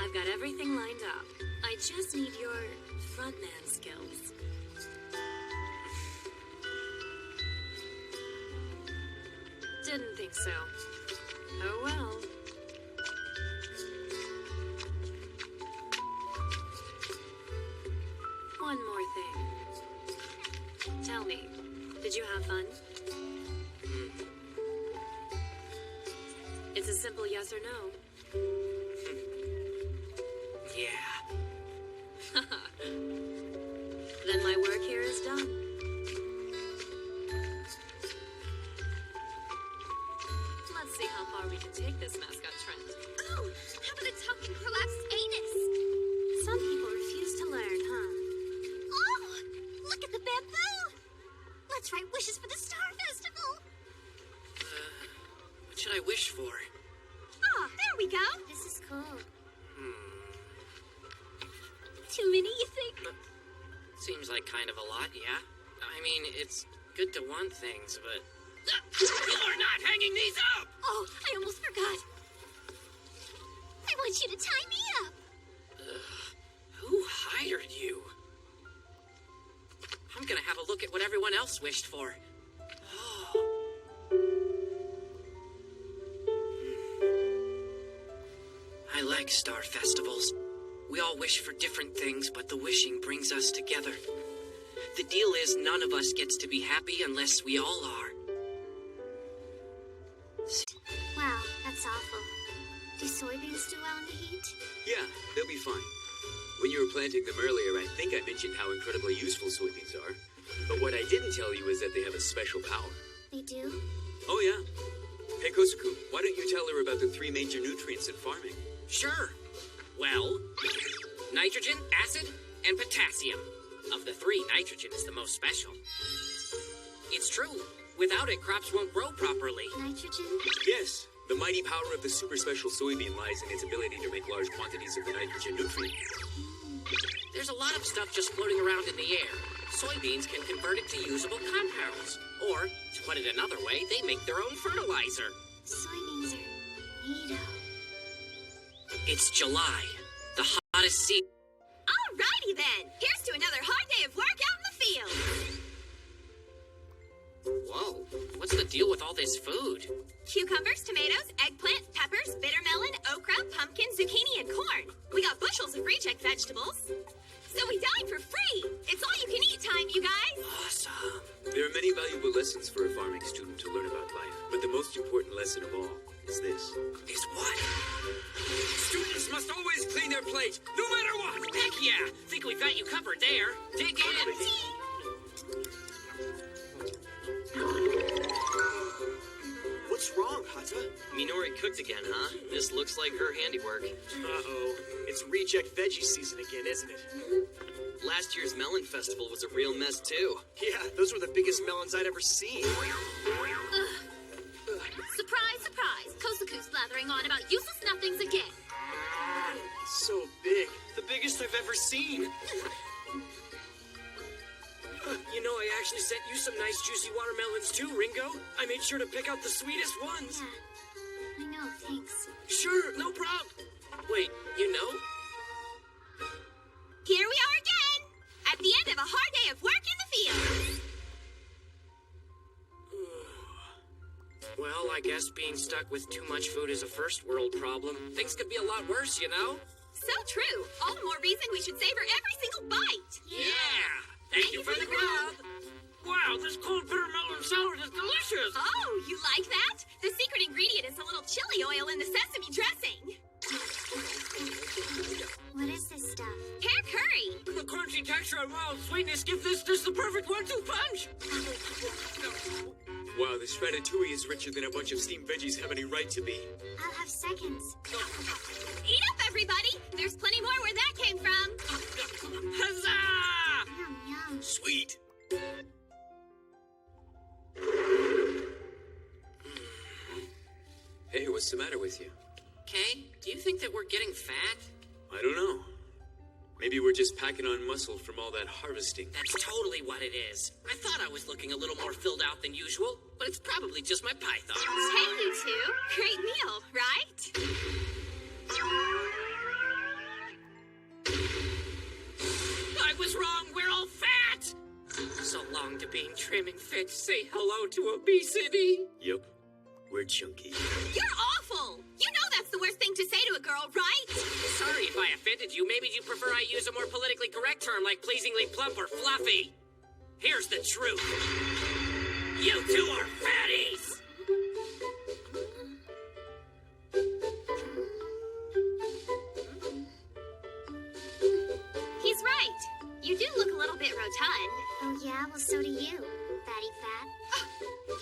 I've got everything lined up. I just need your frontman skills. Didn't think so. Oh well. One more thing. Tell me, did you have fun? It's a simple yes or no. Yeah. Then my work here is done. Let's see how far we can take this mascot trend. Oh, how about a talking prolapsed anus? Some people refuse to learn, huh? Oh, look at the bamboo. Let's write wishes for the Star Festival. What should I wish for? Ah, there we go. This is cool. Too many, you think? Seems like kind of a lot, yeah? I mean, it's good to want things, but... You're not hanging these up! Oh, I almost forgot. I want you to tie me up. Who hired you? I'm gonna have a look at what everyone else wished for. I like star festivals. We all wish for different things, but the wishing brings us together. The deal is none of us gets to be happy unless we all are. Wow, that's awful. Do soybeans do well in the heat? Yeah, they'll be fine. When you were planting them earlier, I think I mentioned how incredibly useful soybeans are. But what I didn't tell you is that they have a special power. They do? Oh, yeah. Hey, Kosaku, why don't you tell her about the 3 major nutrients in farming? Sure. Well, nitrogen, acid, and potassium. Of the 3, nitrogen is the most special. It's true. Without it, crops won't grow properly. Nitrogen? Yes, the mighty power of the super special soybean lies in its ability to make large quantities of the nitrogen nutrient. There's a lot of stuff just floating around in the air. Soybeans can convert it to usable compounds. Or, to put it another way, they make their own fertilizer. Soybeans are neato. It's July, the hottest season. Alrighty then. Here's to another hard day of work out in the field. Whoa, what's the deal with all this food? Cucumbers, tomatoes, eggplant, peppers, bitter melon, okra, pumpkin, zucchini, and corn. We got bushels of reject vegetables. So we dine for free. It's all you can eat time, you guys. Awesome. There are many valuable lessons for a farming student to learn about life, but the most important lesson of all is this. Is what? Students must always clean their plate, no matter what! Heck yeah! Think we've got you covered there. Dig in. What's wrong, Hata? Minori cooked again, huh? This looks like her handiwork. Uh-oh. It's reject veggie season again, isn't it? Last year's melon festival was a real mess, too. Yeah, those were the biggest melons I'd ever seen. Surprise, surprise. Kosaku's blathering on about useless nothings again. So big. The biggest I've ever seen. You know, I actually sent you some nice juicy watermelons too, Ringo. I made sure to pick out the sweetest ones. Yeah, I know, thanks. Sure, no problem. Wait, you know? Here we are again. At the end of a hard day of work in the field. Well, I guess being stuck with too much food is a first world problem. Things could be a lot worse, you know? So true. All the more reason we should savor every single bite. Yeah! Thank you for the grub! Wow, this cold bitter melon salad is delicious! Oh, you like that? The secret ingredient is a little chili oil in the sesame dressing. What is this stuff? Pear curry. The crunchy texture and mild sweetness give this dish the perfect one-two punch! Wow, this ratatouille is richer than a bunch of steamed veggies have any right to be. I'll have seconds. Eat up, everybody. There's plenty more where that came from. Huzzah! Yum, yum. Sweet. Hey, what's the matter with you? Kay, do you think that we're getting fat? I don't know. Maybe we're just packing on muscle from all that harvesting. That's totally what it is. I thought I was looking a little more filled out than usual, but it's probably just my python. Hey, you two. Great meal, right? I was wrong. We're all fat. So long to being trim and fit. Say hello to obesity. Yep, we're chunky. You're awful. You know that's the worst thing to say to a girl, right? Sorry if I offended you. Maybe you prefer I use a more politically correct term like pleasingly plump or fluffy. Here's the truth. You two are fatties. He's right. You do look a little bit rotund. Oh yeah? Well, so do you, fatty fat.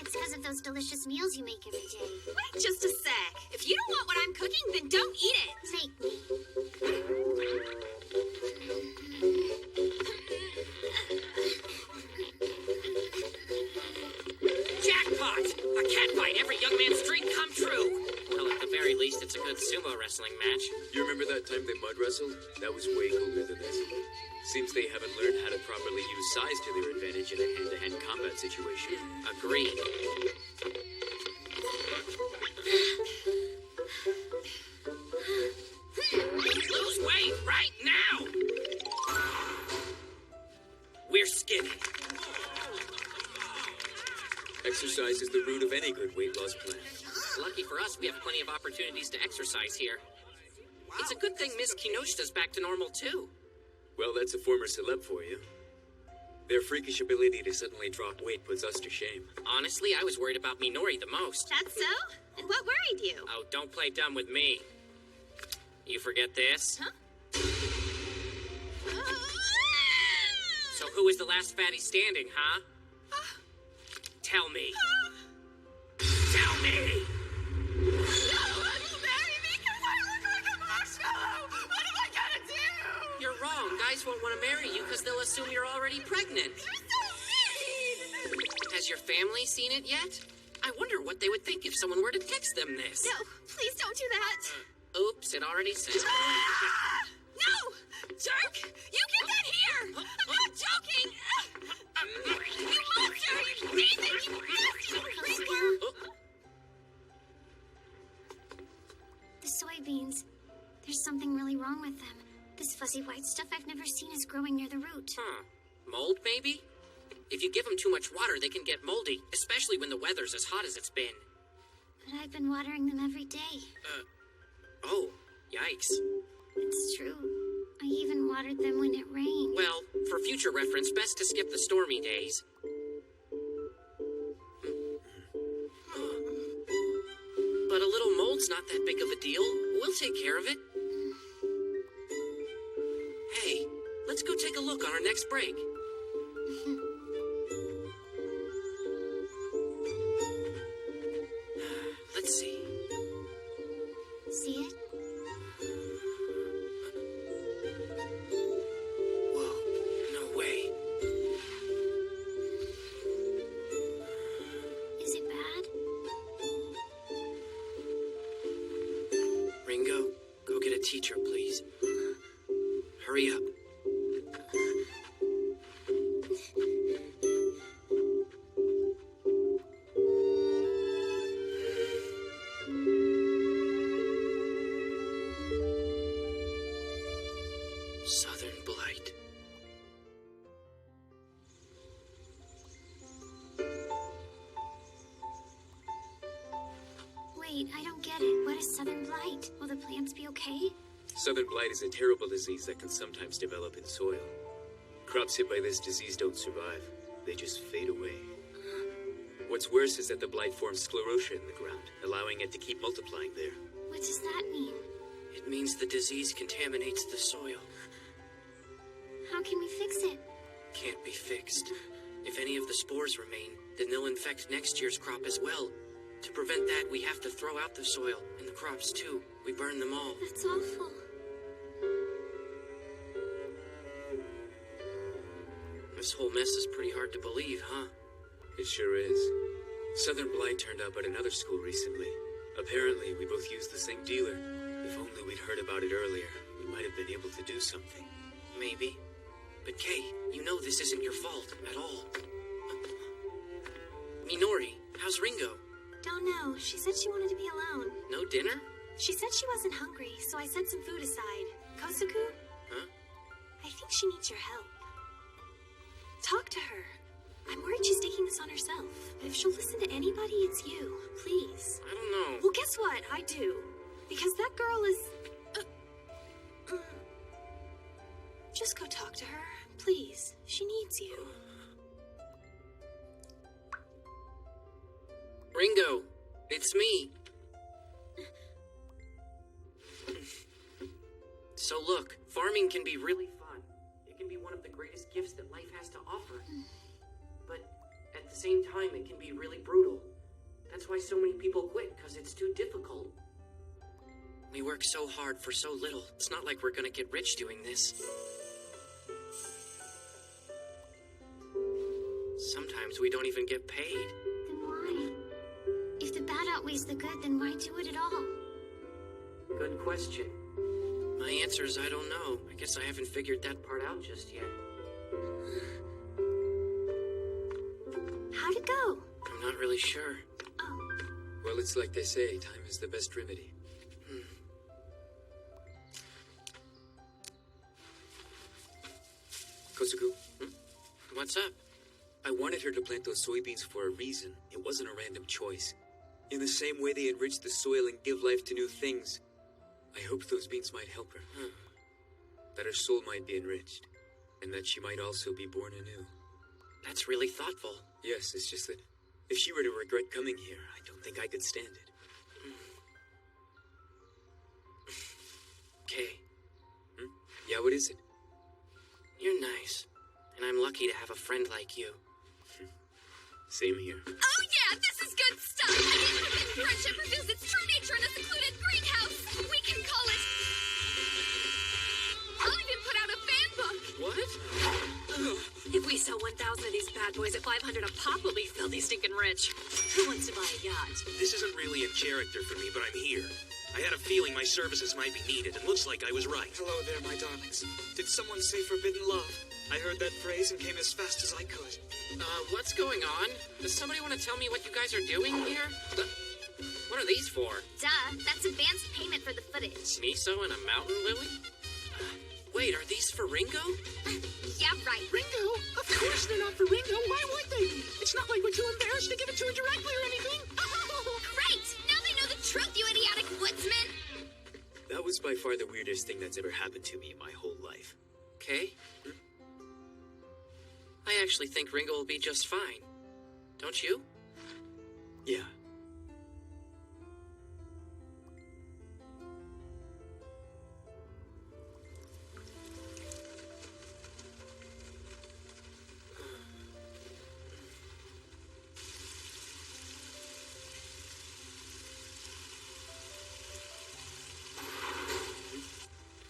It's because of those delicious meals you make every day. Wait just a sec. If you don't want what I'm cooking, then don't eat it. Make me. Jackpot! A cat fight, every young man's dream come true. Well, at the very least, it's a good sumo wrestling match. You remember that time they mud wrestled? That was way cooler than this. Seems they haven't learned how to properly use size to their advantage in a hand-to-hand combat situation. Agreed. Lose weight right now! We're skinny. Exercise is the root of any good weight loss plan. Lucky for us, we have plenty of opportunities to exercise here. It's a good thing Miss Kinoshita's back to normal, too. Well, that's a former celeb for you. Their freakish ability to suddenly drop weight puts us to shame. Honestly, I was worried about Minori the most. That's so? And what worried you? Oh, don't play dumb with me. You forget this? Huh? So who is the last fatty standing, huh? Tell me. Tell me! No one will marry me because I look like a marshmallow! What am I gonna do? You're wrong. Guys won't want to marry you because they'll assume you're already pregnant. You're so mean! Has Has your family seen it yet? I wonder what they would think if someone were to text them this. No, please don't do that. Oops, it already said. No! Jerk! You get that here! I'm not joking! You monster! You Nathan! You nasty creeper! The soybeans. There's something really wrong with them. This fuzzy white stuff I've never seen is growing near the root. Mold, maybe? If you give them too much water, they can get moldy, especially when the weather's as hot as it's been. But I've been watering them every day. Oh, yikes. It's true. I even watered them when it rained. Well, for future reference, best to skip the stormy days. But a little mold's not that big of a deal. We'll take care of it. Hey, let's go take a look on our next break. Let's see. See it? Whoa, no way. Is it bad? Ringo, go get a teacher, please. Hurry up. Southern Blight. Wait, I don't get it. What is Southern Blight? Will the plants be okay? Southern blight is a terrible disease that can sometimes develop in soil. Crops hit by this disease don't survive. They just fade away. What's worse is that the blight forms sclerotia in the ground, allowing it to keep multiplying there. What does that mean? It means the disease contaminates the soil. How can we fix it? Can't be fixed. If any of the spores remain, then they'll infect next year's crop as well. To prevent that, we have to throw out the soil, and the crops too. We burn them all. That's awful. This whole mess is pretty hard to believe, huh? It sure is. Southern blight turned up at another school recently. Apparently, we both used the same dealer. If only we'd heard about it earlier, we might have been able to do something. Maybe. But Kay, you know this isn't your fault at all. Minori, how's Ringo? Don't know. She said she wanted to be alone. No dinner? She said she wasn't hungry, so I set some food aside. Kosuku? Huh? I think she needs your help. Talk to her. I'm worried she's taking this on herself. But if she'll listen to anybody, it's you. Please. I don't know. Well, guess what? I do. Because that girl is... Just go talk to her. Please. She needs you. Ringo, it's me. So look, farming can be really fun. It can be one of the greatest gifts that life has to offer. But at the same time, it can be really brutal. That's why so many people quit, because it's too difficult. We work so hard for so little. It's not like we're gonna get rich doing this. Sometimes we don't even get paid. Then why? If the bad outweighs the good, then why do it at all? Good question. My answer is I don't know. I guess I haven't figured that part out just yet. How'd it go? I'm not really sure. Oh. Well, it's like they say, time is the best remedy. Kosuku, What's up? I wanted her to plant those soybeans for a reason. It wasn't a random choice. In the same way they enrich the soil and give life to new things, I hoped those beans might help her. That her soul might be enriched, and that she might also be born anew. That's really thoughtful. Yes, it's just that if she were to regret coming here, I don't think I could stand it. Kay, Yeah, what is it? you're nice. And I'm lucky to have a friend like you. Same here. Oh yeah, this is good stuff! I mean, forbidden friendship reveals its true nature in a secluded greenhouse! We can call it... I'll even put out a fan book! What? If we sell 1,000 of these bad boys at 500 a pop, we'll be filthy stinking rich. Who wants to buy a yacht? This isn't really in character for me, but I'm here. I had a feeling my services might be needed, and looks like I was right. Hello there, my darlings. Did someone say forbidden love? I heard that phrase and came as fast as I could. What's going on? Does somebody want to tell me what you guys are doing here? What are these for? Duh, that's advanced payment for the footage. Miso and a mountain lily? Wait, are these for Ringo? Yeah, right. Ringo? Of course they're not for Ringo. Why would they be? It's not like we're too embarrassed to give it to her directly or anything. Oh, great! Now they know the truth, you idiotic woodsman! That was by far the weirdest thing that's ever happened to me in my whole life. Okay. I actually think Ringo will be just fine. Don't you? Yeah.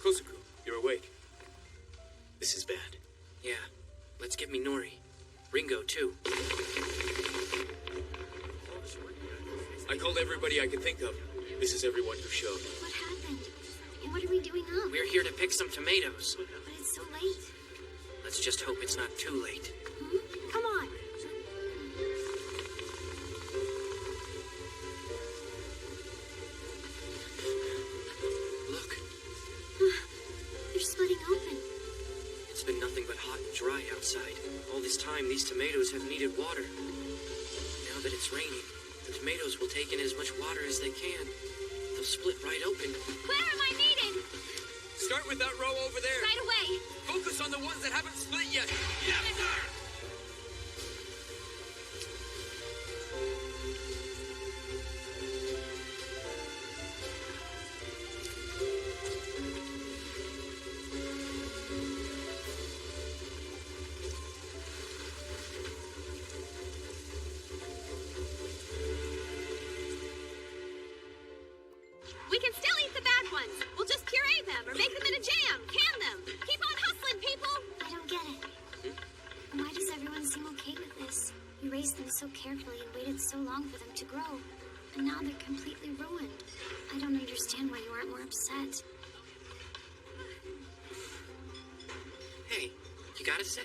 Kosuku, you're awake. This is bad. Yeah. Let's get Minori. Ringo, too. I called everybody I could think of. This is everyone who showed. What happened? And what are we doing now? We're here to pick some tomatoes. But it's so late. Let's just hope it's not too late. Come on. Look. They're splitting open. It's been nothing but hot and dry outside. All this time, these tomatoes have needed water. Now that it's raining, the tomatoes will take in as much water as they can. They'll split right open. Where am I needed? Start with that row over there. Right away. Focus on the ones that haven't split yet. Yes, sir! We can still eat the bad ones. We'll just puree them or make them into jam. Can them. Keep on hustling, people. I don't get it. Why does everyone seem okay with this? You raised them so carefully and waited so long for them to grow. And now they're completely ruined. I don't understand why you aren't more upset. Hey, you got a sec?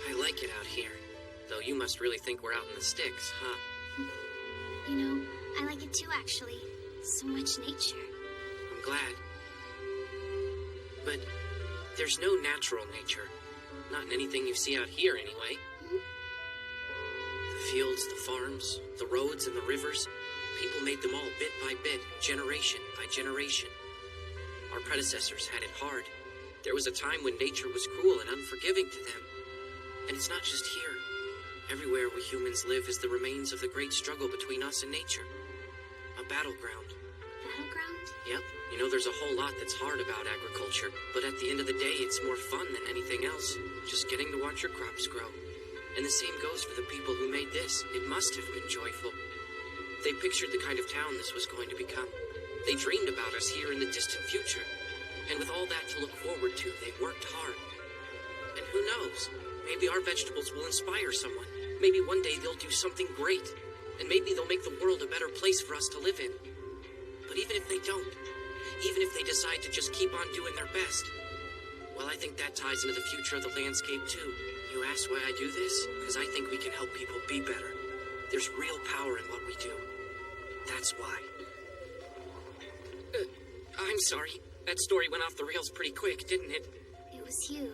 I like it out here. Though you must really think we're out in the sticks, huh? You know, I like it too, actually. So much nature. I'm glad. But there's no natural nature. Not in anything you see out here, anyway. The fields, the farms, the roads, and the rivers. People made them all bit by bit, generation by generation. Our predecessors had it hard. There was a time when nature was cruel and unforgiving to them. And it's not just here. Everywhere we humans live is the remains of the great struggle between us and nature. A battleground. Battleground? Yep. You know, there's a whole lot that's hard about agriculture, but at the end of the day, it's more fun than anything else. Just getting to watch your crops grow. And the same goes for the people who made this. It must have been joyful. They pictured the kind of town this was going to become. They dreamed about us here in the distant future. And with all that to look forward to, they worked hard. And who knows? Maybe our vegetables will inspire someone. Maybe one day they'll do something great. And maybe they'll make the world a better place for us to live in. But even if they don't, even if they decide to just keep on doing their best, well, I think that ties into the future of the landscape too. You ask why I do this? Because I think we can help people be better. There's real power in what we do. That's why. I'm sorry. That story went off the rails pretty quick, didn't it? It was you.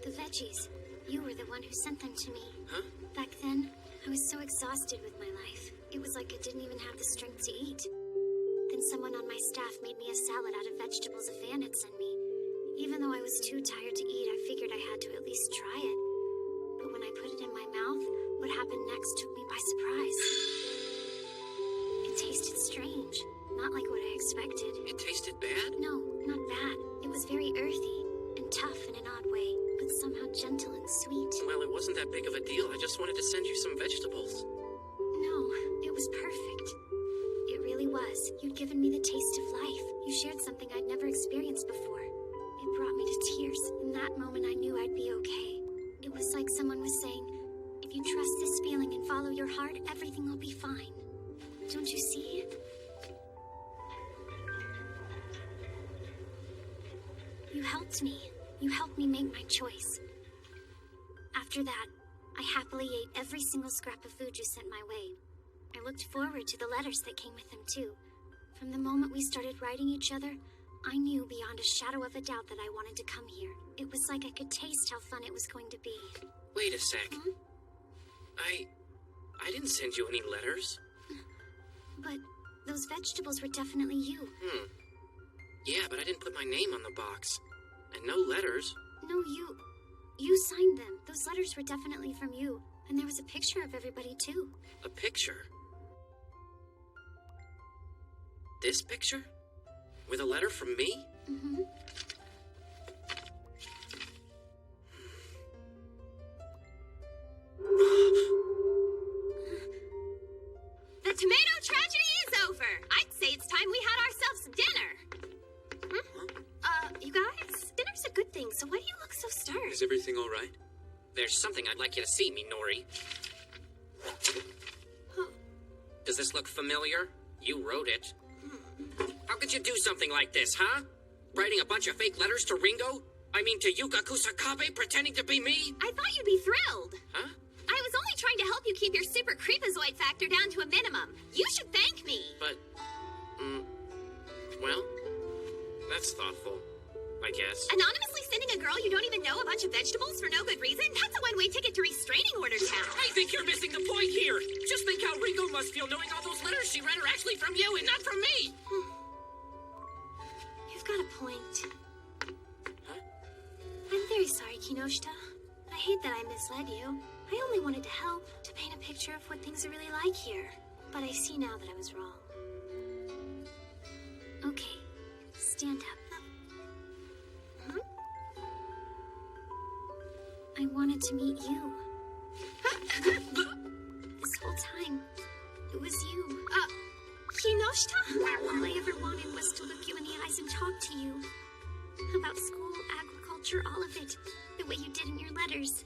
The veggies. You were the one who sent them to me. Huh? Back then, I was so exhausted with my life. It was like I didn't even have the strength to eat. Then someone on my staff made me a salad out of vegetables a fan had sent me. Even though I was too tired to eat, I figured I had to at least try it. But when I put it in my mouth, what happened next took me by surprise. It tasted strange, not like what I expected. It tasted bad? No, not bad. It was very earthy and tough in an odd way, but somehow gentle and sweet. Well, it wasn't that big of a deal. I just wanted to send you some vegetables. No, it was perfect. You'd given me the taste of life. You shared something I'd never experienced before. It brought me to tears. In that moment, I knew I'd be okay. It was like someone was saying, if you trust this feeling and follow your heart, everything will be fine. Don't you see? You helped me. You helped me make my choice. After that, I happily ate every single scrap of food you sent my way. I looked forward to the letters that came with them, too. From the moment we started writing each other, I knew beyond a shadow of a doubt that I wanted to come here. It was like I could taste how fun it was going to be. Wait a sec. I didn't send you any letters. But those vegetables were definitely you. Yeah, but I didn't put my name on the box. And no letters. No, you signed them. Those letters were definitely from you. And there was a picture of everybody, too. A picture? This picture? With a letter from me? Mm-hmm. The tomato tragedy is over. I'd say it's time we had ourselves dinner. You guys, dinner's a good thing, so why do you look so stern? Is everything all right? There's something I'd like you to see, Minori. Does this look familiar? You wrote it. How could you do something like this, huh? Writing a bunch of fake letters to Ringo? I mean, to Yuka Kusakabe, pretending to be me? I thought you'd be thrilled. Huh? I was only trying to help you keep your super creepazoid factor down to a minimum. You should thank me. But, well, that's thoughtful, I guess. Anonymously sending a girl you don't even know a bunch of vegetables for no good reason? That's a one-way ticket to restraining order town. I think you're missing the point here. Just think how Ringo must feel knowing all those letters she read are actually from you and not from me. You've got a point. Huh? I'm very sorry, Kinoshita. I hate that I misled you. I only wanted to help, to paint a picture of what things are really like here. But I see now that I was wrong. Okay, stand up. I wanted to meet you. This whole time, it was you. Kinoshita? All I ever wanted was to look you in the eyes and talk to you. About school, agriculture, all of it. The way you did in your letters.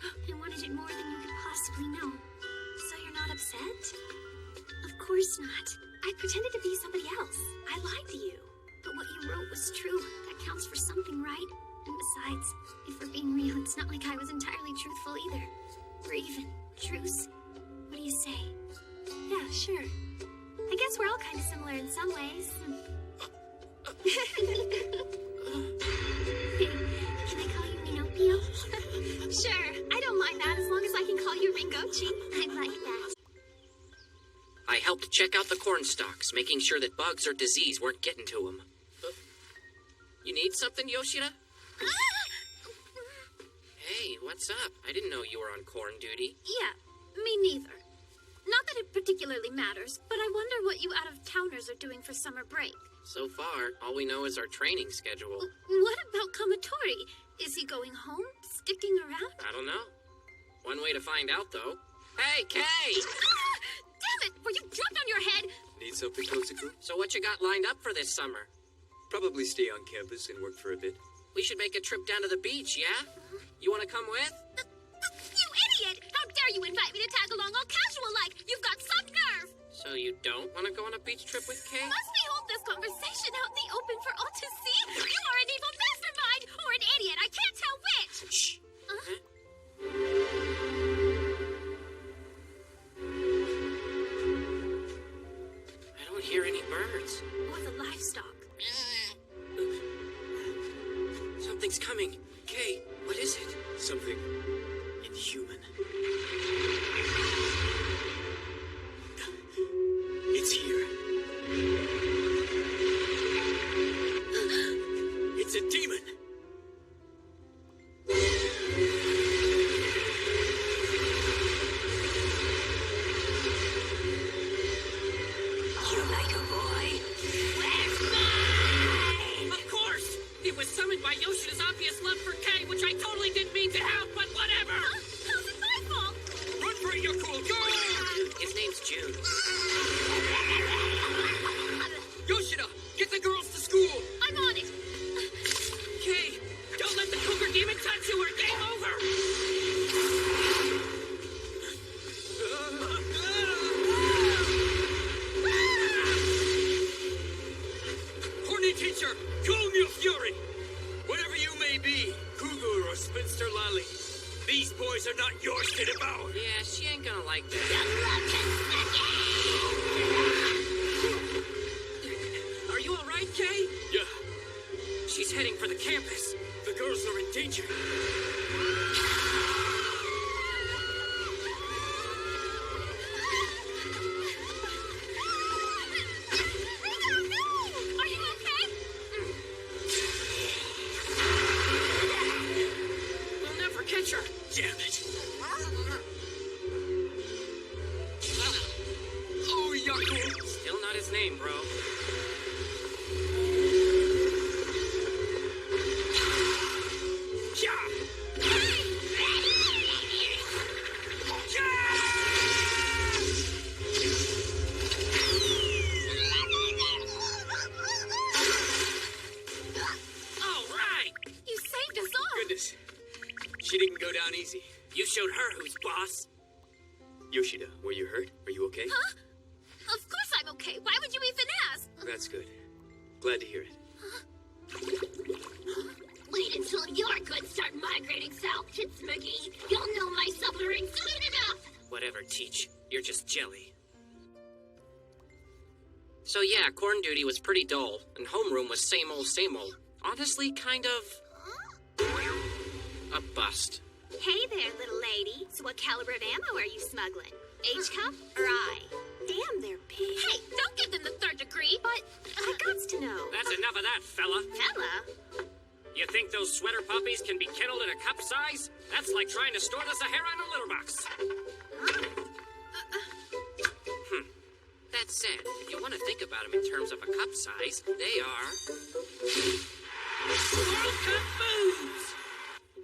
I wanted it more than you could possibly know. So you're not upset? Of course not. I pretended to be somebody else. I lied to you. But what you wrote was true. That counts for something, right? And besides, if we're being real, it's not like I was entirely truthful either. Or even truce. What do you say? Yeah, sure. I guess we're all kind of similar in some ways. Hey, can I call you Minopio? Sure, I don't mind that as long as I can call you Ringochi. I like that. I helped check out the corn stalks, making sure that bugs or disease weren't getting to them. You need something, Yoshida? Hey, what's up? I didn't know you were on corn duty. Yeah, me neither. Not that it particularly matters, but I wonder what you out-of-towners are doing for summer break. So far, all we know is our training schedule. What about Kametori? Is he going home? Sticking around? I don't know. One way to find out, though. Hey, Kay! Damn it! Were you dropped on your head? Need something, Kozuku? So what you got lined up for this summer? Probably stay on campus and work for a bit. We should make a trip down to the beach, yeah? You want to come with? You idiot! How dare you invite me to tag along all casual-like? You've got some nerve! So you don't want to go on a beach trip with Kay? Must we hold this conversation out in the open for all to see? You are an evil mastermind or an idiot. I can't tell which. Shh. I don't hear any birds. Or the livestock. Something's coming. Kay, what is it? Something inhuman. It's here. It's a demon. You like a boy? Where's mine? Of course! It was summoned by Yoshida's obvious love for Kay, which I totally didn't mean to have, but whatever! How's it my fault? Run for it, you cool girl! His name's June. spinster Lolly. These boys are not yours to devour. Yeah, she ain't gonna like that. Are you alright, Kay? Yeah, She's heading for the campus. the girls are in danger. Are you okay? We'll never catch her. Damn it. Oh, Yuckle. Still not his name, bro. All right. You saved us all. Goodness. She didn't go down easy. You showed her who's boss. Yoshida, were you hurt? Are you okay? Huh? Of course I'm okay. Why would you even ask? That's good. Glad to hear it. Wait until your goods start migrating south, Kitsugi. You'll know my suffering soon enough. Whatever, Teach. You're just jelly. So yeah, corn duty was pretty dull, and homeroom was same old, same old. Honestly, kind of... a bust. Hey there, little lady. So what caliber of ammo are you smuggling? H-cup or I? Damn, they're big. Hey, don't give them the third degree. But I gots to know. That's enough of that, fella. Fella? You think those sweater puppies can be kenneled in a cup size? That's like trying to store the Sahara in a litter box. That said, if you want to think about them in terms of a cup size, they are... World Cup boobs!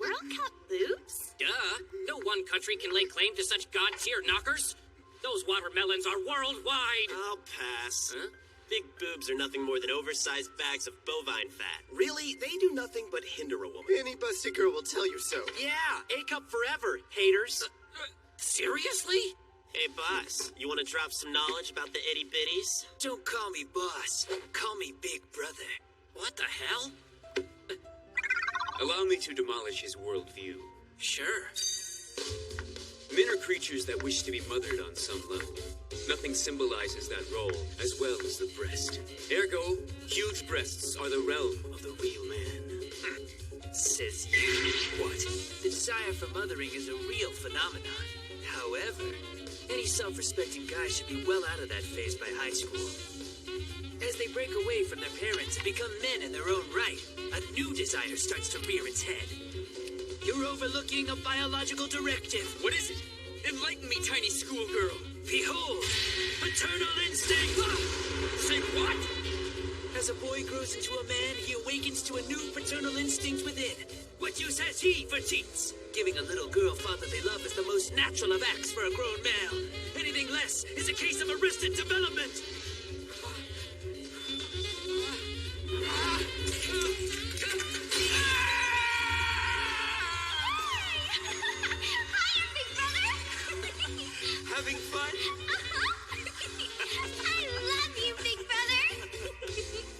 World Cup boobs? Duh! No one country can lay claim to such god-tier knockers. Those watermelons are worldwide. I'll pass. Huh? Big boobs are nothing more than oversized bags of bovine fat. Really, they do nothing but hinder a woman. Any busty girl will tell you so. Yeah, A-cup forever, haters. Seriously? Hey, boss, you want to drop some knowledge about the itty-bitties? Don't call me boss. Call me big brother. What the hell? Allow me to demolish his worldview. Sure. Men are creatures that wish to be mothered on some level. Nothing symbolizes that role as well as the breast. Ergo, huge breasts are the realm of the real man. Says you. What? The desire for mothering is a real phenomenon. However, any self-respecting guy should be well out of that phase by high school. As they break away from their parents and become men in their own right, a new desire starts to rear its head. You're overlooking a biological directive. What is it? Enlighten me, tiny schoolgirl. Behold, paternal instinct! Say what? As a boy grows into a man, he awakens to a new paternal instinct within. What use has he for teats? Giving a little girl fatherly love is the most natural of acts for a grown male. Anything less is a case of arrested development. Hiya, big brother. Having fun? I love you, big brother.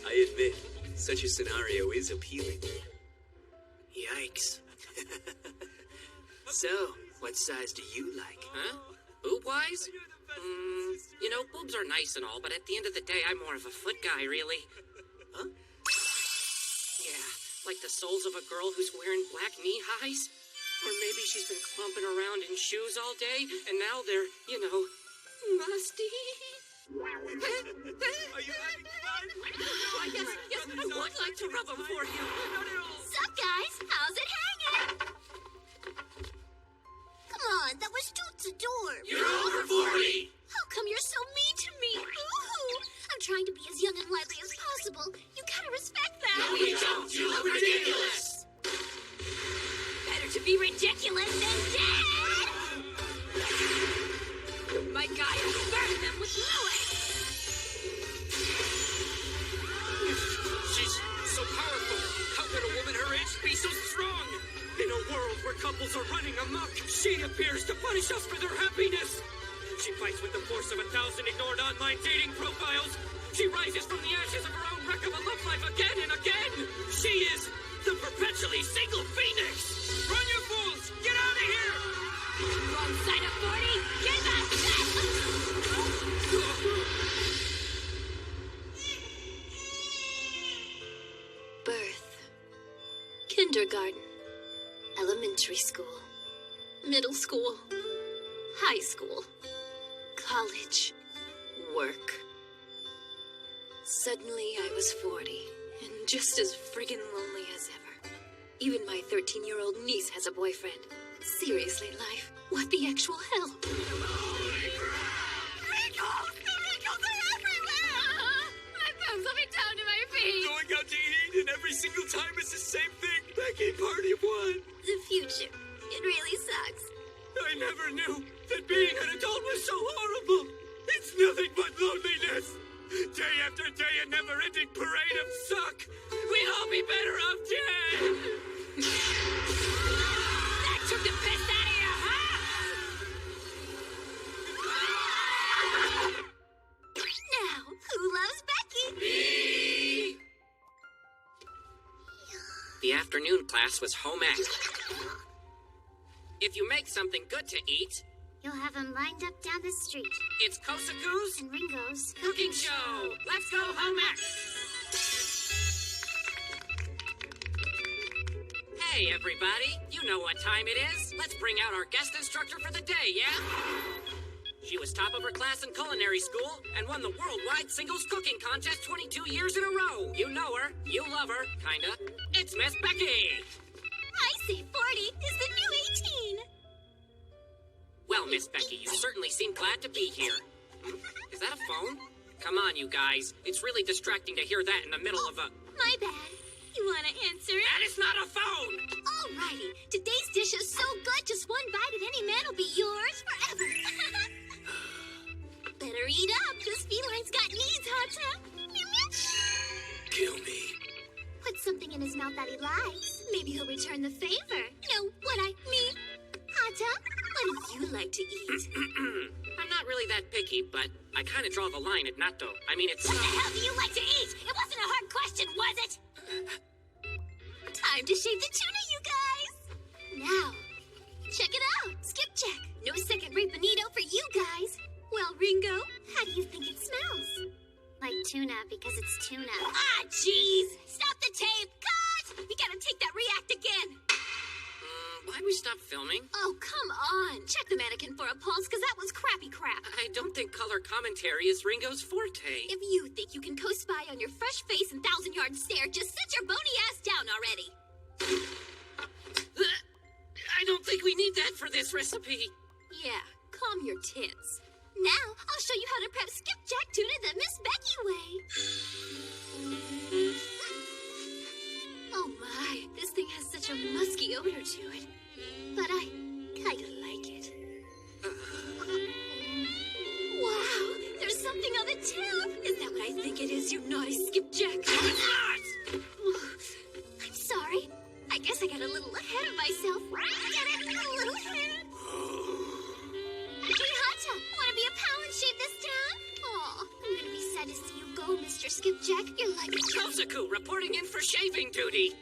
I admit, such a scenario is appealing. Yikes. So, what size do you like? Huh? Boob-wise? You know, boobs are nice and all, but at the end of the day, I'm more of a foot guy, really. Huh? Yeah, like the soles of a girl who's wearing black knee-highs. Or maybe she's been clumping around in shoes all day, and now they're, you know, musty. Are you having fun? Why, yes, I would like to rub them for you. Sup, guys? How's it hanging? Come on, that was toots adorable. You're over 40! How come you're so mean to me? Ooh, I'm trying to be as young and lively as possible. You gotta respect that. No, you don't! You look ridiculous! Better to be ridiculous than dead! My guy is burning them with fluid. She's so powerful. How could a woman her age be so strong? In a world where couples are running amok, she appears to punish us for their happiness. She fights with the force of 1,000 ignored online dating profiles. She rises from the ashes of her own wreck of a love life again and again. She is the perpetually single phoenix. Right? Kindergarten, elementary school, middle school, high school, college, work. Suddenly I was 40, and just as friggin' lonely as ever. Even my 13-year-old niece has a boyfriend. Seriously, life, what the actual hell? Going out to eat, and every single time it's the same thing. Becky, party of one. The future. It really sucks. I never knew that being an adult was so horrible. It's nothing but loneliness. Day after day, a never-ending parade of suck. We'd all be better off dead. That took the piss out of you, huh? Now, who loves Becky? Me! The afternoon class was home ec. If you make something good to eat, You'll have them lined up down the street. it's Kosaku's And Ringo's Cooking Show. Let's go home ec. Hey, everybody. You know what time it is. Let's bring out our guest instructor for the day, yeah? She was top of her class in culinary school and won the worldwide singles cooking contest 22 years in a row. You know her. You love her. Kinda. It's Miss Becky. I say 40 is the new 18. Well, Miss Becky, you certainly seem glad to be here. Is that a phone? Come on, you guys. It's really distracting to hear that in the middle of a... My bad. You want to answer it? That is not a phone! Alrighty. Today's dish is so good, just one bite at any man will be yours forever. Better eat up. This feline's got needs, Hata. Kill me. Put something in his mouth that he likes. Maybe he'll return the favor. No, what I mean. Hata, what do you like to eat? I'm not really that picky, but I kind of draw the line at natto. I mean, it's... What the hell do you like to eat? It wasn't a hard question, was it? Time to shave the tuna, you guys. Now, check it out. Skipjack. No second-rate bonito for you guys. Well, Ringo, how do you think it smells? like tuna because it's tuna. Ah, jeez! Stop the tape! Cut! We gotta take that react again! Why'd we stop filming? Oh, come on! Check the mannequin for a pulse, because that was crappy crap. I don't think color commentary is Ringo's forte. If you think you can co-spy on your fresh face and thousand-yard stare, just sit your bony ass down already! I don't think we need that for this recipe. Yeah, calm your tits. Now, I'll show you how to prep skipjack tuna the Miss Becky way. Oh my, this thing has such a musky odor to it. But I kinda like it. Wow, there's something on the tip. Is that what I think it is, you naughty skipjack? No, it's not! I'm sorry. I guess I got a little ahead of myself. Get it? A little ahead. Hey, Hata, wanna be a pal and shave this down? Aw, I'm gonna be sad to see you go, Mr. Skipjack. You're like a Kosaku reporting in for shaving duty.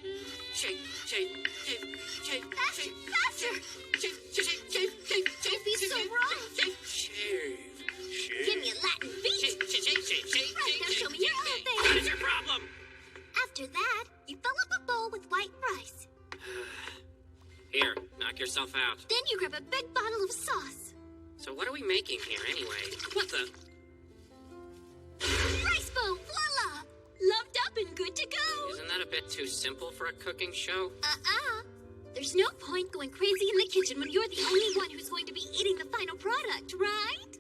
Shave, shave, shave, shave, Faster, shave, faster! shave, shave, shave, shave, shave, Don't be so rough. shave, shave, shave. Give me a Latin beat. Shave, shave, shave, shave, shave, Right, now shave, show me your shave, own shave. thing. What is your problem? After that, you fill up a bowl with white rice. Here, knock yourself out. Then you grab a big bottle of sauce. So what are we making here anyway? What the? Rice bowl, voila! Loved up and good to go. Isn't that a bit too simple for a cooking show? There's no point going crazy in the kitchen when you're the only one who's going to be eating the final product, right?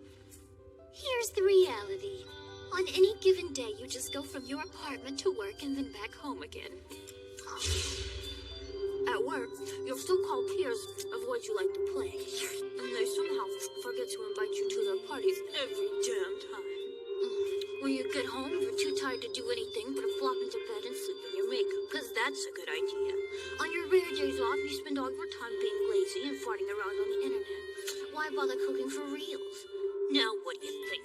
Here's the reality. On any given day, you just go from your apartment to work and then back home again. At work, your so-called peers avoid you like the plague. And they somehow forget to invite you to their parties every damn time. When you get home, you're too tired to do anything but flop into bed and sleep in your makeup, because that's a good idea. On your rare days off, you spend all your time being lazy and farting around on the internet. Why bother cooking for reals? Now, what do you think?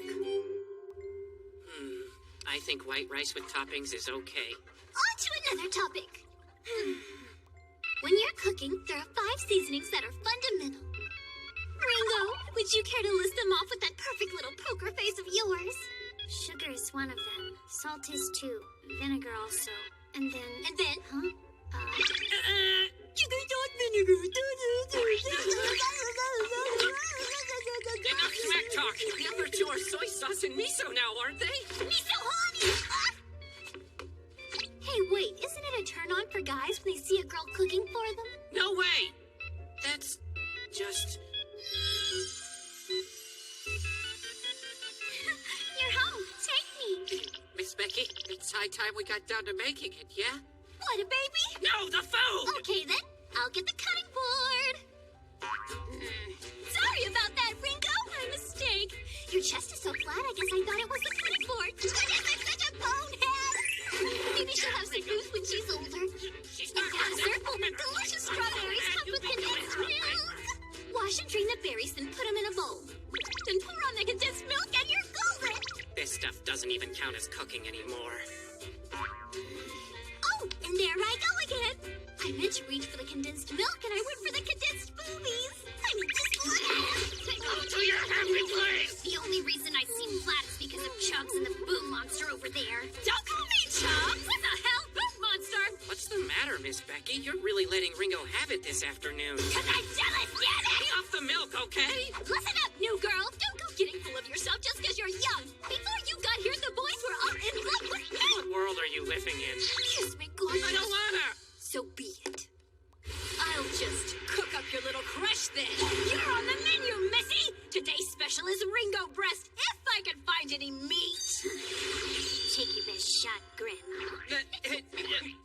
I think white rice with toppings is okay. On to another topic. When you're cooking, there are 5 seasonings that are fundamental. Ringo, would you care to list them off with that perfect little poker face of yours? Sugar is one of them. Salt is too. Vinegar also. And then... And then? Huh? them? No way! That's just... You're home. Take me. Miss Becky, it's high time we got down to making it, yeah? What, a baby? No, the food! Okay, then. I'll get the cutting board. Sorry about that, Ringo. My mistake. Your chest is so flat, I guess I thought it was the cutting board. Goodness, I'm such a bonehead. Maybe she'll have some fruit when she's older. She's And not dessert will be delicious strawberries topped with condensed milk. Wash and drain the berries, then put them in a bowl. Then pour on the condensed milk and you're golden. This stuff doesn't even count as cooking anymore. Oh, and there I go again. I meant to reach for the condensed milk, and I went for the condensed boobies. I mean, just look at it. Go to your happy place! The only reason I seem flat is because of Chubbs and the Boom Monster over there. Don't call me Chubbs! What the hell, Boom Monster? What's the matter, Miss Becky? You're really letting Ringo have it this afternoon. Because I'm jealous, damn it! Be off the milk, okay? Listen up, new girl. Don't go getting full of yourself just because you're young. Before you got here, the boys were all in love with me. What world are you living in? Kiss me, gorgeous. I don't wanna! So be it. I'll just cook up your little crush then. You're on the menu, Missy! Today's special is Ringo breast, if I can find any meat. Take your best shot, Grandma.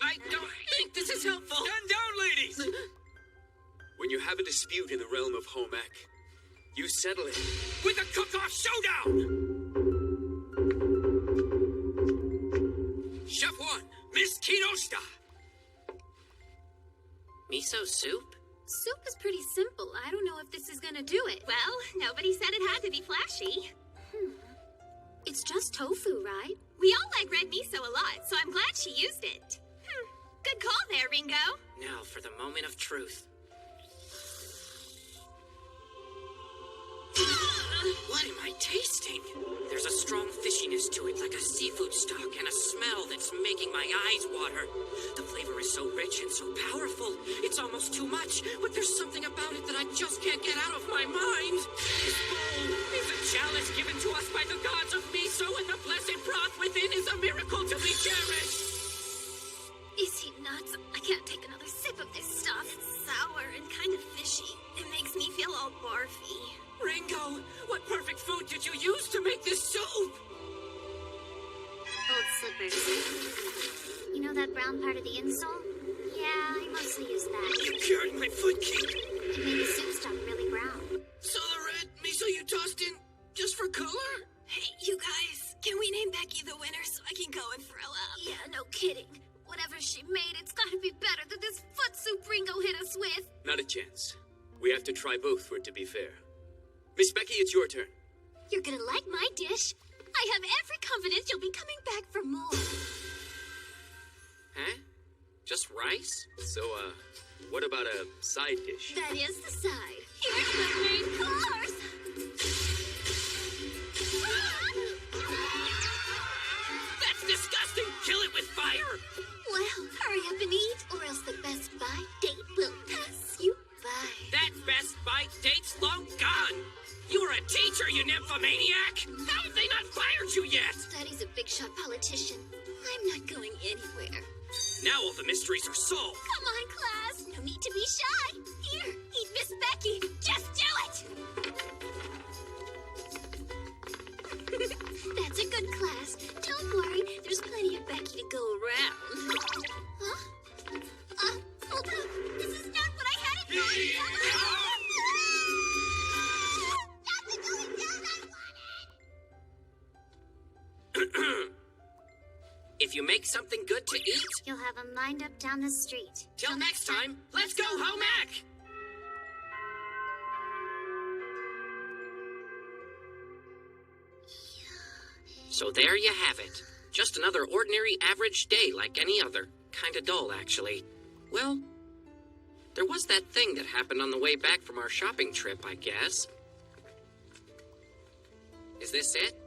I don't think this is helpful. Stand down, ladies! When you have a dispute in the realm of home ec, you settle it. With a cook-off showdown! Chef 1, Miss Kinoshita! miso soup? Soup is pretty simple. I don't know if this is gonna do it. Well, nobody said it had to be flashy. It's just tofu, right? We all like red miso a lot, so I'm glad she used it. Good call there, Ringo. Now for the moment of truth. What am I tasting? There's a strong fishiness to it, like a seafood stock, and a smell that's making my eyes water. The flavor is so rich and so powerful. It's almost too much, but there's something about it that I just can't get out of my mind. This bowl is a chalice given to us by the gods of miso, and the blessed broth within is a miracle to be cherished. Is he nuts? I can't take another sip of this stuff. It's sour and kind of fishy. It makes me feel all barfy. Ringo, what perfect food did you use to make this soup? Old slippers. You know that brown part of the insole? Yeah, I mostly use that. You cured my foot kink! It made the soup stock really brown. So the red miso you tossed in just for color? Hey, you guys, can we name Becky the winner so I can go and throw up? Yeah, no kidding. Whatever she made, it's gotta be better than this foot soup Ringo hit us with. Not a chance. We have to try both for it to be fair. Miss Becky, it's your turn. You're gonna like my dish. I have every confidence you'll be coming back for more. Huh? Just rice? So, what about a side dish? That is the side. Here's the main course. That's disgusting! Kill it with fire! Well, hurry up and eat, or else the Best Buy date will pass you by. That Best Buy date's long gone! You were a teacher, you nymphomaniac! How have they not fired you yet? Daddy's a big shot politician. I'm not going anywhere. Now all the mysteries are solved. Come on, class. No need to be shy. Here, eat Miss Becky. Just do it. That's a good class. Don't worry, there's plenty of Becky to go around. Huh? Hold up. This is not what I had in mind. Stop it going down. I want it. If you make something good to eat, You'll have them lined up down the street. till next time, let's go home ec! So there you have it. Just another ordinary average day like any other. Kinda dull, actually. Well, there was that thing that happened on the way back from our shopping trip, I guess. Is this it?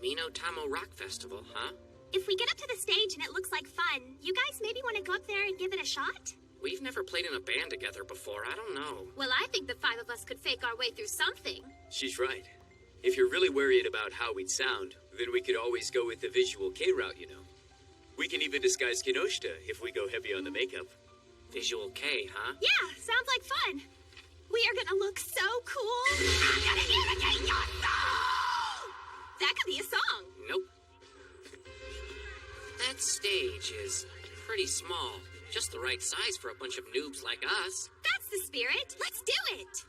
Minotamo Rock Festival, huh? If we get up to the stage and it looks like fun, you guys maybe want to go up there and give it a shot? We've never played in a band together before. I don't know. Well, I think the five of us could fake our way through something. She's right. If you're really worried about how we'd sound, then we could always go with the visual K route, you know. We can even disguise Kinoshita if we go heavy on the makeup. Visual K, huh? Yeah, sounds like fun. We are gonna look so cool. I'm gonna irrigate your soul! That could be a song. Nope. That stage is pretty small. Just the right size for a bunch of noobs like us. That's the spirit. Let's do it.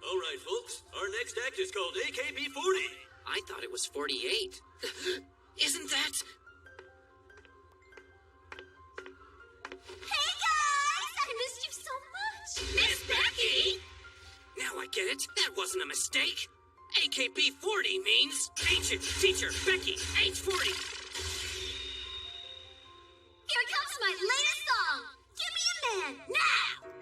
All right, folks. Our next act is called AKB-40. I thought it was 48. Isn't that... Hey guys! I missed you so much! Miss Becky! Now I get it. That wasn't a mistake. AKB-40 means Ancient Teacher Becky, age 40. Here comes my latest song! Give me a man, now!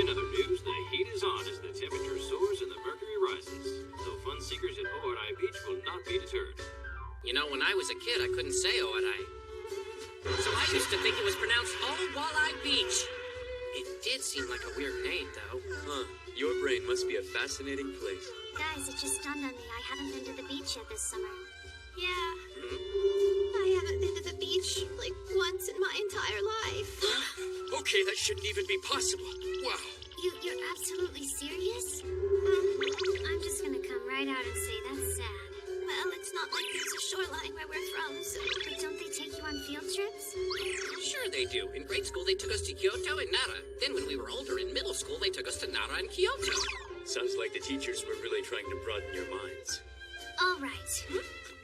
In other news, the heat is on as the temperature soars and the mercury rises. So fun seekers at Ojai Beach will not be deterred. You know, when I was a kid, I couldn't say Ojai. So I used to think it was pronounced Ojai Beach. It did seem like a weird name, though. Huh. Your brain must be a fascinating place. Guys, it just dawned on me I haven't been to the beach yet this summer. Yeah. I haven't been to the beach like once in my entire life. Okay, that shouldn't even be possible. Wow. You're absolutely serious? I'm just gonna come right out and say that's sad. Well, it's not like there's a shoreline where we're from, so... But don't they take you on field trips? Sure they do. In grade school, they took us to Kyoto and Nara. Then when we were older, in middle school, they took us to Nara and Kyoto. Sounds like the teachers were really trying to broaden your minds. All right.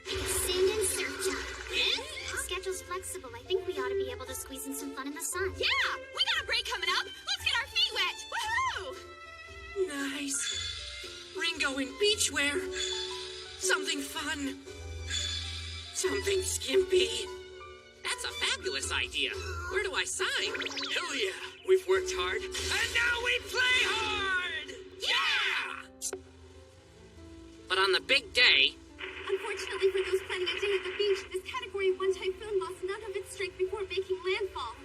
It's sand and surf time. The schedule's flexible. I think we ought to be able to squeeze in some fun in the sun. Yeah! We got a break coming up! Let's get our feet wet! Woohoo! Nice. Ringo in beachwear. Something fun. Something skimpy. That's a fabulous idea. Where do I sign? Hell yeah. We've worked hard. And now we play hard! Yeah! But on the big day... Unfortunately for those planning a day at the beach, this Category 1 typhoon lost none of its strength before making landfall.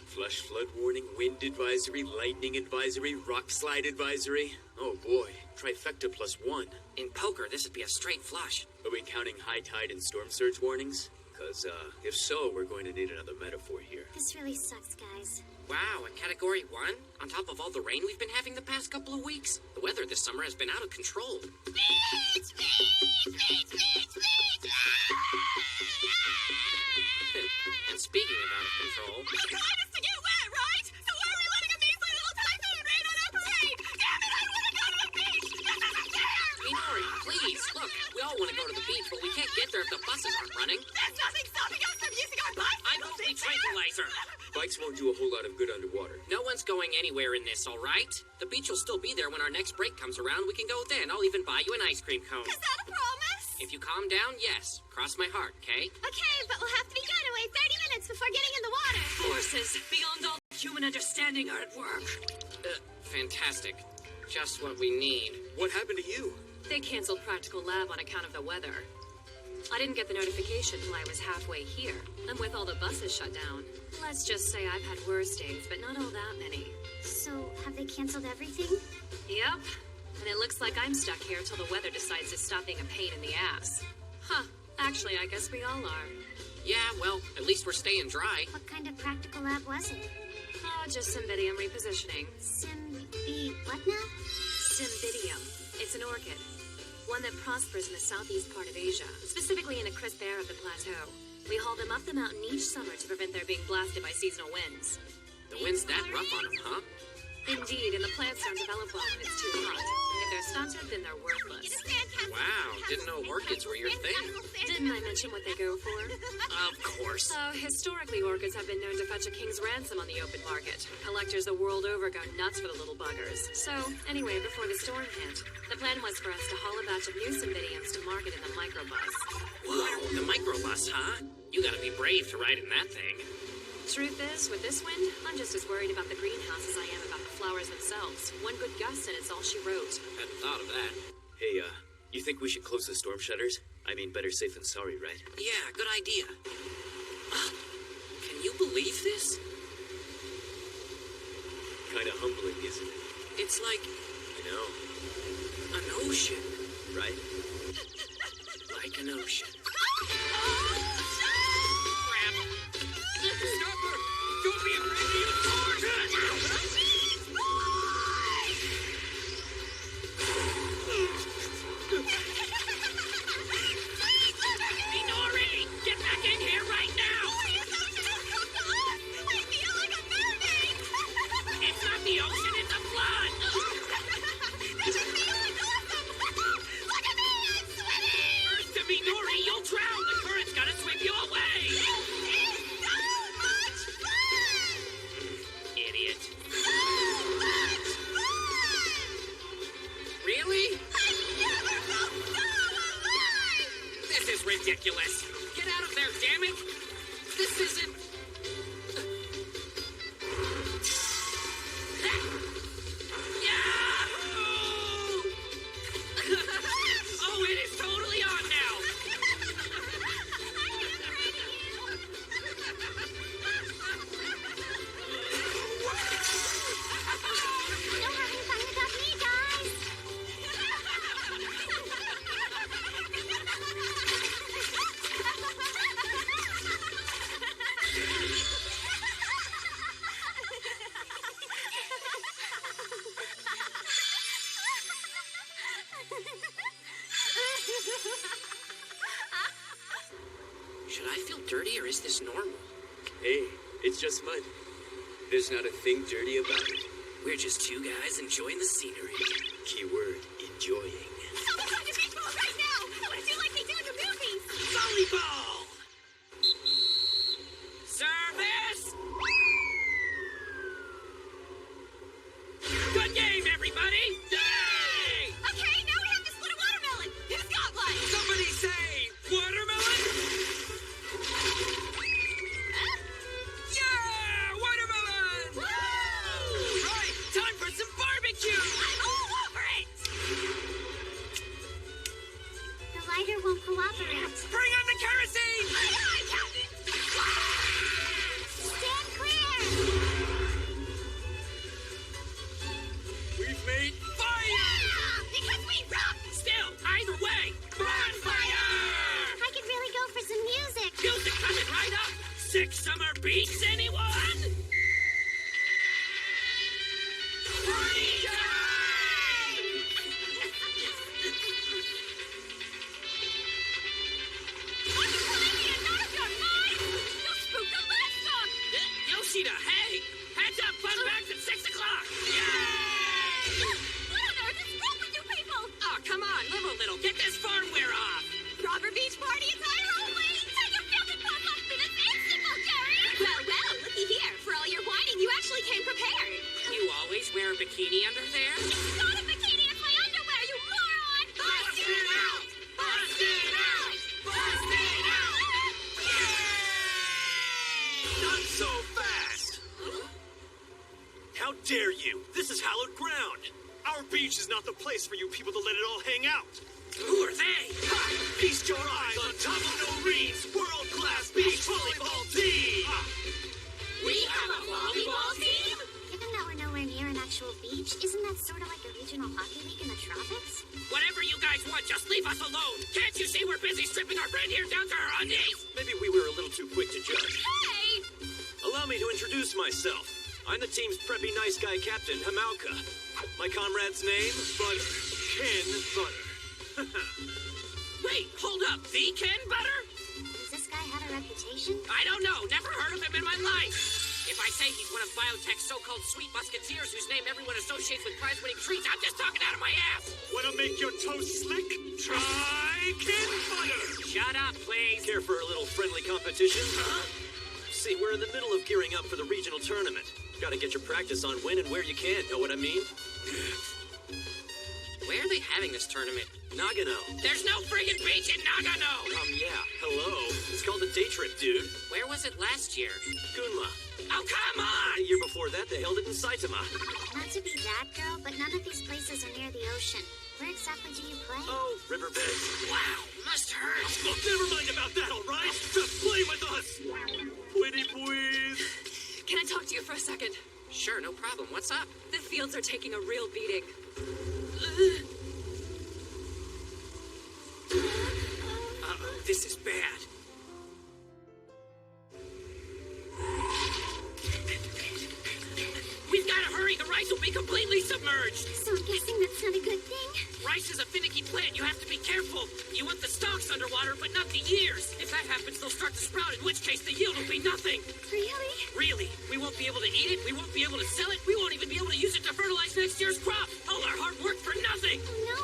Flash flood warning, wind advisory, lightning advisory, rock slide advisory. Oh boy, trifecta plus one. In poker, this would be a straight flush. Are we counting high tide and storm surge warnings? Because, if so, we're going to need another metaphor here. This really sucks, guys. Wow, a Category 1? On top of all the rain we've been having the past couple of weeks? The weather this summer has been out of control. Beach! And speaking of out of control... You want us to get wet, right? So why are we letting a measly little typhoon rain on our parade? Damn it, I want to go to the beach! This isn't fair! Minori, please, look, we all want to go to the beach, but we can't get there if the buses aren't running. There's nothing stopping us from using our bikes! I'm holy tranquilizer! Bikes won't do a whole lot of good underwater. No one's going anywhere in this, all right? The beach will still be there when our next break comes around. We can go then. I'll even buy you an ice cream cone. Is that a promise? If you calm down, yes. Cross my heart, okay? Okay, but we'll have to be gone away 30 minutes before getting in the water. Forces beyond all human understanding are at work. Fantastic. Just what we need. What happened to you? They canceled practical lab on account of the weather. I didn't get the notification till I was halfway here. And with all the buses shut down, let's just say I've had worse days, but not all that many. So, have they canceled everything? Yep. And it looks like I'm stuck here till the weather decides to stop being a pain in the ass. Huh. Actually, I guess we all are. Yeah, well, at least we're staying dry. What kind of practical lab was it? Oh, just Cymbidium repositioning. What now? Cymbidium. It's an orchid. One that prospers in the southeast part of Asia, specifically in the crisp air of the plateau. We haul them up the mountain each summer to prevent their being blasted by seasonal winds. The wind's that rough on them, huh? Indeed, and the plants don't develop well when it's too hot. If they're stunted, then they're worthless. Wow, didn't know orchids were your thing. Didn't I mention what they go for? Of course. Historically, orchids have been known to fetch a king's ransom on the open market. Collectors the world over go nuts for the little buggers. So, anyway, before the storm hit, the plan was for us to haul a batch of new Cymbidiums to market in the microbus. Whoa, the microbus, huh? You gotta be brave to ride in that thing. Truth is, with this wind, I'm just as worried about the greenhouse as I am about the flowers themselves. One good gust and it's all she wrote. Hadn't thought of that. Hey, you think we should close the storm shutters? I mean, better safe than sorry, right? Yeah, good idea. Can you believe this? Kinda humbling, isn't it? It's like... I know. an ocean, right? Like an ocean. Crap! Stop her! Don't be afraid to use force! Minori! Get back in here right now! I feel like a mermaid! It's not the ocean, it's a flood! This is feeling awesome! Look at me! I'm swimming! First to Minori, you'll drown! The current's gonna sweep you away! This is so much fun! Idiot. So much fun! Really? I've never felt so alive! This is ridiculous! Get out of there, damn it! This isn't... Yahoo! Oh, it is totally on now! Don't have any fun without me, guys! Should I feel dirty or is this normal? Hey, it's just mud. There's not a thing dirty about it. We're just two guys enjoying the scenery. Keyword, enjoying. Someone come to baseball right now! I want to do like they do in the movies! Volleyball! Service! Good game, everybody! Yay! Okay, now we have to split a watermelon! Who's got one? Somebody say watermelon! Yeah! Watermelon! Woo! Right, time for some barbecue! I'm all over it! The lighter won't cooperate. Bring on the kerosene! Aye, aye, Captain! Stand clear! We've made fire! Yeah! Because we rock! Still, either way, bonfire! I could really go for some music. Music coming right up! Six summer beats, anyone? Party time! Yoshida, hey! Heads up, fun bags at 6 o'clock! Yay! What on earth is wrong with you people? Oh, come on, live a little. Get this farmware off! Robber Beach party attire only! And you filthy pop-up minutes instantly, Gary! Well, looky here. For all your whining, you actually came prepared. You always wear a bikini under there? It's not a bikini, it's my underwear, you moron! Bust it out! Bust it out! Bust it out! Not so fast! How dare you? This is hallowed ground. Our beach is not the place for you people to let it all hang out. Who are they? Feast your eyes on top of Noreen's world-class beach volleyball team! We have a volleyball team? Given that we're nowhere near an actual beach, isn't that sort of like a regional hockey league in the tropics? Whatever you guys want, just leave us alone. Can't you see we're busy stripping our friend here down to her undies? Maybe we were a little too quick to judge. Hey! Allow me to introduce myself. I'm the team's preppy nice guy captain, Hamauka. My comrade's name, Ken Butter. Wait, hold up. The Ken Butter? Does this guy have a reputation? I don't know. Never heard of him in my life. If I say he's one of Biotech's so-called sweet musketeers whose name everyone associates with prize-winning treats, I'm just talking out of my ass. Wanna make your toast slick? Try Ken Butter! Shut up, please. Care for a little friendly competition? See, we're in the middle of gearing up for the regional tournament. Gotta get your practice on when and where you can, know what I mean? Where are they having this tournament? Nagano. There's no friggin' beach in Nagano! Yeah, hello. It's called a day trip, dude. Where was it last year? Gunma. Oh, come on! The year before that, they held it in Saitama. Not to be that girl, but none of these places are near the ocean. Where exactly do you play? Oh, riverbed. Wow, must hurt. Look, never mind about that, all right? Just play with us! Pretty please. Can I talk to you for a second? Sure, no problem. What's up? The fields are taking a real beating. submerged! So I'm guessing that's not a good thing? Rice is a finicky plant. You have to be careful. You want the stalks underwater, but not the ears. If that happens, they'll start to sprout, in which case the yield will be nothing. Really? Really. We won't be able to eat it. We won't be able to sell it. We won't even be able to use it to fertilize next year's crop. All our hard work for nothing. Oh, no.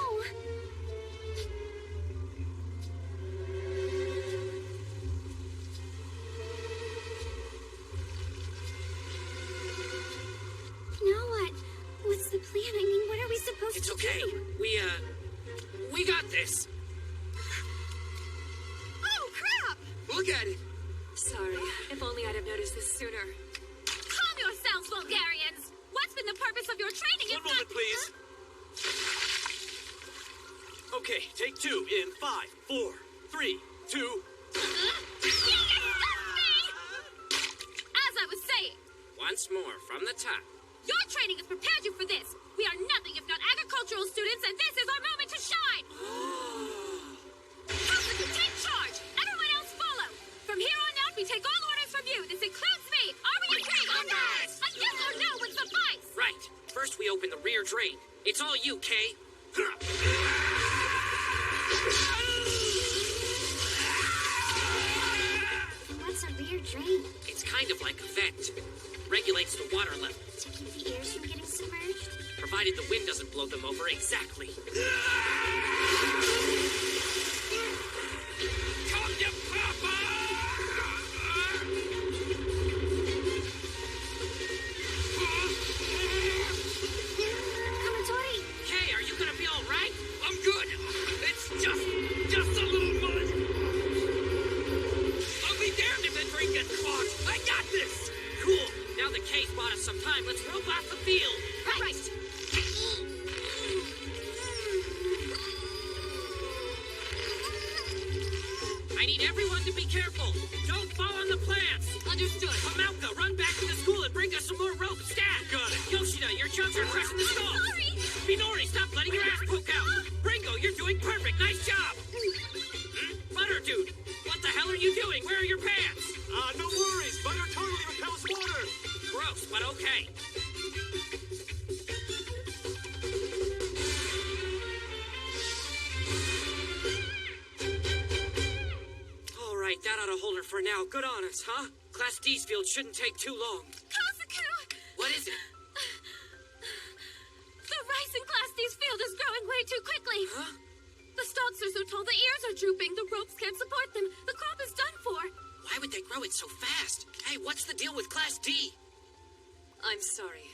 Now what? What's the plan? I mean, what are we supposed It's to okay. do? We got this. Oh, crap! Look at it. Sorry. If only I'd have noticed this sooner. Calm yourselves, Bulgarians! What's been the purpose of your training? One moment, please. Okay, take two in 5, 4, 3, 2. As I was saying, Once more, from the top. your training has prepared you for this. We are nothing if not agricultural students, and this is our moment to shine. Council, take charge. Everyone else follow. From here on out, we take all orders from you. This includes me. Are we agreed on that? A yes or no would suffice. Right. First, we open the rear drain. It's all you, Kay. What's a rear drain? It's kind of like a vent. Regulates the water level, To keep the ears from getting submerged? provided the wind doesn't blow them over exactly. Come to Papa! Kamatori! Kay, are you gonna be all right? I'm good. It's just a little mud. I'll be damned if the drain gets clogged. I got this. Cool. Now that Kay's bought us some time, let's rope off the field. Right. I need everyone to be careful. Don't fall on the plants. Understood. Pamelka, run back to the school and bring us some more rope. Stat. Got it. Yoshida, your chunks are crushing the stall. Sorry. Minori, stop letting your ass poke out. Ringo, you're doing perfect. Nice job. Butter dude, what the hell are you doing? Where are your pants? No worries. Butter totally repels water. Gross, but okay. All right, that ought to hold her for now. Good on us, huh? Class D's field shouldn't take too long. Kazuku! What is it? The rice in Class D's field is growing way too quickly. Huh? The stalks are so tall, the ears are drooping. The ropes can't support them. The crop is done for. Why would they grow it so fast? Hey, what's the deal with Class D? I'm sorry.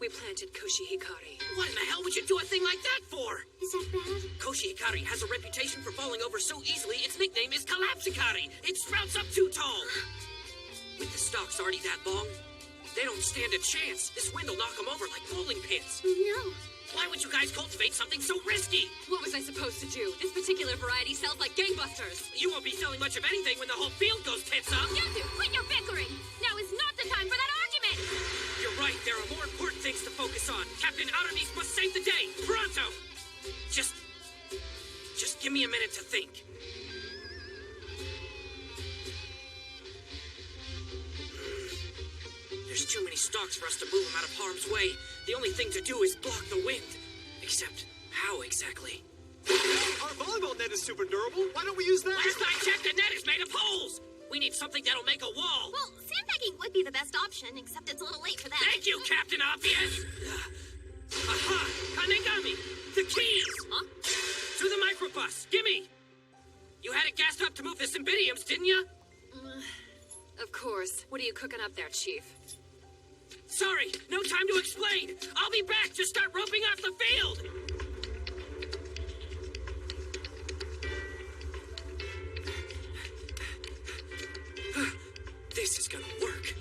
We planted Koshi Hikari. What in the hell would you do a thing like that for? Is that bad? Koshi Hikari has a reputation for falling over so easily, its nickname is Collapse Hikari. It sprouts up too tall. With the stalks already that long, they don't stand a chance. This wind will knock them over like bowling pins. No. Why would you guys cultivate something so risky? What was I supposed to do? This particular variety sells like gangbusters. You won't be selling much of anything when the whole field goes tits up. You two, quit your bickering. Now is not the time for that argument. You're right, there are more important things to focus on. Captain Aramis must save the day. Pronto! Just give me a minute to think. There's too many stalks for us to move them out of harm's way. The only thing to do is block the wind. Except, how exactly? Our volleyball net is super durable. Why don't we use that? Last I checked, the net is made of poles! We need something that'll make a wall. Well, sandbagging would be the best option, except it's a little late for that. Thank you, Captain Obvious! Aha! Kanegami! The keys! Huh? To the microbus! Gimme! You had it gassed up to move the Cymbidiums, didn't you? Of course. What are you cooking up there, Chief? Sorry, no time to explain. I'll be back. Just start roping off the field. This is gonna work.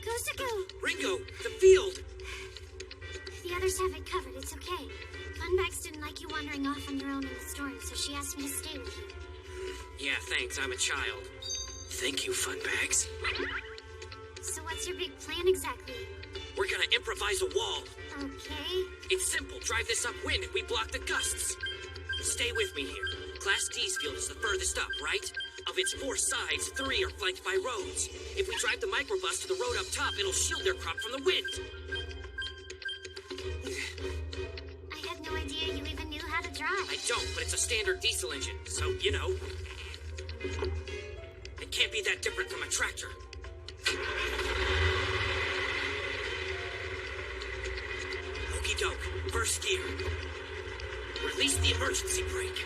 Kosuko! Ringo, the field. The others have it covered. It's okay. Funbags didn't like you wandering off on your own in the storm, so she asked me to stay with you. Yeah, thanks. I'm a child. Thank you, Funbags. So what's your big plan exactly? We're gonna improvise a wall. Okay. It's simple. Drive this upwind and we block the gusts. Stay with me here. Class D's field is the furthest up, right? Of its 4 sides, 3 are flanked by roads. If we drive the microbus to the road up top, it'll shield their crop from the wind. I had no idea you even knew how to drive. I don't, but it's a standard diesel engine, so, you know. It can't be that different from a tractor. Okie doke, first gear. Release the emergency brake.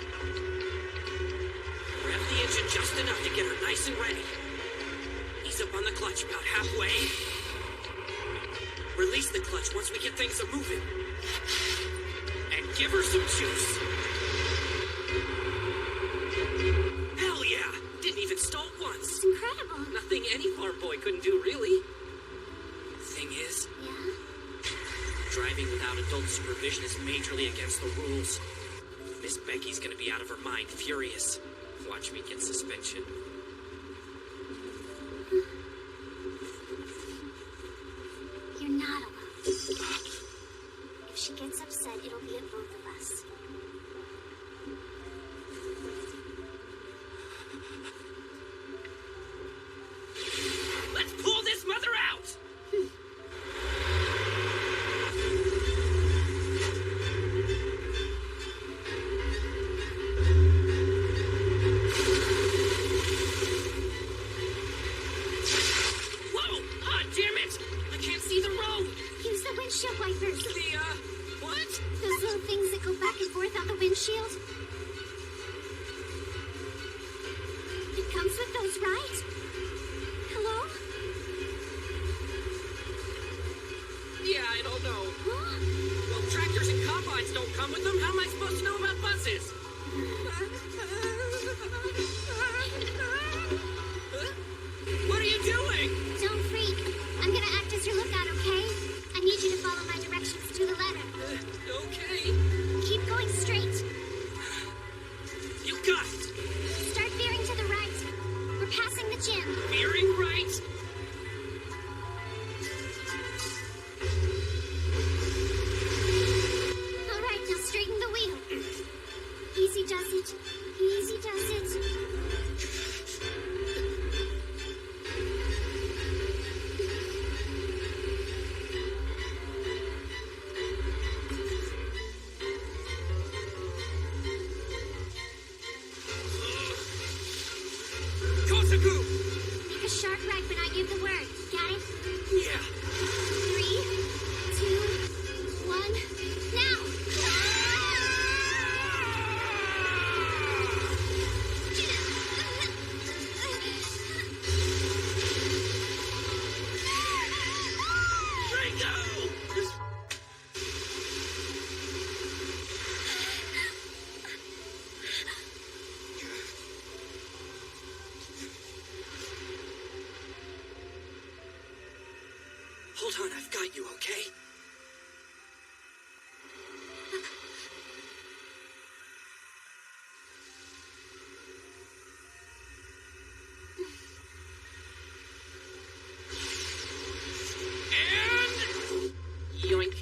Rev the engine just enough to get her nice and ready. Ease up on the clutch about halfway. Release the clutch once we get things moving. And give her some juice. Hell yeah! Didn't even stall once. It's incredible. Nothing any farm boy couldn't do, really. Thing is, Yeah? driving without adult supervision is majorly against the rules. Miss Becky's gonna be out of her mind, furious. Watch me get suspension. You're not alone. If she gets upset, it'll be at both of us. Let's pull this mother out! Whoa! Ah, damn it! I can't see the road! Use the windshield wipers. What? Those little things that go back and forth on the windshield. It comes with those, right? Hello? Yeah, I don't know. Huh? Well, tractors and combines don't come with them. How am I supposed to know about buses? What are you doing? Don't freak. I'm gonna act as your lookout, okay? I need you to follow my directions to the letter. Okay. Keep going straight. You got it. Start veering to the right. We're passing the gym. Veering right. All right, now straighten the wheel. Easy does it. Easy does it. Kosaku! Make a sharp right when I give the word. Got it? Yeah. 3, 2, 1, now! Ringo! Hold on, I've got you, okay? And... yoink.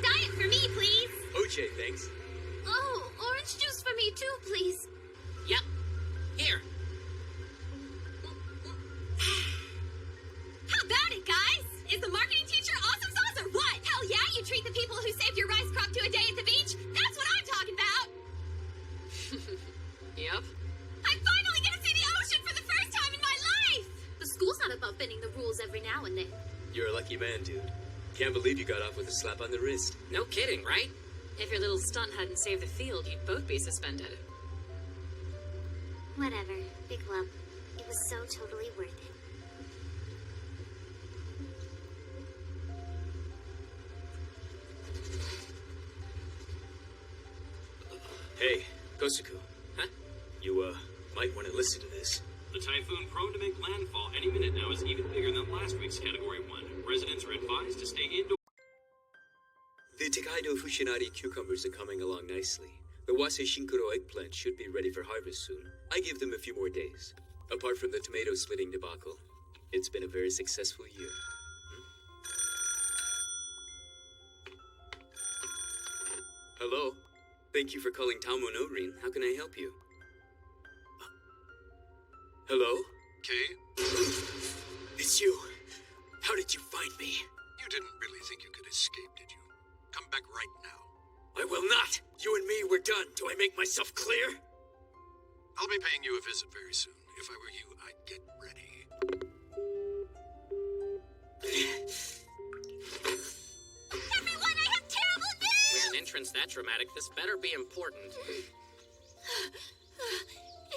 Diet for me, please. OJ, thanks. Oh, orange juice for me too, please. Yep. Here. How about it, guys? Is the marketing teacher awesome sauce or what? Hell yeah, you treat the people who saved your rice crop to a day at the beach. That's what I'm talking about. Yep. I'm finally gonna see the ocean for the first time in my life. The school's not above bending the rules every now and then. You're a lucky man, dude. Can't believe you got off with a slap on the wrist. No kidding, right? If your little stunt hadn't saved the field, you'd both be suspended. Whatever. Big Wub. It was so totally worth it. Hey, Kosaku. Huh? You, might want to listen to this. The typhoon prone to make landfall any minute now is even bigger than last week's Category 1. Residents are advised to stay indoors. The Tokaido Fushinari cucumbers are coming along nicely. The Wasei Shinkuro eggplant should be ready for harvest soon. I give them a few more days. Apart from the tomato splitting debacle, it's been a very successful year. Hello? Thank you for calling Tamo no Rin. How can I help you? Hello? Kay? It's you. How did you find me? You didn't really think you could escape, did you? Come back right now. I will not! You and me, we're done. Do I make myself clear? I'll be paying you a visit very soon. If I were you, I'd get ready. Everyone, I have terrible news! With an entrance that dramatic, this better be important.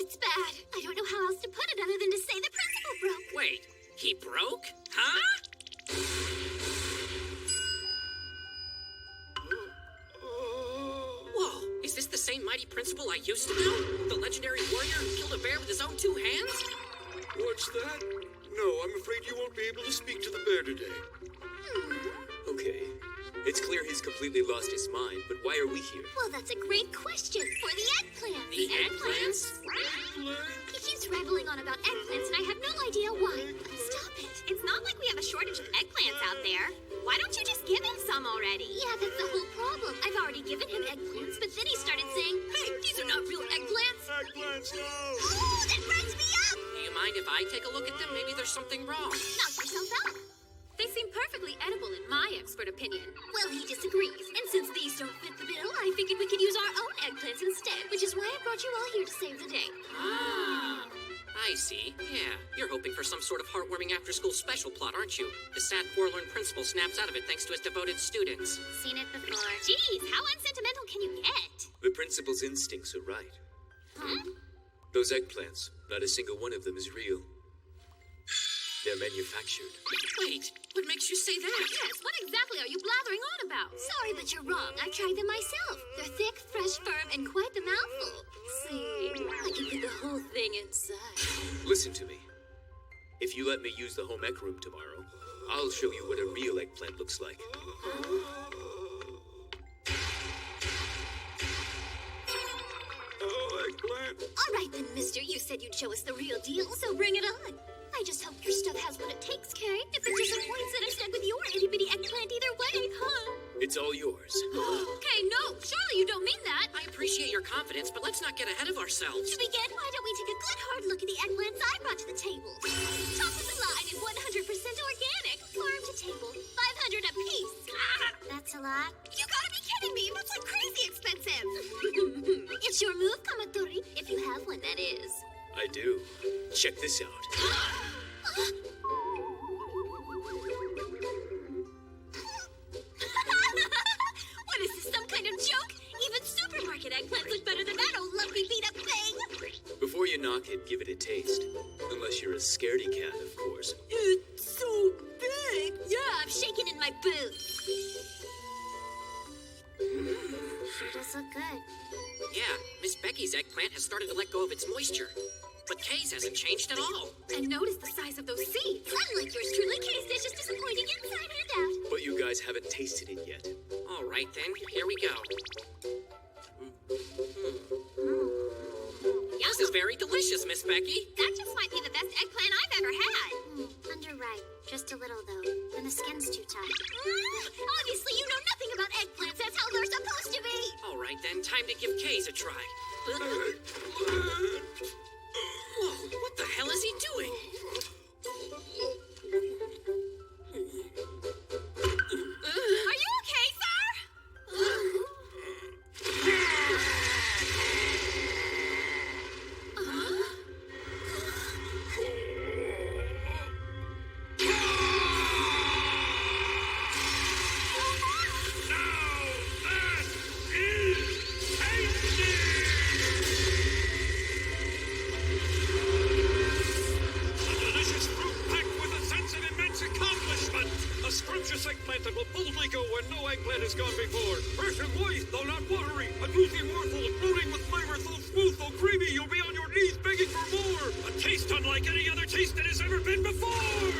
It's bad. I don't know how else to put it other than to say the principal broke. Wait, he broke? Huh? Whoa, is this the same mighty principal I used to know? The legendary warrior who killed a bear with his own 2 hands? What's that? No, I'm afraid you won't be able to speak to the bear today. Okay. It's clear he's completely lost his mind, but why are we here? Well, that's a great question for the eggplant. The eggplants? He keeps rambling on about eggplants, and I have no idea why. Stop it. It's not like we have a shortage of eggplants out there. Why don't you just give him some already? Yeah, that's the whole problem. I've already given him eggplants, but then he started saying, hey, these are not real eggplants. Eggplants, no! Oh, that brings me up! Do you mind if I take a look at them? Maybe there's something wrong. Knock yourself out. They seem perfectly edible in my expert opinion. Well, he disagrees. And since these don't fit the bill, I figured we could use our own eggplants instead, which is why I brought you all here to save the day. Ah, I see. Yeah, you're hoping for some sort of heartwarming after-school special plot, aren't you? The sad forlorn principal snaps out of it thanks to his devoted students. Seen it before. Geez, how unsentimental can you get? The principal's instincts are right. Huh? Those eggplants, not a single one of them is real. They're manufactured. Wait, what makes you say that? Yes, what exactly are you blathering on about? Sorry, but you're wrong. I tried them myself. They're thick, fresh, firm, and quite the mouthful. See, I can fit the whole thing inside. Listen to me. If you let me use the home ec room tomorrow, I'll show you what a real eggplant looks like. Oh, eggplant. All right then, mister. You said you'd show us the real deal, so bring it on. I just hope your stuff has what it takes, Carrie. It's a disappointment that I'm stuck with your itty-bitty eggplant either way, huh? It's all yours. Okay, no, surely you don't mean that. I appreciate your confidence, but let's not get ahead of ourselves. To begin, why don't we take a good hard look at the eggplants I brought to the table? Top of the line and 100% organic. Farm to table, 500 a piece. That's a lot. You gotta be kidding me. That's like crazy expensive. It's your move, Kamatori. If you have one, that is. I do. Check this out. What is this, some kind of joke? Even supermarket eggplants look better than that old lumpy beat-up thing. Before you knock it, give it a taste. Unless you're a scaredy cat, of course. It's so big. Yeah, I'm shaking in my boots. Sure does look good. Yeah, Miss Becky's eggplant has started to let go of its moisture. But Kay's hasn't changed at all. And notice the size of those seeds. Unlike yours truly, Kay's dish is disappointing inside and out. But you guys haven't tasted it yet. All right, then. Here we go. This is very delicious, Miss Becky. That just might be the best eggplant I've ever had. Underripe. Just a little, though. And the skin's too tough. Obviously, you know nothing about eggplants. That's how they're supposed to be. All right, then. Time to give Kay's a try. Whoa, what the hell is he doing? Are you okay, sir? A scrumptious eggplant that will boldly go where no eggplant has gone before. Fresh and moist, though not watery. A juicy morsel, floating with flavor so smooth, so creamy, you'll be on your knees begging for more. A taste unlike any other taste that has ever been before.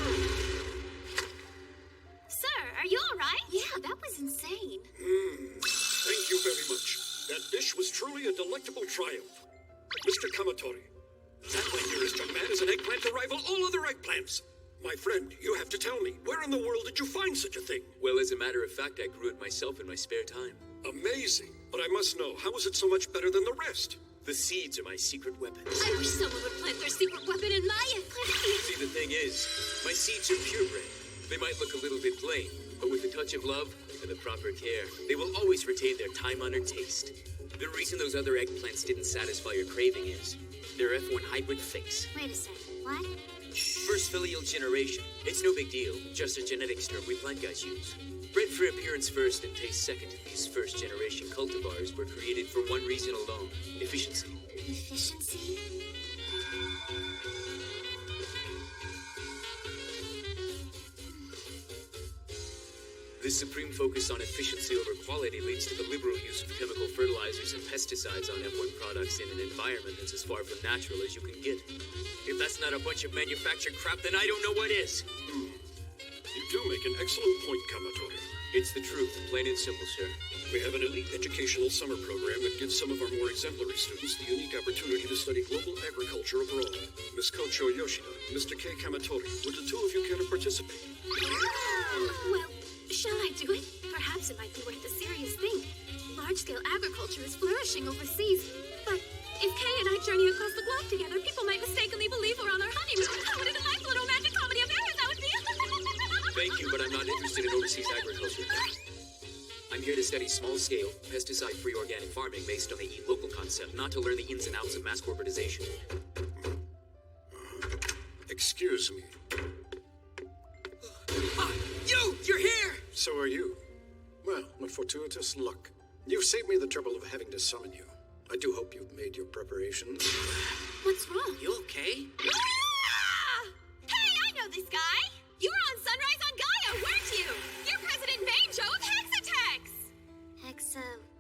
Sir, are you all right? Yeah, that was insane. Thank you very much. That dish was truly a delectable triumph. Mr. Kamatori, that, my dearest young man, is an eggplant to rival all other eggplants. My friend, you have to tell me, where in the world did you find such a thing? Well, as a matter of fact, I grew it myself in my spare time. Amazing. But I must know, how is it so much better than the rest? The seeds are my secret weapon. I wish someone would plant their secret weapon in my eggplant. See, the thing is, my seeds are purebred. They might look a little bit plain, But with a touch of love and the proper care, they will always retain their time-honored taste. The reason those other eggplants didn't satisfy your craving is their F1 hybrid fix. Wait a second. What? First filial generation. It's no big deal, just a genetics term we plant guys use. Bred for appearance first and taste second, these first-generation cultivars were created for one reason alone: efficiency. Efficiency? This supreme focus on efficiency over quality leads to the liberal use of chemical fertilizers and pesticides on F1 products in an environment that's as far from natural as you can get. If that's not a bunch of manufactured crap, then I don't know what is. You do make an excellent point, Kamatore. It's the truth, plain and simple, sir. We have an elite educational summer program that gives some of our more exemplary students the unique opportunity to study global agriculture abroad. Miss Kocho Yoshida, Mr. K. Kamatore, would the two of you care to participate? Well, shall I do it? Perhaps it might be worth a serious think. Large-scale agriculture is flourishing overseas. But if Kay and I journey across the globe together, people might mistakenly believe we're on our honeymoon. Oh, what a delightful romantic comedy of errors that would be! Thank you, but I'm not interested in overseas agriculture. I'm here to study small-scale, pesticide-free organic farming based on the Eat Local concept, not to learn the ins and outs of mass corporatization. Excuse me. You're here! So are you. Well, what fortuitous luck. You've saved me the trouble of having to summon you. I do hope you've made your preparations. What's wrong? You okay? Ah! Hey, I know this guy! You were on Sunrise on Gaia, weren't you? You're President Banjo of Hexatex!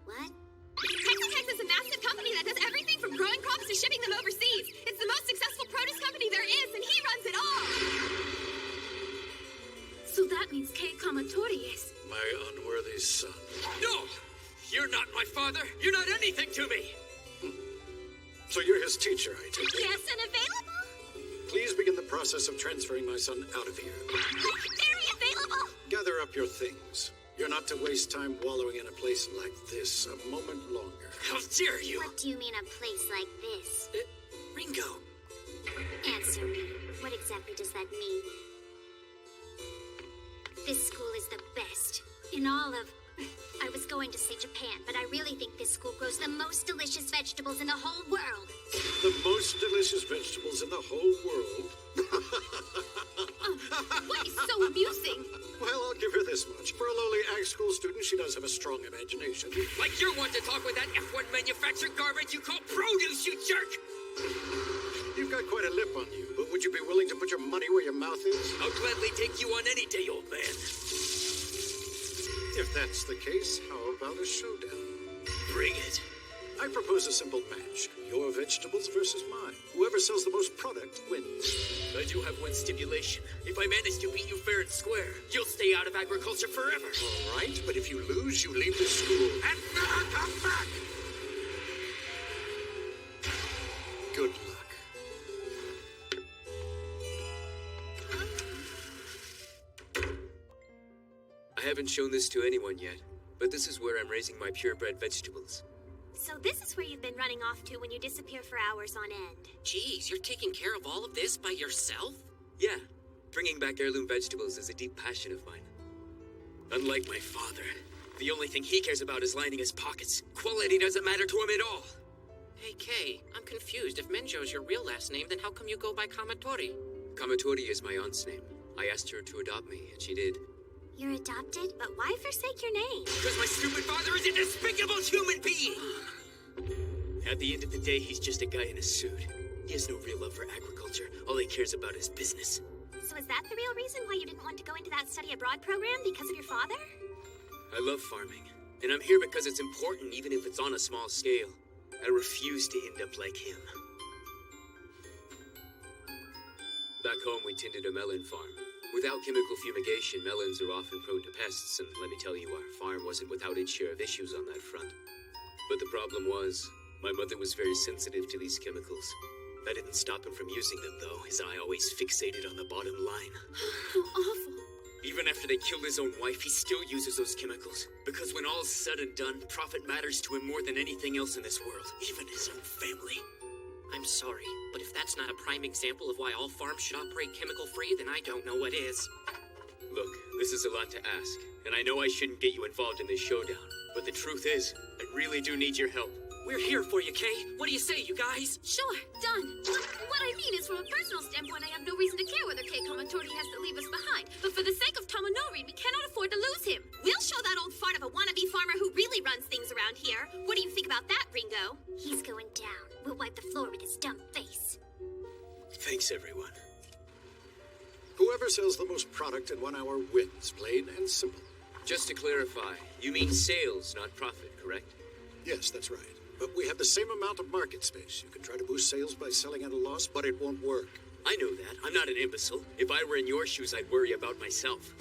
What? Hexatex is a massive company that does everything from growing crops to shipping them overseas. It's the most successful produce company there is, and he runs it all! So that means Kei Kamatore is... My unworthy son. No! You're not my father! You're not anything to me! So you're his teacher, I take it? Yes, and available? Please begin the process of transferring my son out of here. Very available! Gather up your things. You're not to waste time wallowing in a place like this a moment longer. How dare you! What do you mean a place like this? Ringo! Answer me. What exactly does that mean? This school is the best in all of... I was going to say Japan, but I really think this school grows the most delicious vegetables in the whole world. The most delicious vegetables in the whole world? What is so amusing? Well, I'll give her this much. For a lowly ag school student, she does have a strong imagination. Like you're one to talk with that F1 manufactured garbage you call produce, you jerk! You've got quite a lip on you, but would you be willing to put your money where your mouth is? I'll gladly take you on any day, old man. If that's the case, how about a showdown? Bring it. I propose a simple match. Your vegetables versus mine. Whoever sells the most product wins. I do have one stipulation. If I manage to beat you fair and square, you'll stay out of agriculture forever. All right, but if you lose, you leave the school. And never come back! Good luck. I haven't shown this to anyone yet, but this is where I'm raising my purebred vegetables. So this is where you've been running off to when you disappear for hours on end. Geez, you're taking care of all of this by yourself? Yeah, bringing back heirloom vegetables is a deep passion of mine. Unlike my father, the only thing he cares about is lining his pockets. Quality doesn't matter to him at all. Hey, Kay, I'm confused. If Menjo's your real last name, then how come you go by Kamatore? Kamatore is my aunt's name. I asked her to adopt me, and she did. You're adopted? But why forsake your name? Because my stupid father is a despicable human being! At the end of the day, he's just a guy in a suit. He has no real love for agriculture. All he cares about is business. So is that the real reason why you didn't want to go into that study abroad program? Because of your father? I love farming, and I'm here because it's important even if it's on a small scale. I refuse to end up like him. Back home, we tended a melon farm. Without chemical fumigation, melons are often prone to pests, and let me tell you, our farm wasn't without its share of issues on that front. But the problem was, my mother was very sensitive to these chemicals. That didn't stop him from using them, though, his eye always fixated on the bottom line. How awful. Even after they killed his own wife, he still uses those chemicals. Because when all's said and done, profit matters to him more than anything else in this world, even his own family. I'm sorry, but if that's not a prime example of why all farms should operate chemical-free, then I don't know what is. Look, this is a lot to ask, and I know I shouldn't get you involved in this showdown, but the truth is, I really do need your help. We're here for you, Kay. What do you say, you guys? Sure, done. What I mean is, from a personal standpoint, I have no reason to care whether Kei Komatori has to leave us behind. But for the sake of Tomonori, we cannot afford to lose him. We'll show that old fart of a wannabe farmer who really runs things around here. What do you think about that, Ringo? He's going down. We'll wipe the floor with his dumb face. Thanks, everyone. Whoever sells the most product in 1 hour wins, plain and simple. Just to clarify, you mean sales, not profit, correct? Yes, that's right. But we have the same amount of market space. You can try to boost sales by selling at a loss, but it won't work. I know that. I'm not an imbecile. If I were in your shoes, I'd worry about myself.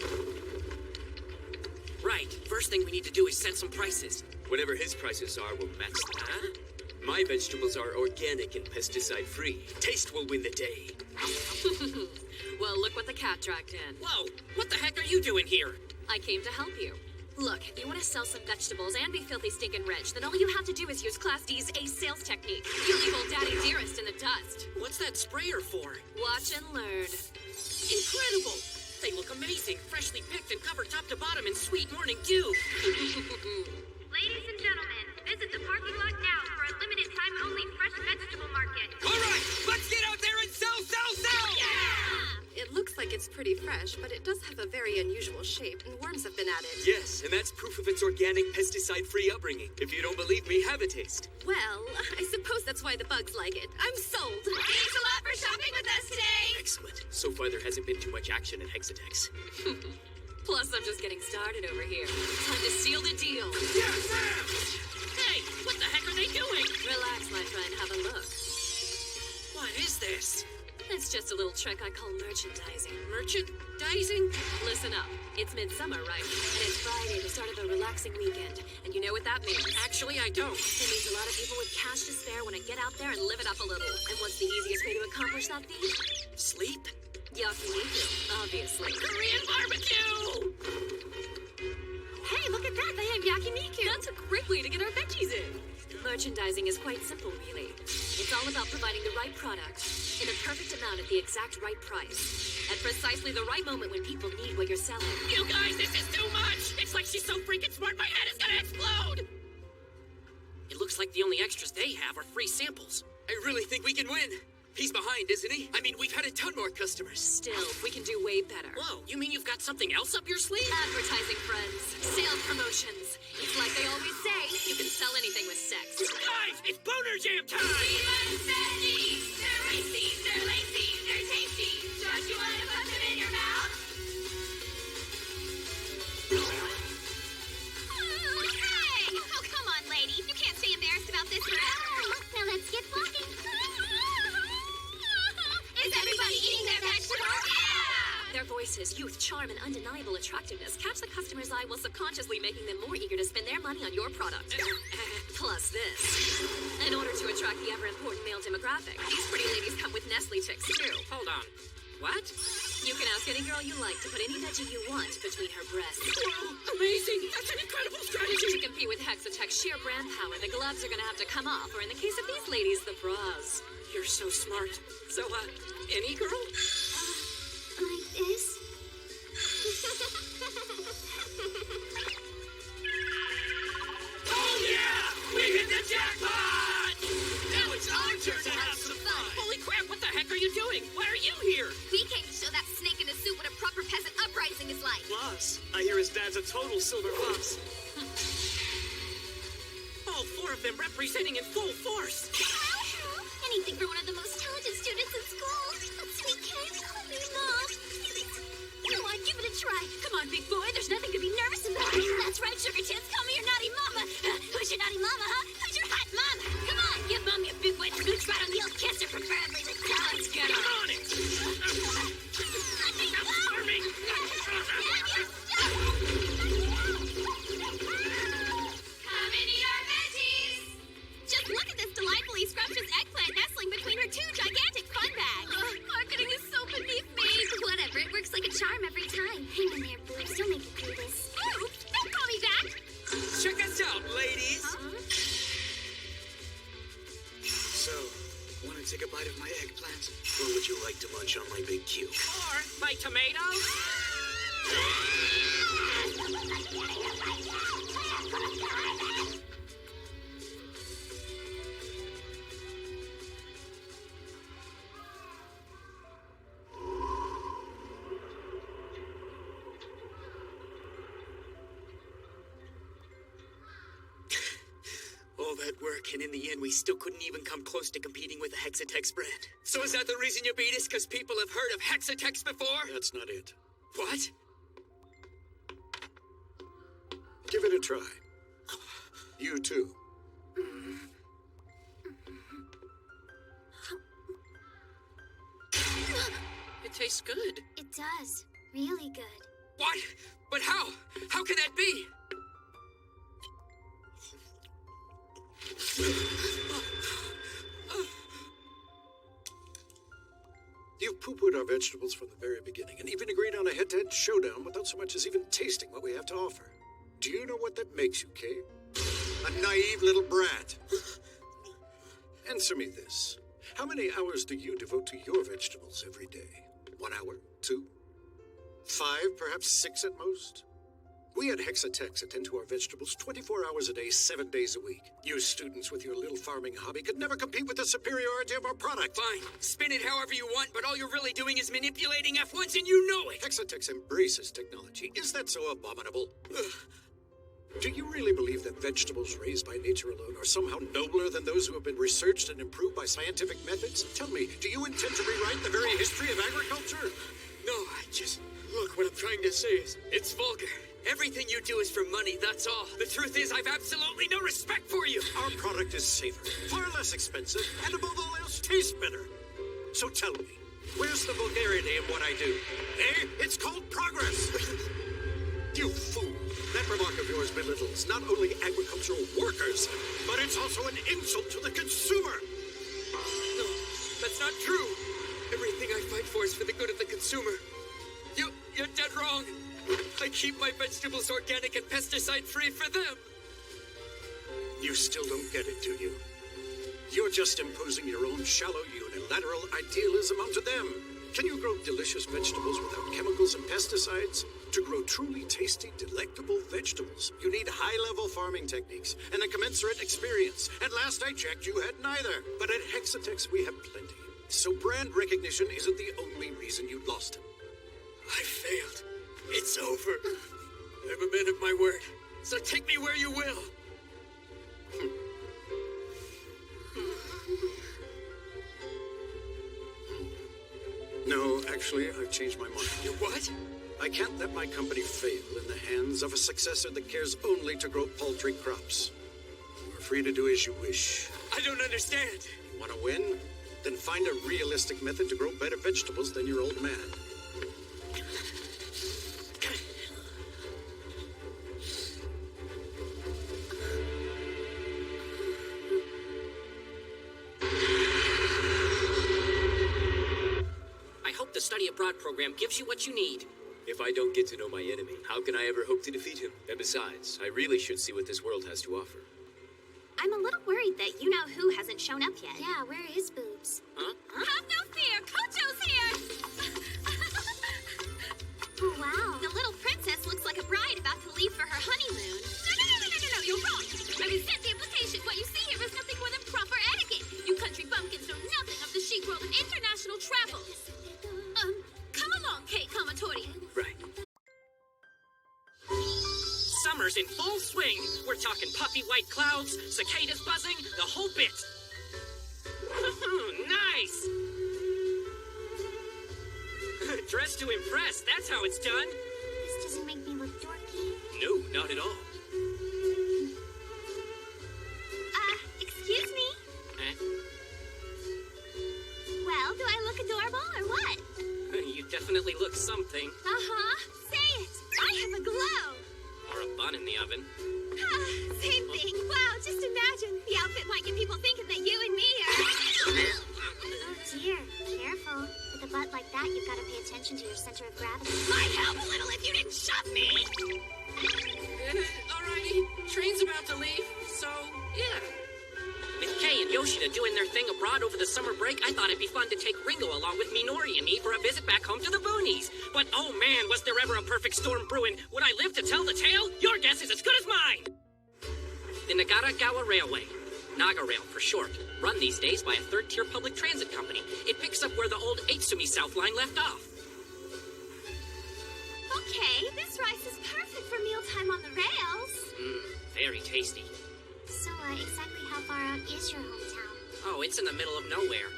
Right. First thing we need to do is set some prices. Whatever his prices are, we'll match them. Huh? My vegetables are organic and pesticide-free. Taste will win the day. Well, look what the cat dragged in. Whoa! What the heck are you doing here? I came to help you. Look, if you want to sell some vegetables and be filthy stinking rich, then all you have to do is use Class D's ace sales technique. You leave old Daddy Dearest in the dust. What's that sprayer for? Watch and learn. Incredible! They look amazing, freshly picked and covered top to bottom in sweet morning dew. Ladies and gentlemen, visit the parking lot now for a limited time only fresh vegetable market. All right, let's get out there and sell! Yeah! It looks like it's pretty fresh, but it does have a very unusual shape, and worms have been added. Yes, and that's proof of its organic, pesticide-free upbringing. If you don't believe me, have a taste. Well, I suppose that's why the bugs like it. I'm sold. Thanks a lot for shopping with us today. Excellent. So far, there hasn't been too much action at Hexatex. Plus, I'm just getting started over here. Time to seal the deal. Hey, what the heck are they doing? Relax, my friend. Have a look. What is this? It's just a little trick I call merchandising. Merchandising? Listen up. It's midsummer, right? And it's Friday, the start of a relaxing weekend. And you know what that means? Actually, I don't. It means a lot of people with cash to spare want to get out there and live it up a little. And what's the easiest way to accomplish that feat? Sleep? Yakiniku, obviously. Korean barbecue! Hey, look at that! They have yakiniku! That's a great way to get our veggies in! Merchandising is quite simple, really. It's all about providing the right product in the perfect amount at the exact right price. At precisely the right moment when people need what you're selling. You guys, this is too much! It's like she's so freaking smart, my head is gonna explode! It looks like the only extras they have are free samples. I really think we can win. He's behind, isn't he? I mean, we've had a ton more customers. Still, we can do way better. Whoa, you mean you've got something else up your sleeve? Advertising, friends. Sales promotions. It's like they always say, you can sell anything with sex. Guys, it's boner jam time! They're racy, they're lacy, they're tasty. Don't you want to put them in your mouth? Hey! Oh, come on, lady. You can't stay embarrassed about this forever. Now let's get walking. Is everybody eating their vegetables? Yeah! Their voices, youth, charm, and undeniable attractiveness catch the customer's eye while subconsciously making them more eager to spend their money on your product. Plus this. In order to attract the ever-important male demographic, these pretty ladies come with Nestle chicks, too. Hold on. What? You can ask any girl you like to put any veggie you want between her breasts. Whoa, amazing! That's an incredible strategy! To compete with Hexatex sheer brand power, the gloves are gonna have to come off, or in the case of these ladies, the bras. You're so smart. So, any girl? Like this? Oh yeah! We hit the jackpot! Now it's our turn to have some fun! Holy crap, what the heck are you doing? Why are you here? We came to show that snake in a suit what a proper peasant uprising is like. Plus, I hear his dad's a total silver fox. All four of them representing in full force! Anything for one of the most talented students in school. Sweet cake, me, Mom. Come on, give it a try. Come on, big boy. There's nothing to be nervous about. That's right, Sugar Tits. Call me your naughty mama. Who's your naughty mama, huh? Who's your hot mama? Come on, give Mommy a big wet smooch right on the old kisser, preferably with let's get on it. Stop squirming. Come and eat our veggies. Just look at this delightfully scrumptious eggplant nestling between her two gigantic fun bags. Marketing is so beneath me. Whatever, it works like a charm every time. Hang in there, boobs. Don't make it through this. Ooh, don't call me back. Check us out, ladies. So, want to take a bite of my eggplant? Or would you like to munch on my big Q? Or my tomatoes? All that work, and in the end, we still couldn't even come close to competing with the Hexatex brand. So is that the reason you beat us? Because people have heard of Hexatex before? That's not it. What? Give it a try. You too. It tastes good. It does. Really good. What? But how? How can that be? You've poo-pooed our vegetables from the very beginning, and even agreed on a head-to-head showdown without so much as even tasting what we have to offer. Do you know what that makes you, Kay? A naive little brat. Answer me this. How many hours do you devote to your vegetables every day? 1 hour? 2? 5? Perhaps 6 at most? We at Hexatex attend to our vegetables 24 hours a day, 7 days a week. You students with your little farming hobby could never compete with the superiority of our product. Fine. Spin it however you want, but all you're really doing is manipulating F1s, and you know it! Hexatex embraces technology. Is that so abominable? Do you really believe that vegetables raised by nature alone are somehow nobler than those who have been researched and improved by scientific methods? Tell me, do you intend to rewrite the very history of agriculture? No, look, what I'm trying to say is, it's vulgar. Everything you do is for money, that's all. The truth is, I've absolutely no respect for you. Our product is safer, far less expensive, and above all else, tastes better. So tell me, where's the vulgarity in what I do? Eh? It's called progress. You fool. That remark of yours belittles not only agricultural workers, but it's also an insult to the consumer. No, that's not true. Everything I fight for is for the good of the consumer. You're dead wrong. I keep my vegetables organic and pesticide-free for them. You still don't get it, do you? You're just imposing your own shallow, unilateral idealism onto them. Can you grow delicious vegetables without chemicals and pesticides? To grow truly tasty, delectable vegetables, you need high-level farming techniques and a commensurate experience. And last I checked, you had neither. But at Hexatex, we have plenty. So brand recognition isn't the only reason you lost him. I failed. It's over. I'm a man of my word, so take me where you will. No, actually, I've changed my mind. You what? I can't let my company fail in the hands of a successor that cares only to grow paltry crops. You're free to do as you wish. I don't understand. You want to win? Then find a realistic method to grow better vegetables than your old man. The study abroad program gives you what you need. If I don't get to know my enemy, how can I ever hope to defeat him? And besides, I really should see what this world has to offer. I'm a little worried that you-know-who hasn't shown up yet. Yeah, where is Boobs? Huh? Have no fear! Kocho's here! Oh, wow. The little princess looks like a bride about to leave for her honeymoon. No, you're wrong. I resent the implication. What you see here is nothing more than proper etiquette. You country bumpkins know nothing of the chic world of international travel. Come along, Kate Comatori. Right. Summer's in full swing. We're talking puffy white clouds, cicadas buzzing, the whole bit. Nice! Dressed to impress, that's how it's done. This doesn't make me look dorky. No, not at all. Excuse me? Well, do I look adorable or what? You definitely look something. Uh-huh. Say it. I have a glow. Or a bun in the oven. Same thing. Wow, just imagine. The outfit might get people thinking that you and me are... Oh, dear. Careful. With a butt like that, you've got to pay attention to your center of gravity. Might help a little if you didn't shove me. Alrighty. Train's about to leave, so, yeah. With Kay and Yoshida doing their thing abroad over the summer break, I thought it'd be fun to take Ringo along with Minori and me for a visit back home to the boonies. But oh man, was there ever a perfect storm brewing? Would I live to tell the tale? Your guess is as good as mine! The Nagaragawa Railway, Nagarail for short, run these days by a third-tier public transit company. It picks up where the old Aitsumi South Line left off. Okay, this rice is perfect for mealtime on the rails. Very tasty. So, exactly how far out is your hometown? Oh, it's in the middle of nowhere.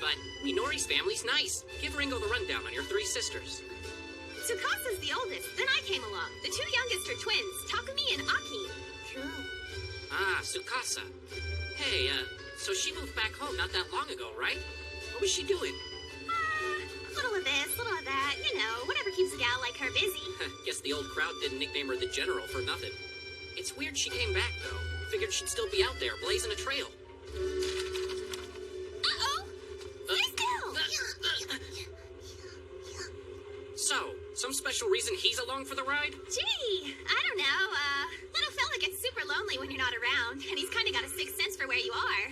But Minori's family's nice. Give Ringo the rundown on your three sisters. Tsukasa's the oldest, then I came along. The two youngest are twins, Takumi and Aki. Cool. Ah, Tsukasa. Hey, so she moved back home not that long ago, right? What was she doing? A little of this, little of that, you know, whatever keeps a gal like her busy. Guess the old crowd didn't nickname her the General for nothing. It's weird she came back, though. Figured she'd still be out there, blazing a trail. Uh-oh! Stay still! So, some special reason he's along for the ride? Gee, I don't know, little fella gets super lonely when you're not around, and he's kinda got a sixth sense for where you are.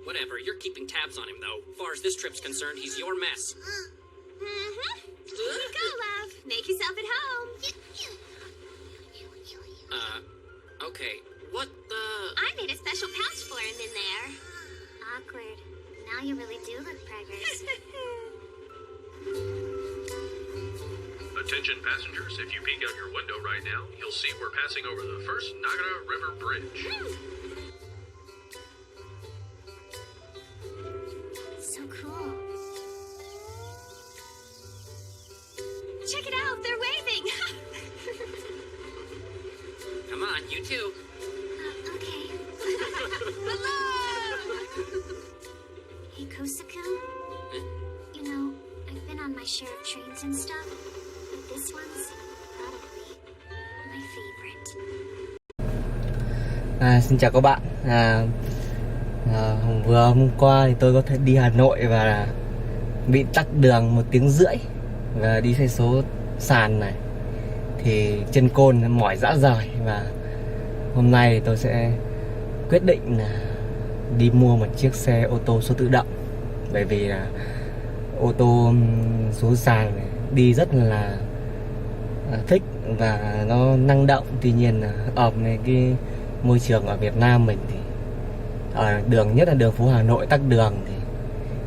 Whatever, you're keeping tabs on him, though. Far as this trip's concerned, he's your mess. Here you go, love. Make yourself at home. Okay. What the... I made a special pouch for him in there. Awkward. Now you really do look preggers. Attention passengers, if you peek out your window right now, you'll see we're passing over the first Nagara River Bridge. So cool. Check it out, they're waving. Come on, you too. Okay. Hello! Hey, Kosuke. You know, I've been on my share of trains and stuff, but this one's probably my favorite. Xin chào các bạn. Hôm qua thì tôi có thể đi Hà Nội và bị tắc đường 1 tiếng rưỡi và đi xe số sàn này thì chân côn mỏi rã rời, và hôm nay tôi sẽ quyết định là đi mua một chiếc xe ô tô số tự động, bởi vì là ô tô số sàn này đi rất là thích và nó năng động. Tuy nhiên là ở cái môi trường ở Việt Nam mình thì ở đường, nhất là đường phố Hà Nội tắc đường, thì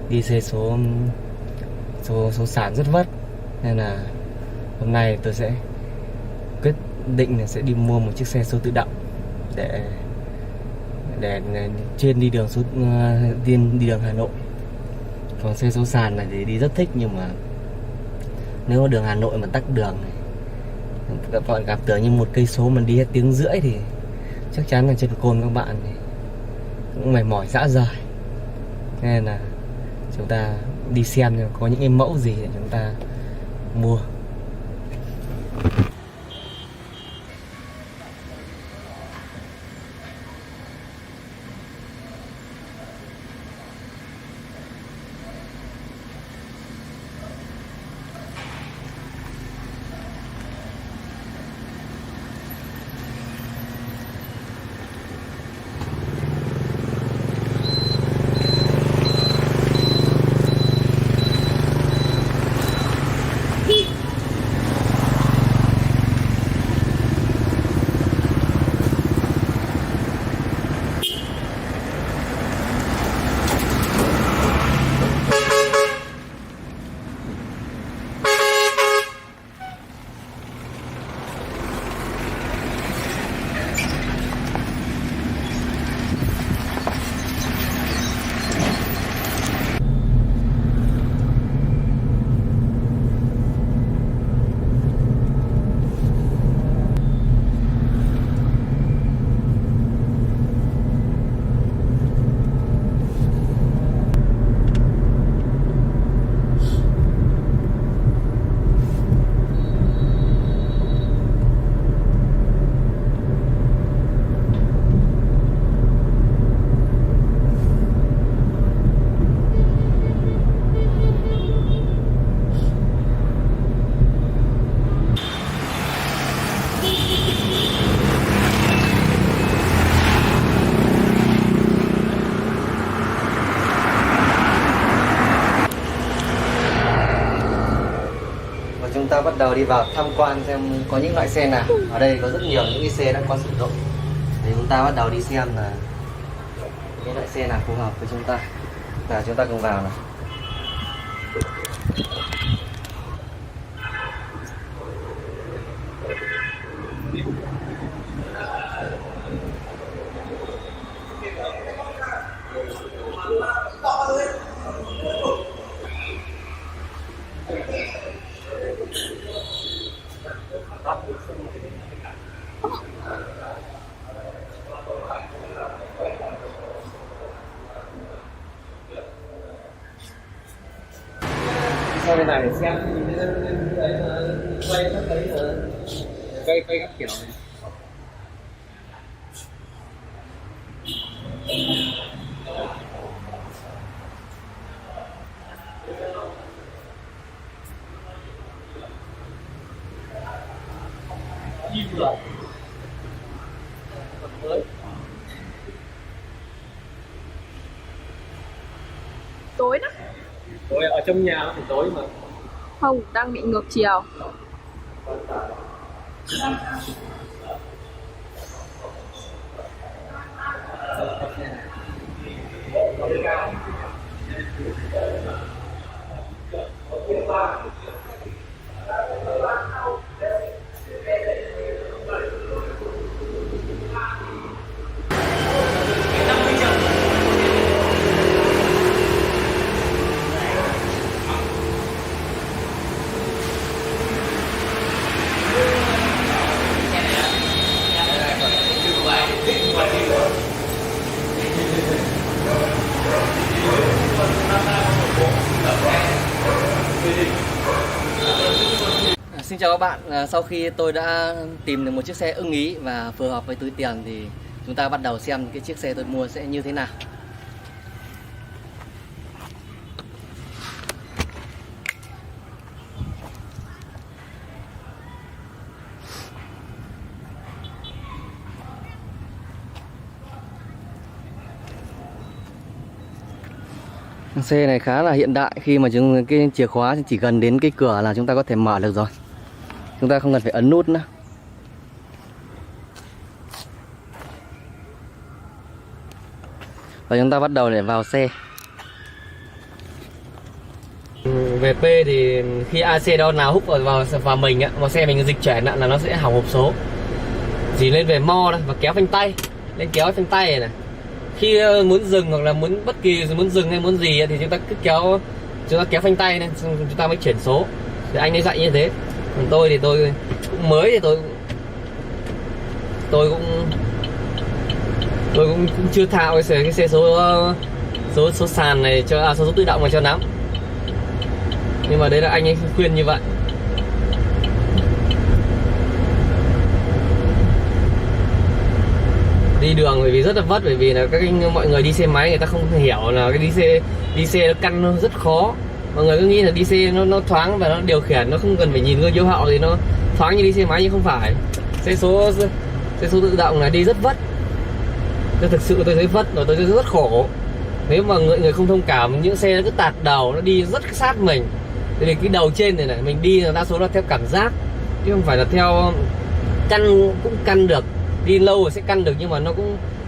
đi xe số sàn rất vất, nên là hôm nay tôi sẽ quyết định là sẽ đi mua một chiếc xe số tự động để chuyên đi đường đi đường Hà Nội. Còn xe số sàn này thì đi rất thích, nhưng mà nếu mà đường Hà Nội mà tắc đường này, các bạn gặp tưởng như 1 cây số mà đi hết tiếng rưỡi thì chắc chắn là chân côn các bạn thì cũng mệt mỏi rã rời. Nên là chúng ta đi xem có những cái mẫu gì để chúng ta mua. bắt đầu đi vào tham quan xem có những loại xe nào. Ở đây có rất nhiều những cái xe đã qua sử dụng. Thì chúng ta bắt đầu đi xem là những loại xe nào phù hợp với chúng ta. Và chúng ta cùng vào nào. Sau bên này để xem quay các thấy quay các kiểu này. Tối đó. Tối ở trong nhà nó phải tối mà. Không, đang bị ngược chiều. Xin chào các bạn, sau khi tôi đã tìm được một chiếc xe ưng ý và phù hợp với túi tiền thì chúng ta bắt đầu xem cái chiếc xe tôi mua sẽ như thế nào. Xe này khá là hiện đại khi mà cái chìa khóa chỉ cần đến cái cửa là chúng ta có thể mở được rồi. Chúng ta không cần phải ấn nút nữa. Và chúng ta bắt đầu để vào xe. Về P thì khi AC đó nào hút vào mình vào xe mình dịch chuyển là nó sẽ hỏng hộp số. Chỉ lên về mo đó và kéo phanh tay, lên kéo phanh tay này. Khi muốn dừng hoặc là muốn dừng hay muốn gì thì chúng ta cứ kéo phanh tay lên, chúng ta mới chuyển số. Thì anh ấy dạy như thế. Còn tôi thì tôi cũng mới thì tôi cũng chưa thạo cái xe số sàn này cho số tự động này cho lắm. Nhưng mà đấy là anh ấy khuyên như vậy. Đi đường bởi vì rất là vất, bởi vì là mọi người đi xe máy người ta không hiểu là cái đi xe nó căn nó rất khó. Mọi người cứ nghĩ là đi xe nó thoáng và nó điều khiển nó không cần phải nhìn gương chiếu hậu thì nó thoáng như đi xe máy, nhưng không phải. Xe số tự động là đi rất vất. Thực sự tôi thấy vất và tôi thấy rất khổ. Nếu mà người không thông cảm, những xe nó cứ tạt đầu, nó đi rất sát mình. Thì cái đầu trên này mình đi là đa số là theo cảm giác chứ không phải là theo cũng căn được. Đi lâu rồi sẽ căn được, nhưng mà nó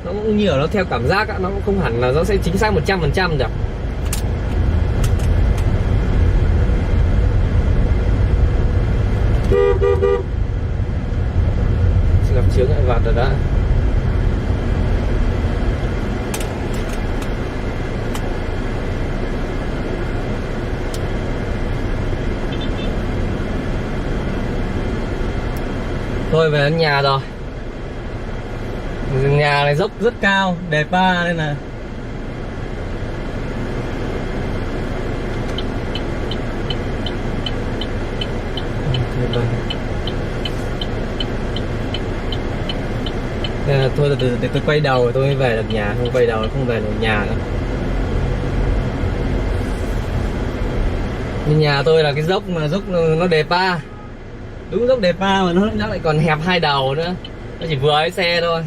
cũng nhiều nó theo cảm giác, nó cũng không hẳn là nó sẽ chính xác 100% được. Gặp chướng ngại vật rồi đó. Thôi về đến nhà rồi. Nhà này dốc rất cao, đề pa nên là thôi để tôi quay đầu rồi tôi mới về được nhà, không quay đầu không về được nhà nữa. Nhưng nhà tôi là cái dốc mà dốc nó đề pa, đúng dốc đề pa mà nó lại còn hẹp hai đầu nữa, nó chỉ vừa ấy xe thôi.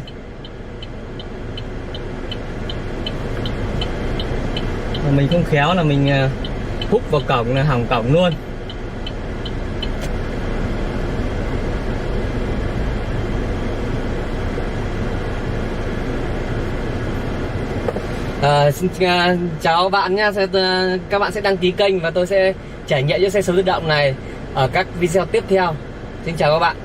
Mà mình không khéo là mình hút vào cổng là hỏng cổng luôn. Xin chào bạn nha. Các bạn sẽ đăng ký kênh và tôi sẽ trải nghiệm những xe số tự động này ở các video tiếp theo. Xin chào các bạn.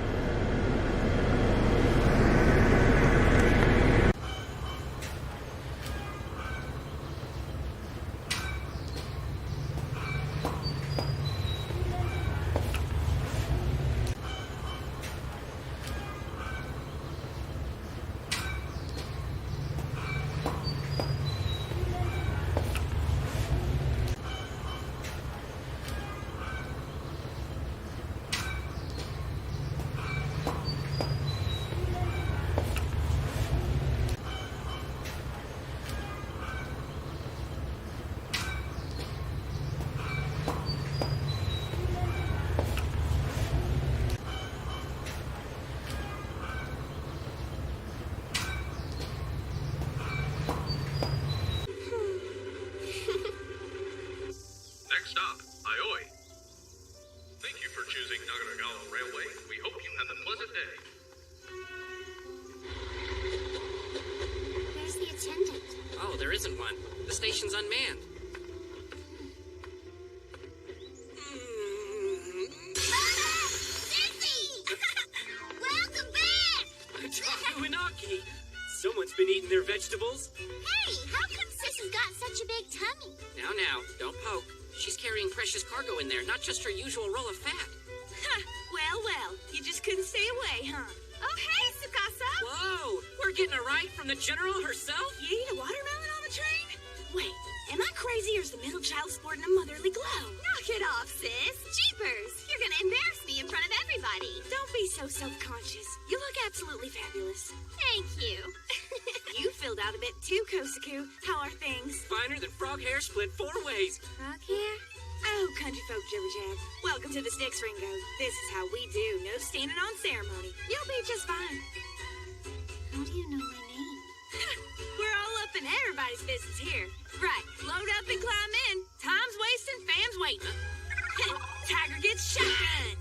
Next stop, Aioi. Thank you for choosing Nagaragawa Railway. We hope you have a pleasant day. Where's the attendant? Oh, there isn't one. The station's unmanned. Welcome back! Taku and Aki! Someone's been eating their vegetables. Hey, how come Sissy's got such a big tummy? Now, don't poke. She's carrying precious cargo in there, not just her usual roll of fat. Well, you just couldn't stay away, huh? Oh, hey, Tsukasa! Whoa! We're getting a ride from the General herself? You eat a watermelon on the train? Wait, am I crazy or is the middle child sporting a motherly glow? Knock it off, sis! Jeepers! You're gonna embarrass me in front of everybody! Don't be so self-conscious. You look absolutely fabulous. Thank you. You filled out a bit too, Kosaku. How are things? Finer than frog hair split 4 ways. Frog hair? Oh, country folk jibber-jab. Welcome to the Styx, Ringo. This is how we do. No standing on ceremony. You'll be just fine. How do you know my name? We're all up in everybody's business here. Right, load up and climb in. Time's wasting, fans waiting. Tiger gets shotgun.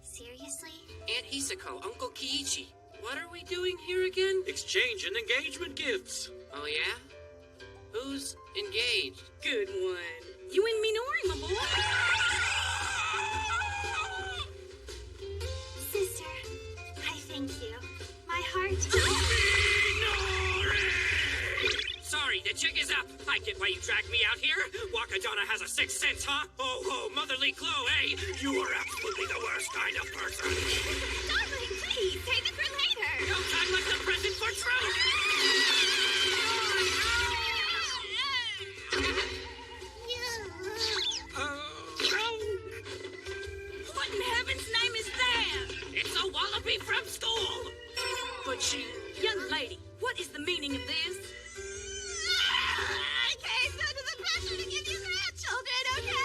Seriously? Aunt Hisako, Uncle Kiichi. What are we doing here again? Exchanging engagement gifts. Oh, yeah? Who's engaged? Good one. You and Minori, my boy. Sister, I thank you. My heart... Sorry, the jig is up. I get why you dragged me out here. Wakadana has a sixth sense, huh? Oh, ho, motherly glow, eh? You are absolutely the worst kind of person. Darling, please, save it for later. No time like the present for truth. What in heaven's name is that? It's a wallaby from school. But young lady, what is the meaning of this? I caved under the pressure to give you grandchildren, okay?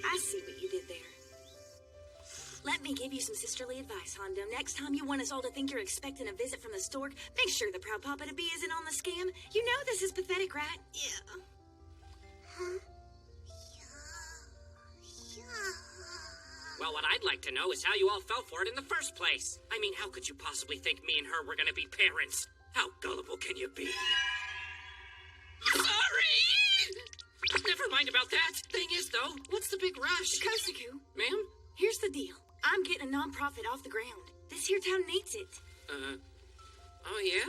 I see what you did there. Let me give you some sisterly advice, Hondo. Next time you want us all to think you're expecting a visit from the stork, make sure the proud papa to be isn't on the scam. You know this is pathetic, right? Yeah. Huh? Well, what I'd like to know is how you all fell for it in the first place. I mean, how could you possibly think me and her were gonna be parents? How gullible can you be? Sorry! Never mind about that. Thing is, though, what's the big rush? Kosaku, Ma'am? here's the deal. I'm getting a non-profit off the ground. This here town needs it. Oh yeah?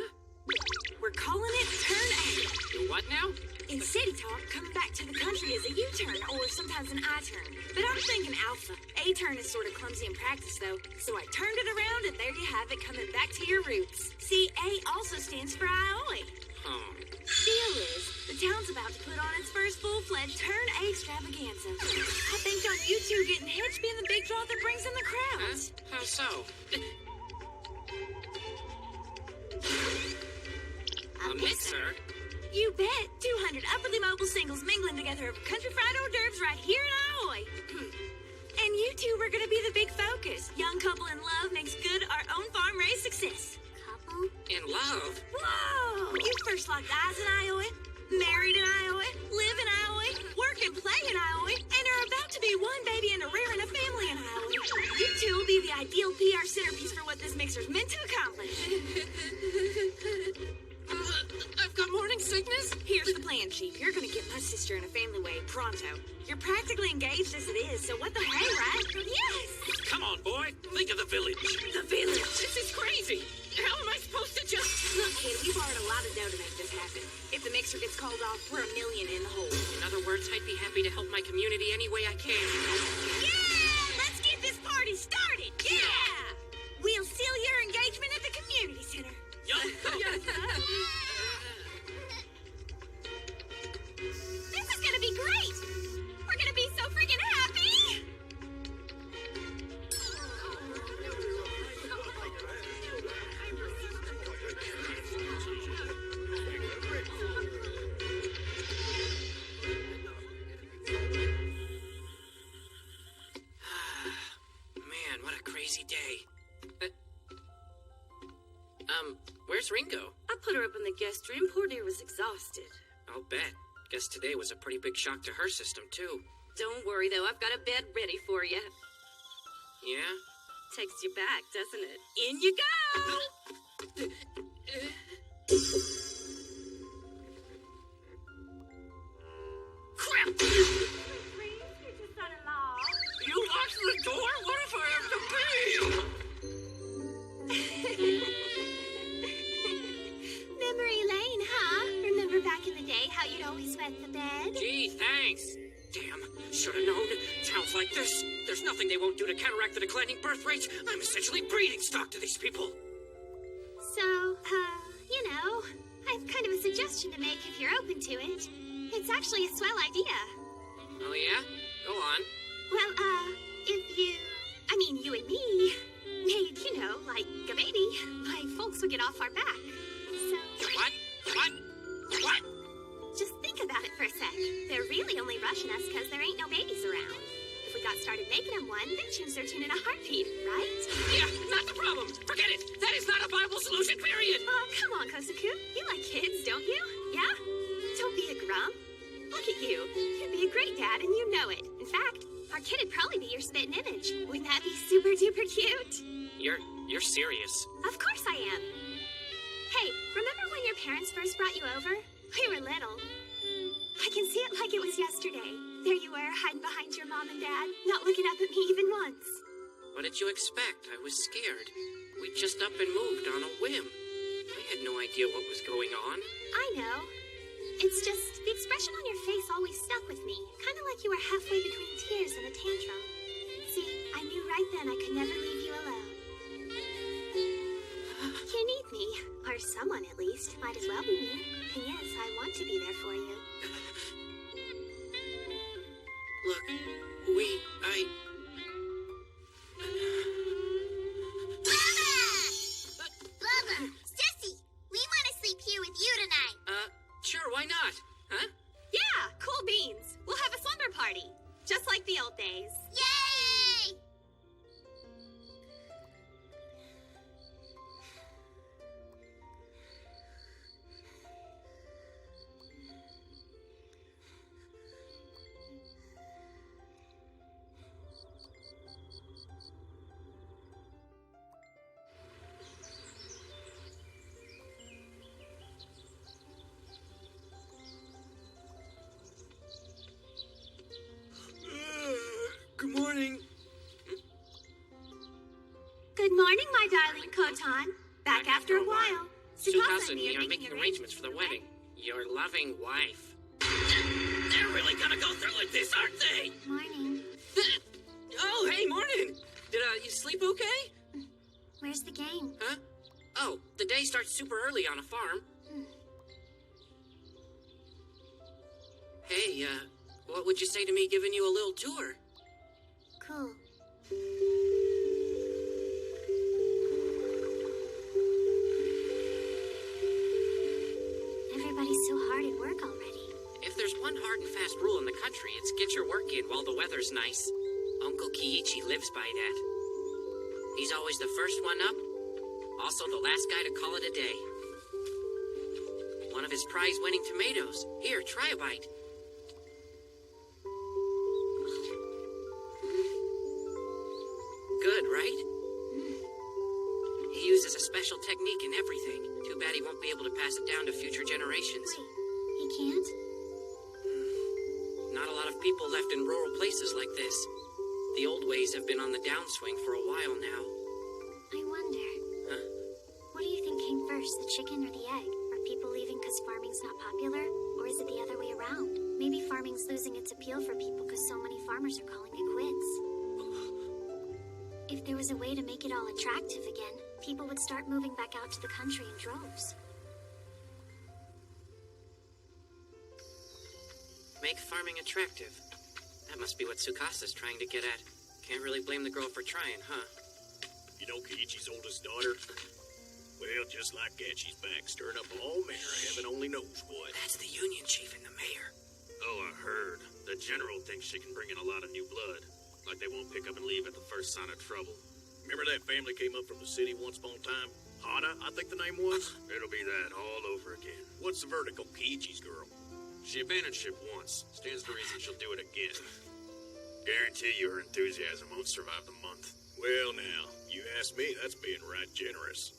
We're calling it Turn A. Do what now? In city talk, coming back to the country is a U-turn, or sometimes an I-turn. But I'm thinking alpha. A-turn is sort of clumsy in practice, though. So I turned it around, and there you have it, coming back to your roots. See, A also stands for Aioi. Oh. Deal is, the town's about to put on its first full-fledged Turn A extravaganza. I think on you two getting hitched being the big draw that brings in the crowds. How so? A mixer? You bet. 200 upwardly mobile singles mingling together over country fried hors d'oeuvres right here in Aioi. And you two were gonna be the big focus. Young couple in love makes good our own farm raised success. Couple? In love? Whoa! You first locked eyes in Aioi, married in Aioi, live in Aioi, work and play in Aioi. gesture in a family way, pronto. You're practically engaged as it is, so what the hey, right? Yes! Come on, boy. Think of the village. The village! This is crazy! How am I supposed to just... Look, kid, we borrowed a lot of dough to make this happen. If the mixer gets called off, we're $1 million in the hole. In other words, I'd be happy to help my community any way I can. Yeah! Let's get this party started! Yeah! We'll seal your engagement at the community center. This is gonna be great! We're gonna be so freaking happy! Man, what a crazy day. Where's Ringo? I put her up in the guest room. Poor dear was exhausted. I'll bet. Guess today was a pretty big shock to her system, too. Don't worry, though. I've got a bed ready for you. Yeah? Takes you back, doesn't it? In you go! Crap! You locked the door? What if I have to pee? Memory lane, huh? Remember back in the day how you'd always wet the bed? Gee, thanks. Damn, should have known. Towns like this, there's nothing they won't do to counteract the declining birth rates. I'm essentially breeding stock to these people. So, you know, I've kind of a suggestion to make if you're open to it. It's actually a swell idea. Oh, yeah? Go on. Well, if you... I mean, you and me made, you know, like a baby, my folks would get off our back. So... What? What? Just think about it for a sec. They're really only rushing us because there ain't no babies around. If we got started making them one, they'd change their tune in a heartbeat, right? Yeah, not the problem. Forget it. That is not a viable solution, period. Oh, come on, Kosuku. You like kids, don't you? Yeah? Don't be a grump. Look at you. You'd be a great dad, and you know it. In fact, our kid'd probably be your spitting image. Wouldn't that be super duper cute? You're serious. Of course I am. Hey, remember when your parents first brought you over? We were little. I can see it like it was yesterday. There you were, hiding behind your mom and dad, not looking up at me even once. What did you expect? I was scared. We just up and moved on a whim. I had no idea what was going on. I know. It's just the expression on your face always stuck with me. Kind of like you were halfway between tears and a tantrum. See, I knew right then I could never leave you alone. You need me, or someone at least. Might as well be me. And yes, I want to be there for you. Look, Bubba! Sissy! We want to sleep here with you tonight. Sure, why not? Huh? Yeah, cool beans. We'll have a slumber party. Just like the old days. Yay! Good morning. Good morning, my darling Kotan. Back after a while. Tsukasa and me are making arrangements for the wedding. Your loving wife. They're really gonna go through with this, aren't they? Morning. Oh, hey, morning. Did you sleep okay? Where's the game? Huh? Oh, the day starts super early on a farm. Hey, what would you say to me giving you a little tour? Cool. Everybody's so hard at work already. If there's one hard and fast rule in the country, it's get your work in while the weather's nice. Uncle Kiichi lives by that. He's always the first one up, also the last guy to call it a day. One of his prize-winning tomatoes. Here, try a bite. Good, right? He uses a special technique in everything. Too bad he won't be able to pass it down to future generations. Wait, he can't? enough people left in rural places like this. The old ways have been on the downswing for a while now. I wonder. Huh? What do you think came first, the chicken or the egg? Are people leaving because farming's not popular? Or is it the other way around? Maybe farming's losing its appeal for people because so many farmers are calling it quits. If there was a way to make it all attractive again, people would start moving back out to the country in droves. Make farming attractive. That must be what Tsukasa's trying to get at. Can't really blame the girl for trying, huh? You know Kiichi's oldest daughter? Well, just like that, she's back, stirring up all manner of heaven only knows what. That's the Union Chief and the mayor. Oh, I heard. The general thinks she can bring in a lot of new blood. Like they won't pick up and leave at the first sign of trouble. Remember that family came up from the city once upon a time? Hana, I think the name was? It'll be that all over again. What's the verdict on Kiichi's girl? She abandoned ship once. Stands to reason she'll do it again. Guarantee you her enthusiasm won't survive the month. Well, now, you ask me, that's being right generous.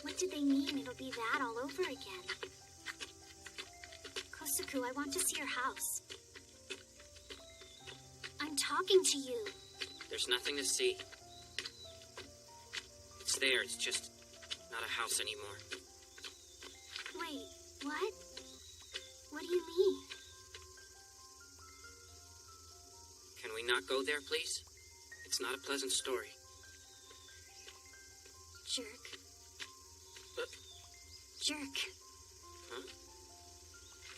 What did they mean it'll be that all over again? Kosuku, I want to see your house. I'm talking to you. There's nothing to see. It's there, it's just not a house anymore. Wait, what? What do you mean? Can we not go there, please? It's not a pleasant story. Jerk. Jerk. Huh?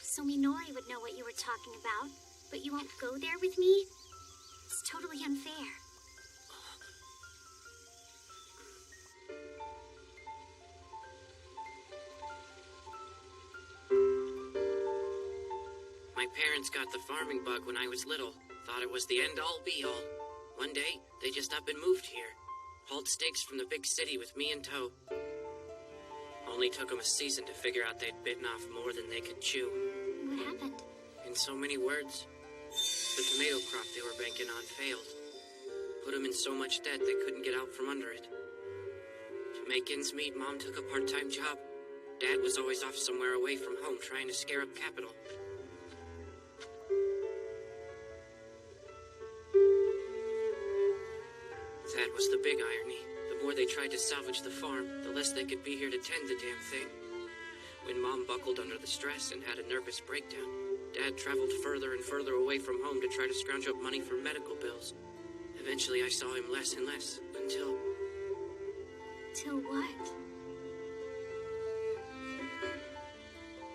So Minori would know what you were talking about, but you won't go there with me? It's totally unfair. My parents got the farming bug when I was little. Thought it was the end-all be-all. One day, they just up and moved here. Hauled stakes from the big city with me in tow. Only took them a season to figure out they'd bitten off more than they could chew. What happened? In so many words, the tomato crop they were banking on failed. Put them in so much debt they couldn't get out from under it. To make ends meet, Mom took a part-time job. Dad was always off somewhere away from home trying to scare up capital. That was the big irony. The more they tried to salvage the farm, the less they could be here to tend the damn thing. When Mom buckled under the stress and had a nervous breakdown, Dad traveled further and further away from home to try to scrounge up money for medical bills. Eventually, I saw him less and less, until... Till what?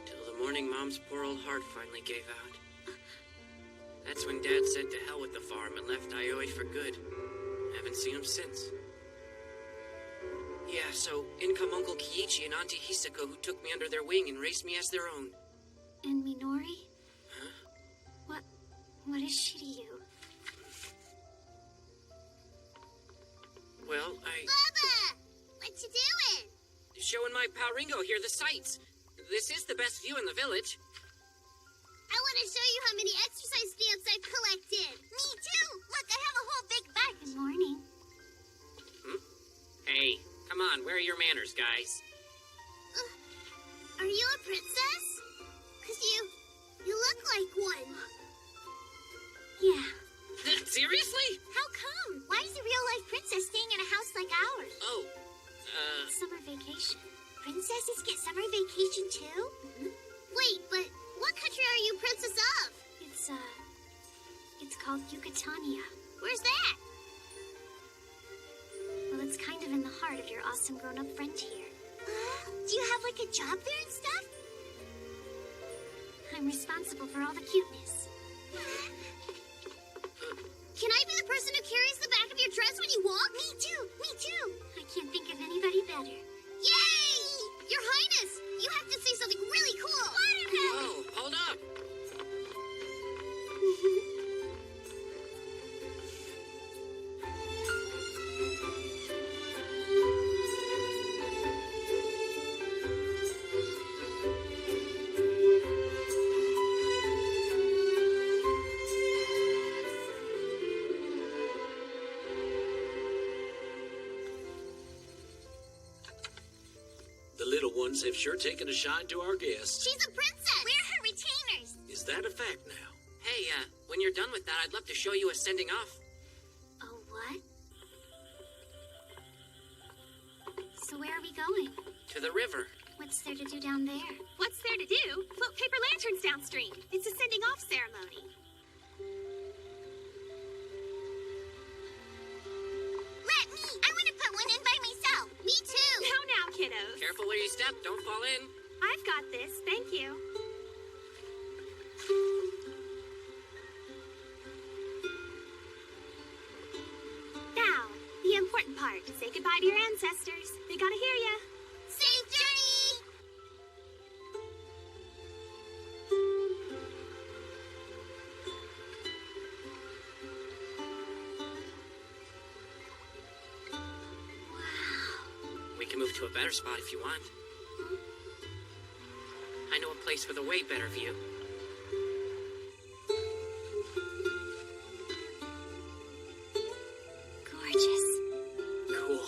Till the morning Mom's poor old heart finally gave out. That's when Dad said to hell with the farm and left Ioi for good. Haven't seen him since. Yeah, so in come Uncle Kiichi and Auntie Hisako, who took me under their wing and raised me as their own. And Minori? Huh? What is she to you? Well, Bubba! What you doing? Showing my pal Ringo here the sights. This is the best view in the village. I want to show you how many exercise stamps I've collected. Me too! Look, I have a whole big bag. Good morning. Hey, come on, where are your manners, guys? Are you a princess? 'Cause you look like one. Yeah. Seriously? How come? Why is a real-life princess staying in a house like ours? Oh, Summer vacation. Princesses get summer vacation too? Wait, but what country are you princess of? It's called Yucatania. Where's that? Well, it's kind of in the heart of your awesome grown-up frontier. Do you have, like, a job there and stuff? I'm responsible for all the cuteness. Can I be the person who carries the back of your dress when you walk? Me too! Me too! I can't think of anybody better. Yay! Your Highness! You have to say something really cool! Whoa, hold up! princesses have sure taken a shine to our guests. She's a princess. We're her retainers. Is that a fact now? Hey, when you're done with that, I'd love to show you a sending off. Oh, what? So where are we going? To the river. What's there to do down there? What's there to do? Float paper lanterns downstream. It's a sending off ceremony. Let me! I want to put one in by myself. Me too. Now, kiddos. Careful where you step. Don't fall in. I've got this. Thank you. Now, the important part. Say goodbye to your ancestors. They gotta hear ya. Safe journey! We can move to a better spot if you want. I know a place with a way better view. Gorgeous. Cool.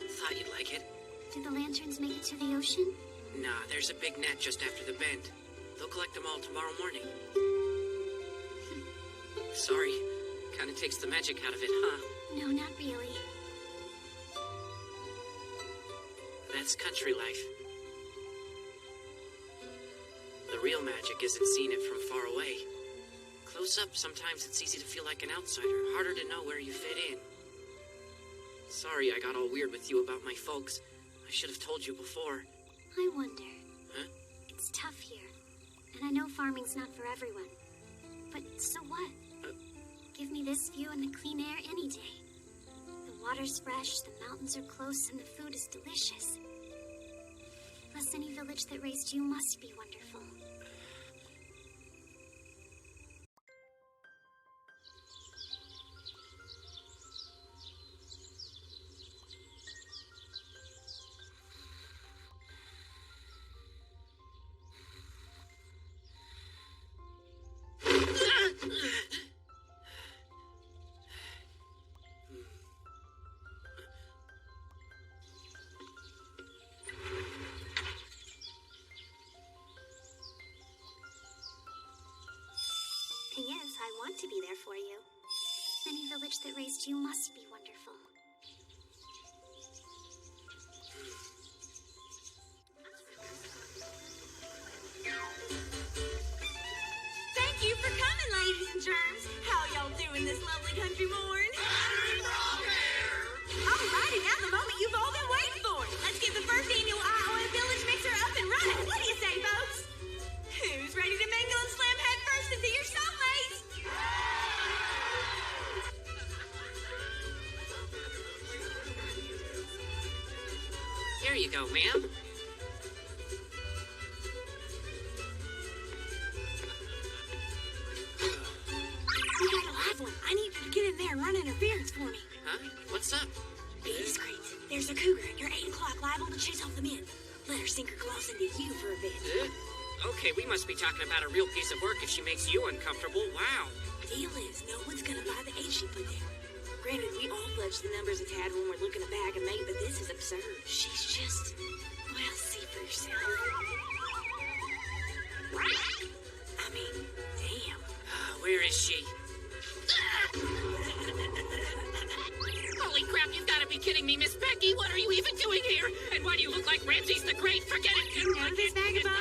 Thought you'd like it. Do the lanterns make it to the ocean? Nah, there's a big net just after the bend. They'll collect them all tomorrow morning. Sorry. Kinda takes the magic out of it, huh? No, not really. That's country life. The real magic isn't seeing it from far away. Close up, sometimes it's easy to feel like an outsider, harder to know where you fit in. Sorry I got all weird with you about my folks. I should have told you before. I wonder. Huh? It's tough here. And I know farming's not for everyone. But so what? Give me this view and the clean air any day. The water's fresh, the mountains are close, and the food is delicious. Plus, any village that raised you must be wonderful. Thing is, I want to be there for you. Any village that raised you must be wonderful. Thank you for coming, ladies and germs. How y'all doing this lovely country morn? Alrighty, now the moment you've all been waiting for. Let's get the first annual Iowa Village Mixer up and running. What do you say, folks? Who's ready to mingle and slam head first into your soulmates? Here you go, ma'am. We got a live one. I need you to get in there and run interference for me. Huh? What's up? Be discreet. There's a cougar at your 8 o'clock liable to chase off the men. Let her sink her claws into you for a bit. Okay, we must be talking about a real piece of work if she makes you uncomfortable. Wow. Deal is, no one's gonna buy the age she put down. Granted, we all fudge the numbers a tad when we're looking to bag a mate, but this is absurd. She's just, well, see for yourself. I mean, damn. Where is she? Holy crap, you've got to be kidding me, Miss Becky. What are you even doing here? And why do you look like Ramses the Great? Forget it. You know this vagabond?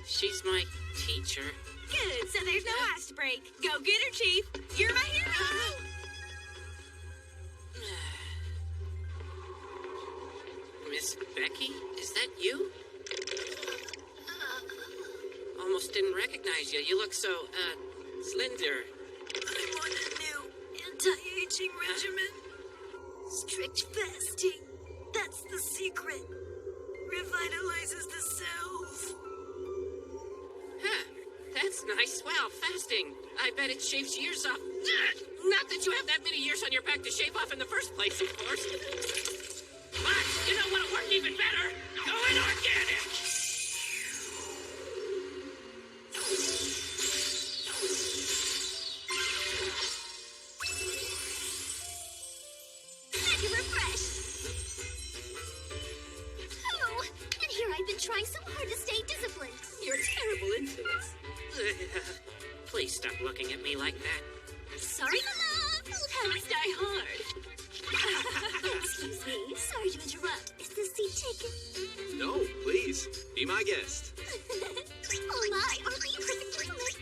She's my teacher. Good, so there's no ice to break. Go get her, Chief. You're my hero. Miss Becky? Is that you? Almost didn't recognize you. You look so, slender. I'm on a new anti-aging regimen. Strict fasting. That's the secret. Revitalizes the cells. Huh. That's nice. Wow, fasting. I bet it shaves years off. Not that you have that many years on your back to shave off in the first place, of course. But you know what'll work even better? Going organic! Make it refresh. like that. Sorry, my love. Old habits die hard. Excuse me. Sorry to interrupt. Is this seat taken? No, please. Be my guest. Oh my, aren't we a perfect gentleman?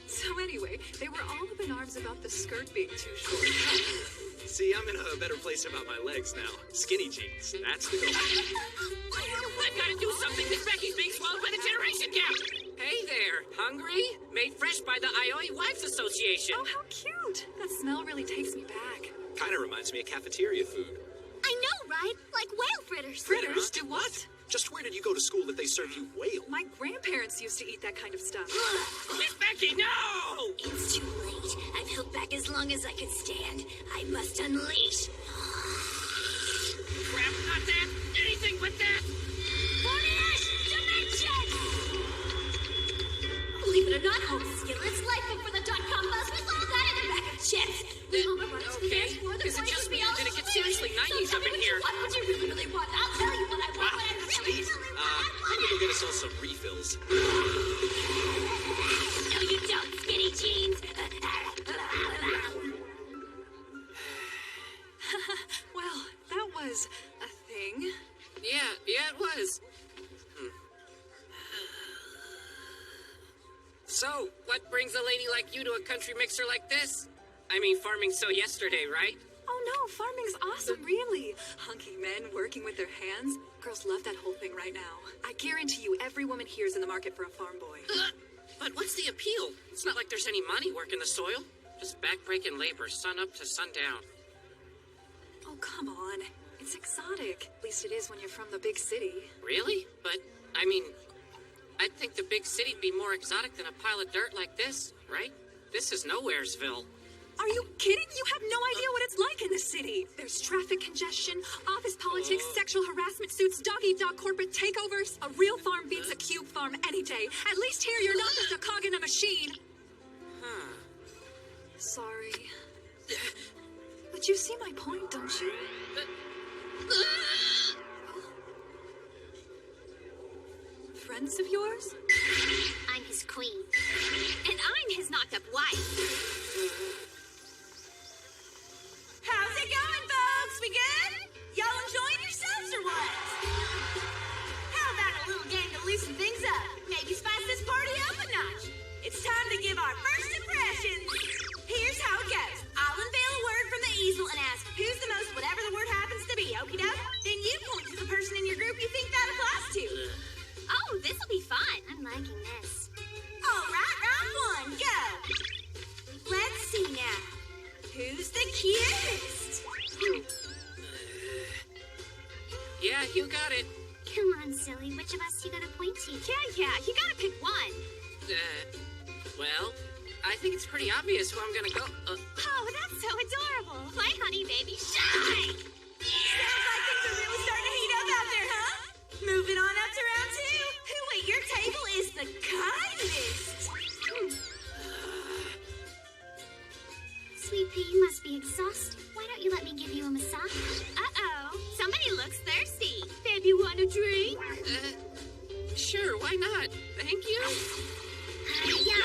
So anyway, they were all up in arms about the skirt being too short. See, I'm in a better place about my legs now. Skinny jeans. That's the goal. I've got to do something because Becky's being swallowed by the generation gap. Hey there, hungry? Made fresh by the Ioi Wives Association. Oh, how cute. That smell really takes me back. Kind of reminds me of cafeteria food. I know, right? Like whale fritters. Fritters? Do what? Just where did you go to school that they serve you whale? My grandparents used to eat that kind of stuff. Miss Becky, no! It's too late. I've held back as long as I could stand. I must unleash. Crap, not that! Anything but that! 40-ish dimension! Believe it or not, home skillets, life for the .com buzz with all that in the back of chips. Okay, is it just me or did it get seriously 90s up in here? What would you really, really want? I'll tell you what I want. What I really, Steve, really let me go get us all some refills. No, you don't, skinny jeans. Well, that was a thing. Yeah, it was. So, what brings a lady like you to a country mixer like this? I mean, farming so yesterday, right? Oh no, farming's awesome, really. Hunky men working with their hands. Girls love that whole thing right now. I guarantee you every woman here is in the market for a farm boy. But what's the appeal? It's not like there's any money working the soil. Just backbreaking labor, sun up to sundown. Oh, come on. It's exotic. At least it is when you're from the big city. Really? But, I mean, I'd think the big city'd be more exotic than a pile of dirt like this, right? This is Nowheresville. Are you kidding? You have no idea what it's like in the city. There's traffic congestion, office politics, sexual harassment suits, dog-eat-dog corporate takeovers. A real farm beats a cube farm any day. At least here you're not just a cog in a machine. Huh. Sorry. But you see my point, don't you? Friends of yours? I'm his queen. And I'm his knocked-up wife. How's it going, folks? We good? Y'all enjoying yourselves or what? How about a little game to loosen things up? Maybe spice this party up a notch. It's time to give our first impressions. Here's how it goes. I'll unveil a word from the easel and ask who's the most whatever the word happens to be, okie doke? Then you point to the person in your group you think that applies to. Oh, this'll be fun. I'm liking this. All right, round one, go. Let's see now. Who's the cutest? Yeah, you got it. Come on, silly. Which of us you gonna point to? Yeah, you gotta pick one. Well, I think it's pretty obvious who I'm gonna go. Oh, that's so adorable. My honey baby, shine! Sounds like things are really starting to heat up out there, huh? Moving on up to round two. Who at your table is the kindest? Sweet pea, you must be exhausted. Why don't you let me give you a massage? Uh-oh. Somebody looks thirsty. Baby, want a drink? Sure, why not? Thank you. Yeah.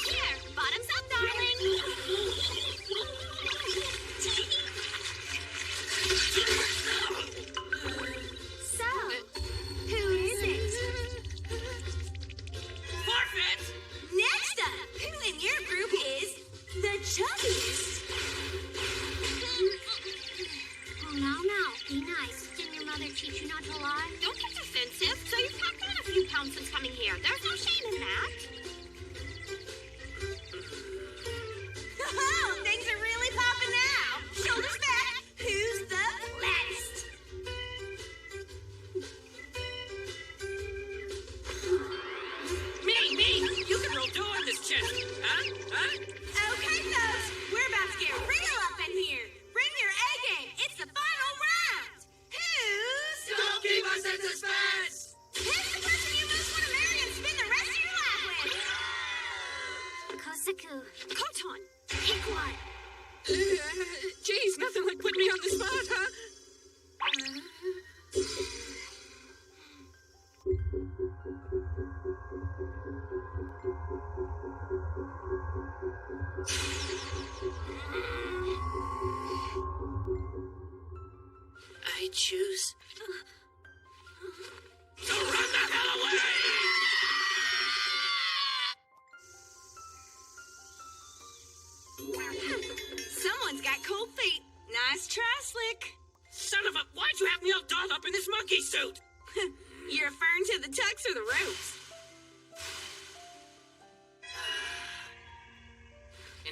Here, bottoms up, darling. So, who is it? Forfeit! Next up, who in your group is the chubbiest? Oh, no. Be nice. Didn't your mother teach you not to lie? Don't get defensive. So you've packed on a few pounds since coming here. There's no shame in that. Oh, things are really popping now. Shoulders back. Who's the flattest? Me! You can roll two on this chest. Huh? Okay, folks. We're about to get real up in here. Bring your A game. It's the final round. Who's... Don't keep us in suspense! Who's the person you most want to marry and spend the rest of your I choose So run the hell away! Someone's got cold feet. Nice try, Slick. Son of a... Why'd you have me all dolled up in this monkey suit? You're referring to the tux or the ropes?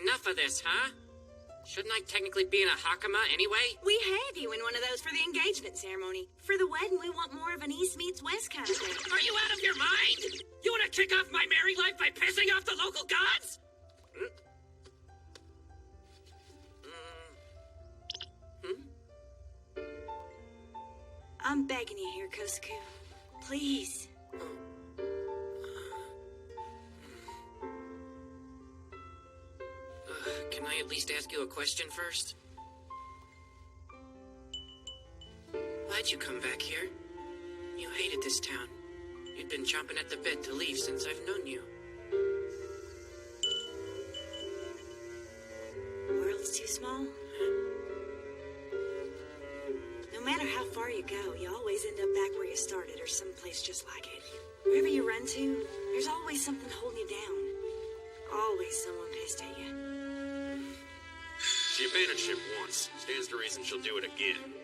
Enough of this, huh? Shouldn't I technically be in a hakama anyway? We had you in one of those for the engagement ceremony. For the wedding, we want more of an East meets West kind of thing. Are you out of your mind? You want to kick off my married life by pissing off the local gods? I'm begging you here, Kosuke. Please. Can I at least ask you a question first? Why'd you come back here? You hated this town. You'd been chomping at the bit to leave since I've known you. World's too small? No matter how far you go, you always end up back where you started or someplace just like it. Wherever you run to, there's always something holding you down. Always someone pissed at you. She abandoned ship once. Stands to reason she'll do it again.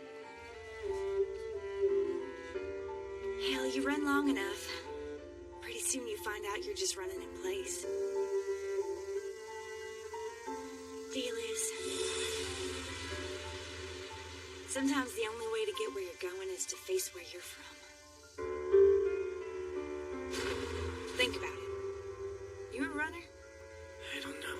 Hell, you run long enough. Pretty soon you find out you're just running in place. Deal is, sometimes the only way to get where you're going is to face where you're from. Think about it. You a runner? I don't know.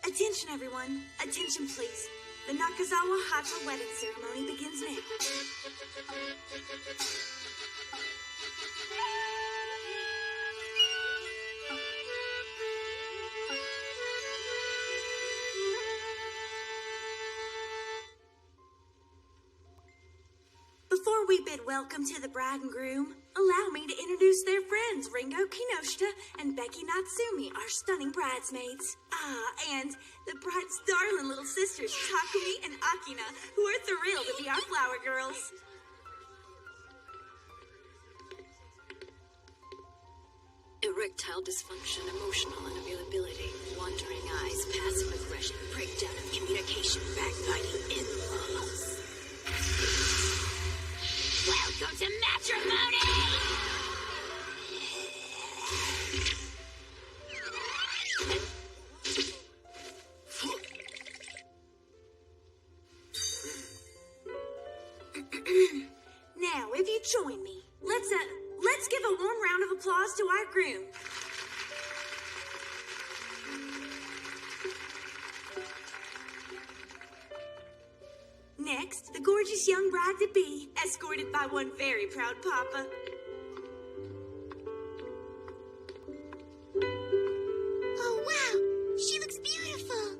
Attention, everyone. Attention, please. The Nakazawa Hatra wedding ceremony begins now. Before we bid welcome to the bride and groom, allow me to introduce their friends, Ringo Kinoshita and Becky Natsumi, our stunning bridesmaids. And the bride's darling little sisters, Takumi and Akina, who are thrilled to be our flower girls. Erectile dysfunction, emotional unavailability, wandering eyes, passive aggression, breakdown of communication, backbiting, in-laws. Welcome to matrimony! Now, if you join me, let's give a warm round of applause to our groom. Next, the gorgeous young bride-to-be, escorted by one very proud papa. Oh, wow! She looks beautiful!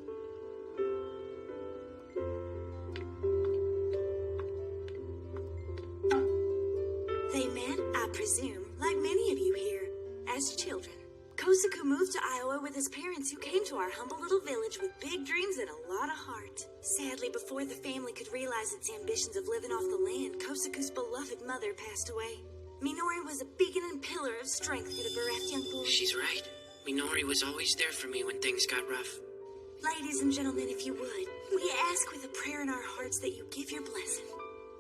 as children. Kosaku moved to Iowa with his parents, who came to our humble little village with big dreams and a lot of heart. Sadly, before the family could realize its ambitions of living off the land, Kosaku's beloved mother passed away. Minori was a beacon and pillar of strength to the bereft young boy. She's right. Minori was always there for me when things got rough. Ladies and gentlemen, if you would, we ask with a prayer in our hearts that you give your blessing.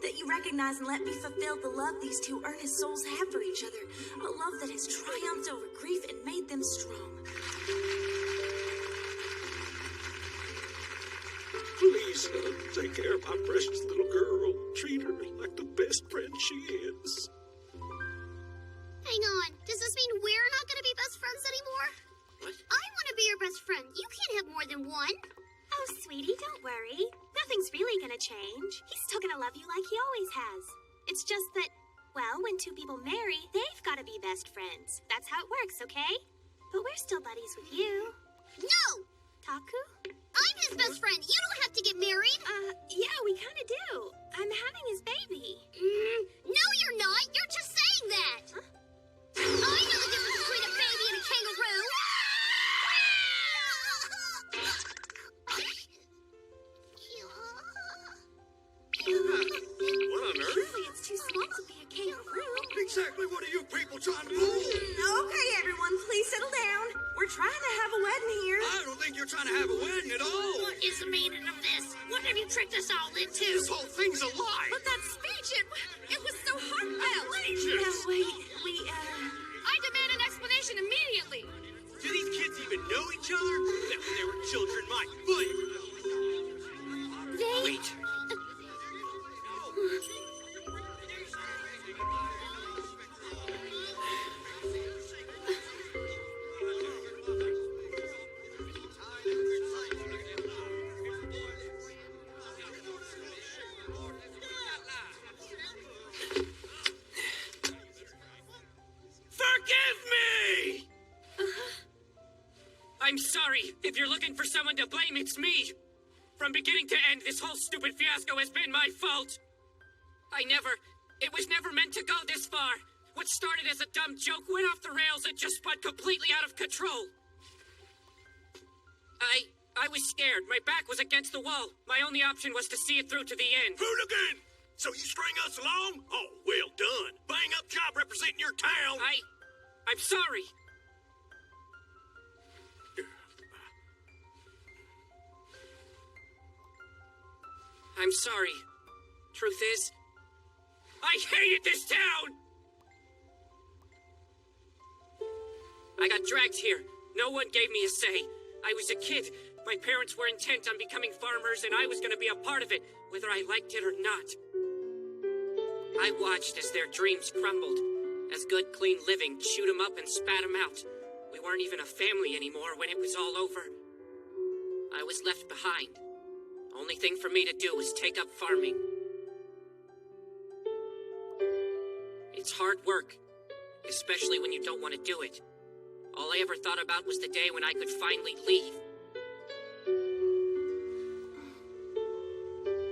That you recognize and let me fulfill the love these two earnest souls have for each other. A love that has triumphed over grief and made them strong. Please, take care of my precious little girl. Treat her like the best friend she is. Hang on. Does this mean we're not going to be best friends anymore? What? I want to be your best friend. You can't have more than one. Oh, sweetie, don't worry. Nothing's really gonna change. He's still gonna love you like he always has. It's just that, well, when two people marry, they've gotta be best friends. That's how it works, okay? But we're still buddies with you. No! Taku? I'm his best friend. You don't have to get married. Yeah, we kinda do. I'm having his baby. No, you're not. You're just saying that. Huh? I know the difference between a baby and a kangaroo. What on earth? Really, it's too small to be a kangaroo. Exactly what are you people trying to pull? Okay, everyone, please settle down. We're trying to have a wedding here. I don't think you're trying to have a wedding at all. What is the meaning of this? What have you tricked us all into? This whole thing's a lie. But that speech, it was so heartfelt. Outrageous. Yeah, wait, I demand an explanation immediately. Do these kids even know each other? That when they were children, my foot. Wait. Forgive me! I'm sorry. If you're looking for someone to blame, it's me. From beginning to end, this whole stupid fiasco has been my fault. It was never meant to go this far. What started as a dumb joke went off the rails and just spun completely out of control. I was scared. My back was against the wall. My only option was to see it through to the end. Hooligan! So you string us along? Oh, well done. Bang up job representing your town. I'm sorry. I'm sorry. Truth is, I hated this town! I got dragged here. No one gave me a say. I was a kid. My parents were intent on becoming farmers, and I was going to be a part of it, whether I liked it or not. I watched as their dreams crumbled, as good, clean living chewed them up and spat them out. We weren't even a family anymore when it was all over. I was left behind. Only thing for me to do was take up farming. It's hard work, especially when you don't want to do it. All I ever thought about was the day when I could finally leave.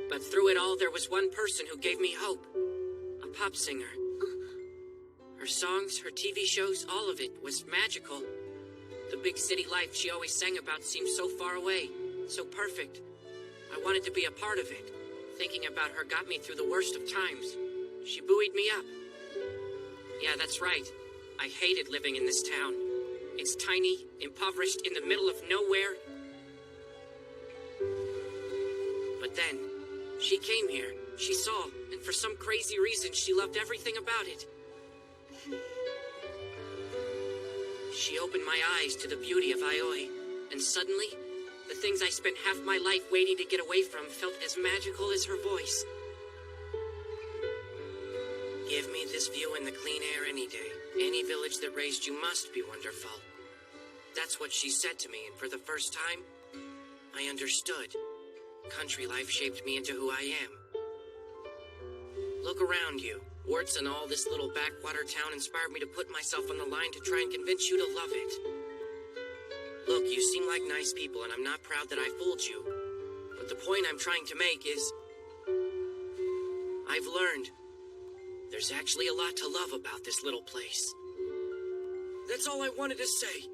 But through it all, there was one person who gave me hope. A pop singer. Her songs, her TV shows, all of it was magical. The big city life she always sang about seemed so far away, so perfect. I wanted to be a part of it. Thinking about her got me through the worst of times. She buoyed me up. Yeah, that's right. I hated living in this town. It's tiny, impoverished, in the middle of nowhere. But then, she came here. She saw, and for some crazy reason, she loved everything about it. She opened my eyes to the beauty of Aioi, and suddenly, the things I spent half my life waiting to get away from felt as magical as her voice. Give me this view in the clean air any day. Any village that raised you must be wonderful. That's what she said to me, and for the first time, I understood. Country life shaped me into who I am. Look around you. Warts and all, this little backwater town inspired me to put myself on the line to try and convince you to love it. Look, you seem like nice people, and I'm not proud that I fooled you. But the point I'm trying to make is, I've learned there's actually a lot to love about this little place. That's all I wanted to say.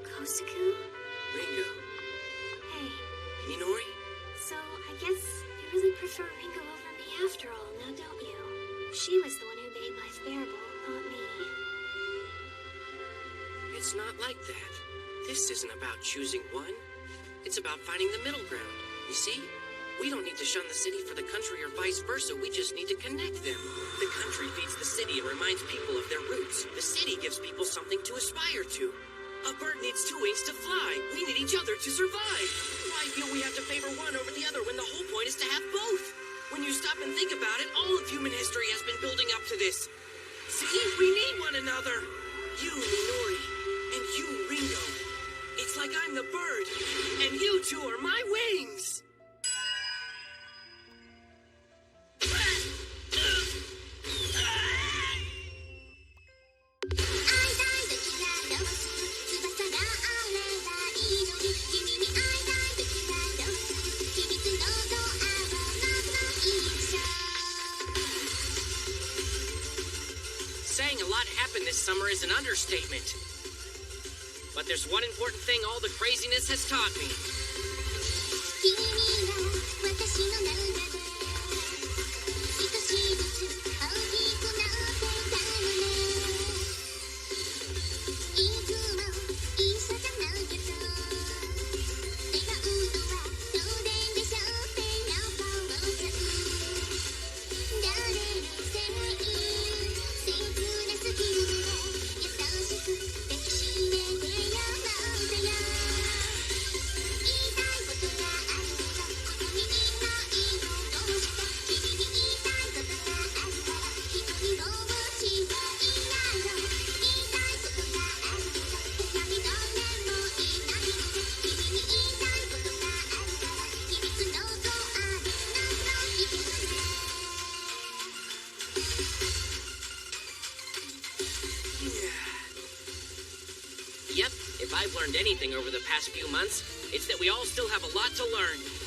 Kosuku? Ringo. Hey, Minori? so I guess you really prefer Ringo over me after all, now don't you? She was the one who made life bearable, not me. It's not like that. This isn't about choosing one. It's about finding the middle ground. You see? We don't need to shun the city for the country or vice versa. We just need to connect them. The country feeds the city and reminds people of their roots. The city gives people something to aspire to. A bird needs two wings to fly. We need each other to survive. Why feel we have to favor one over the other when the whole point is to have both? When you stop and think about it, all of human history has been building up to this. See? We need one another. You, Minori, and you, Ringo. It's like I'm the bird, and you two are my wings. Saying a lot happened this summer is an understatement. But there's one important thing all the craziness has taught me. Yep, if I've learned anything over the past few months, it's that we all still have a lot to learn.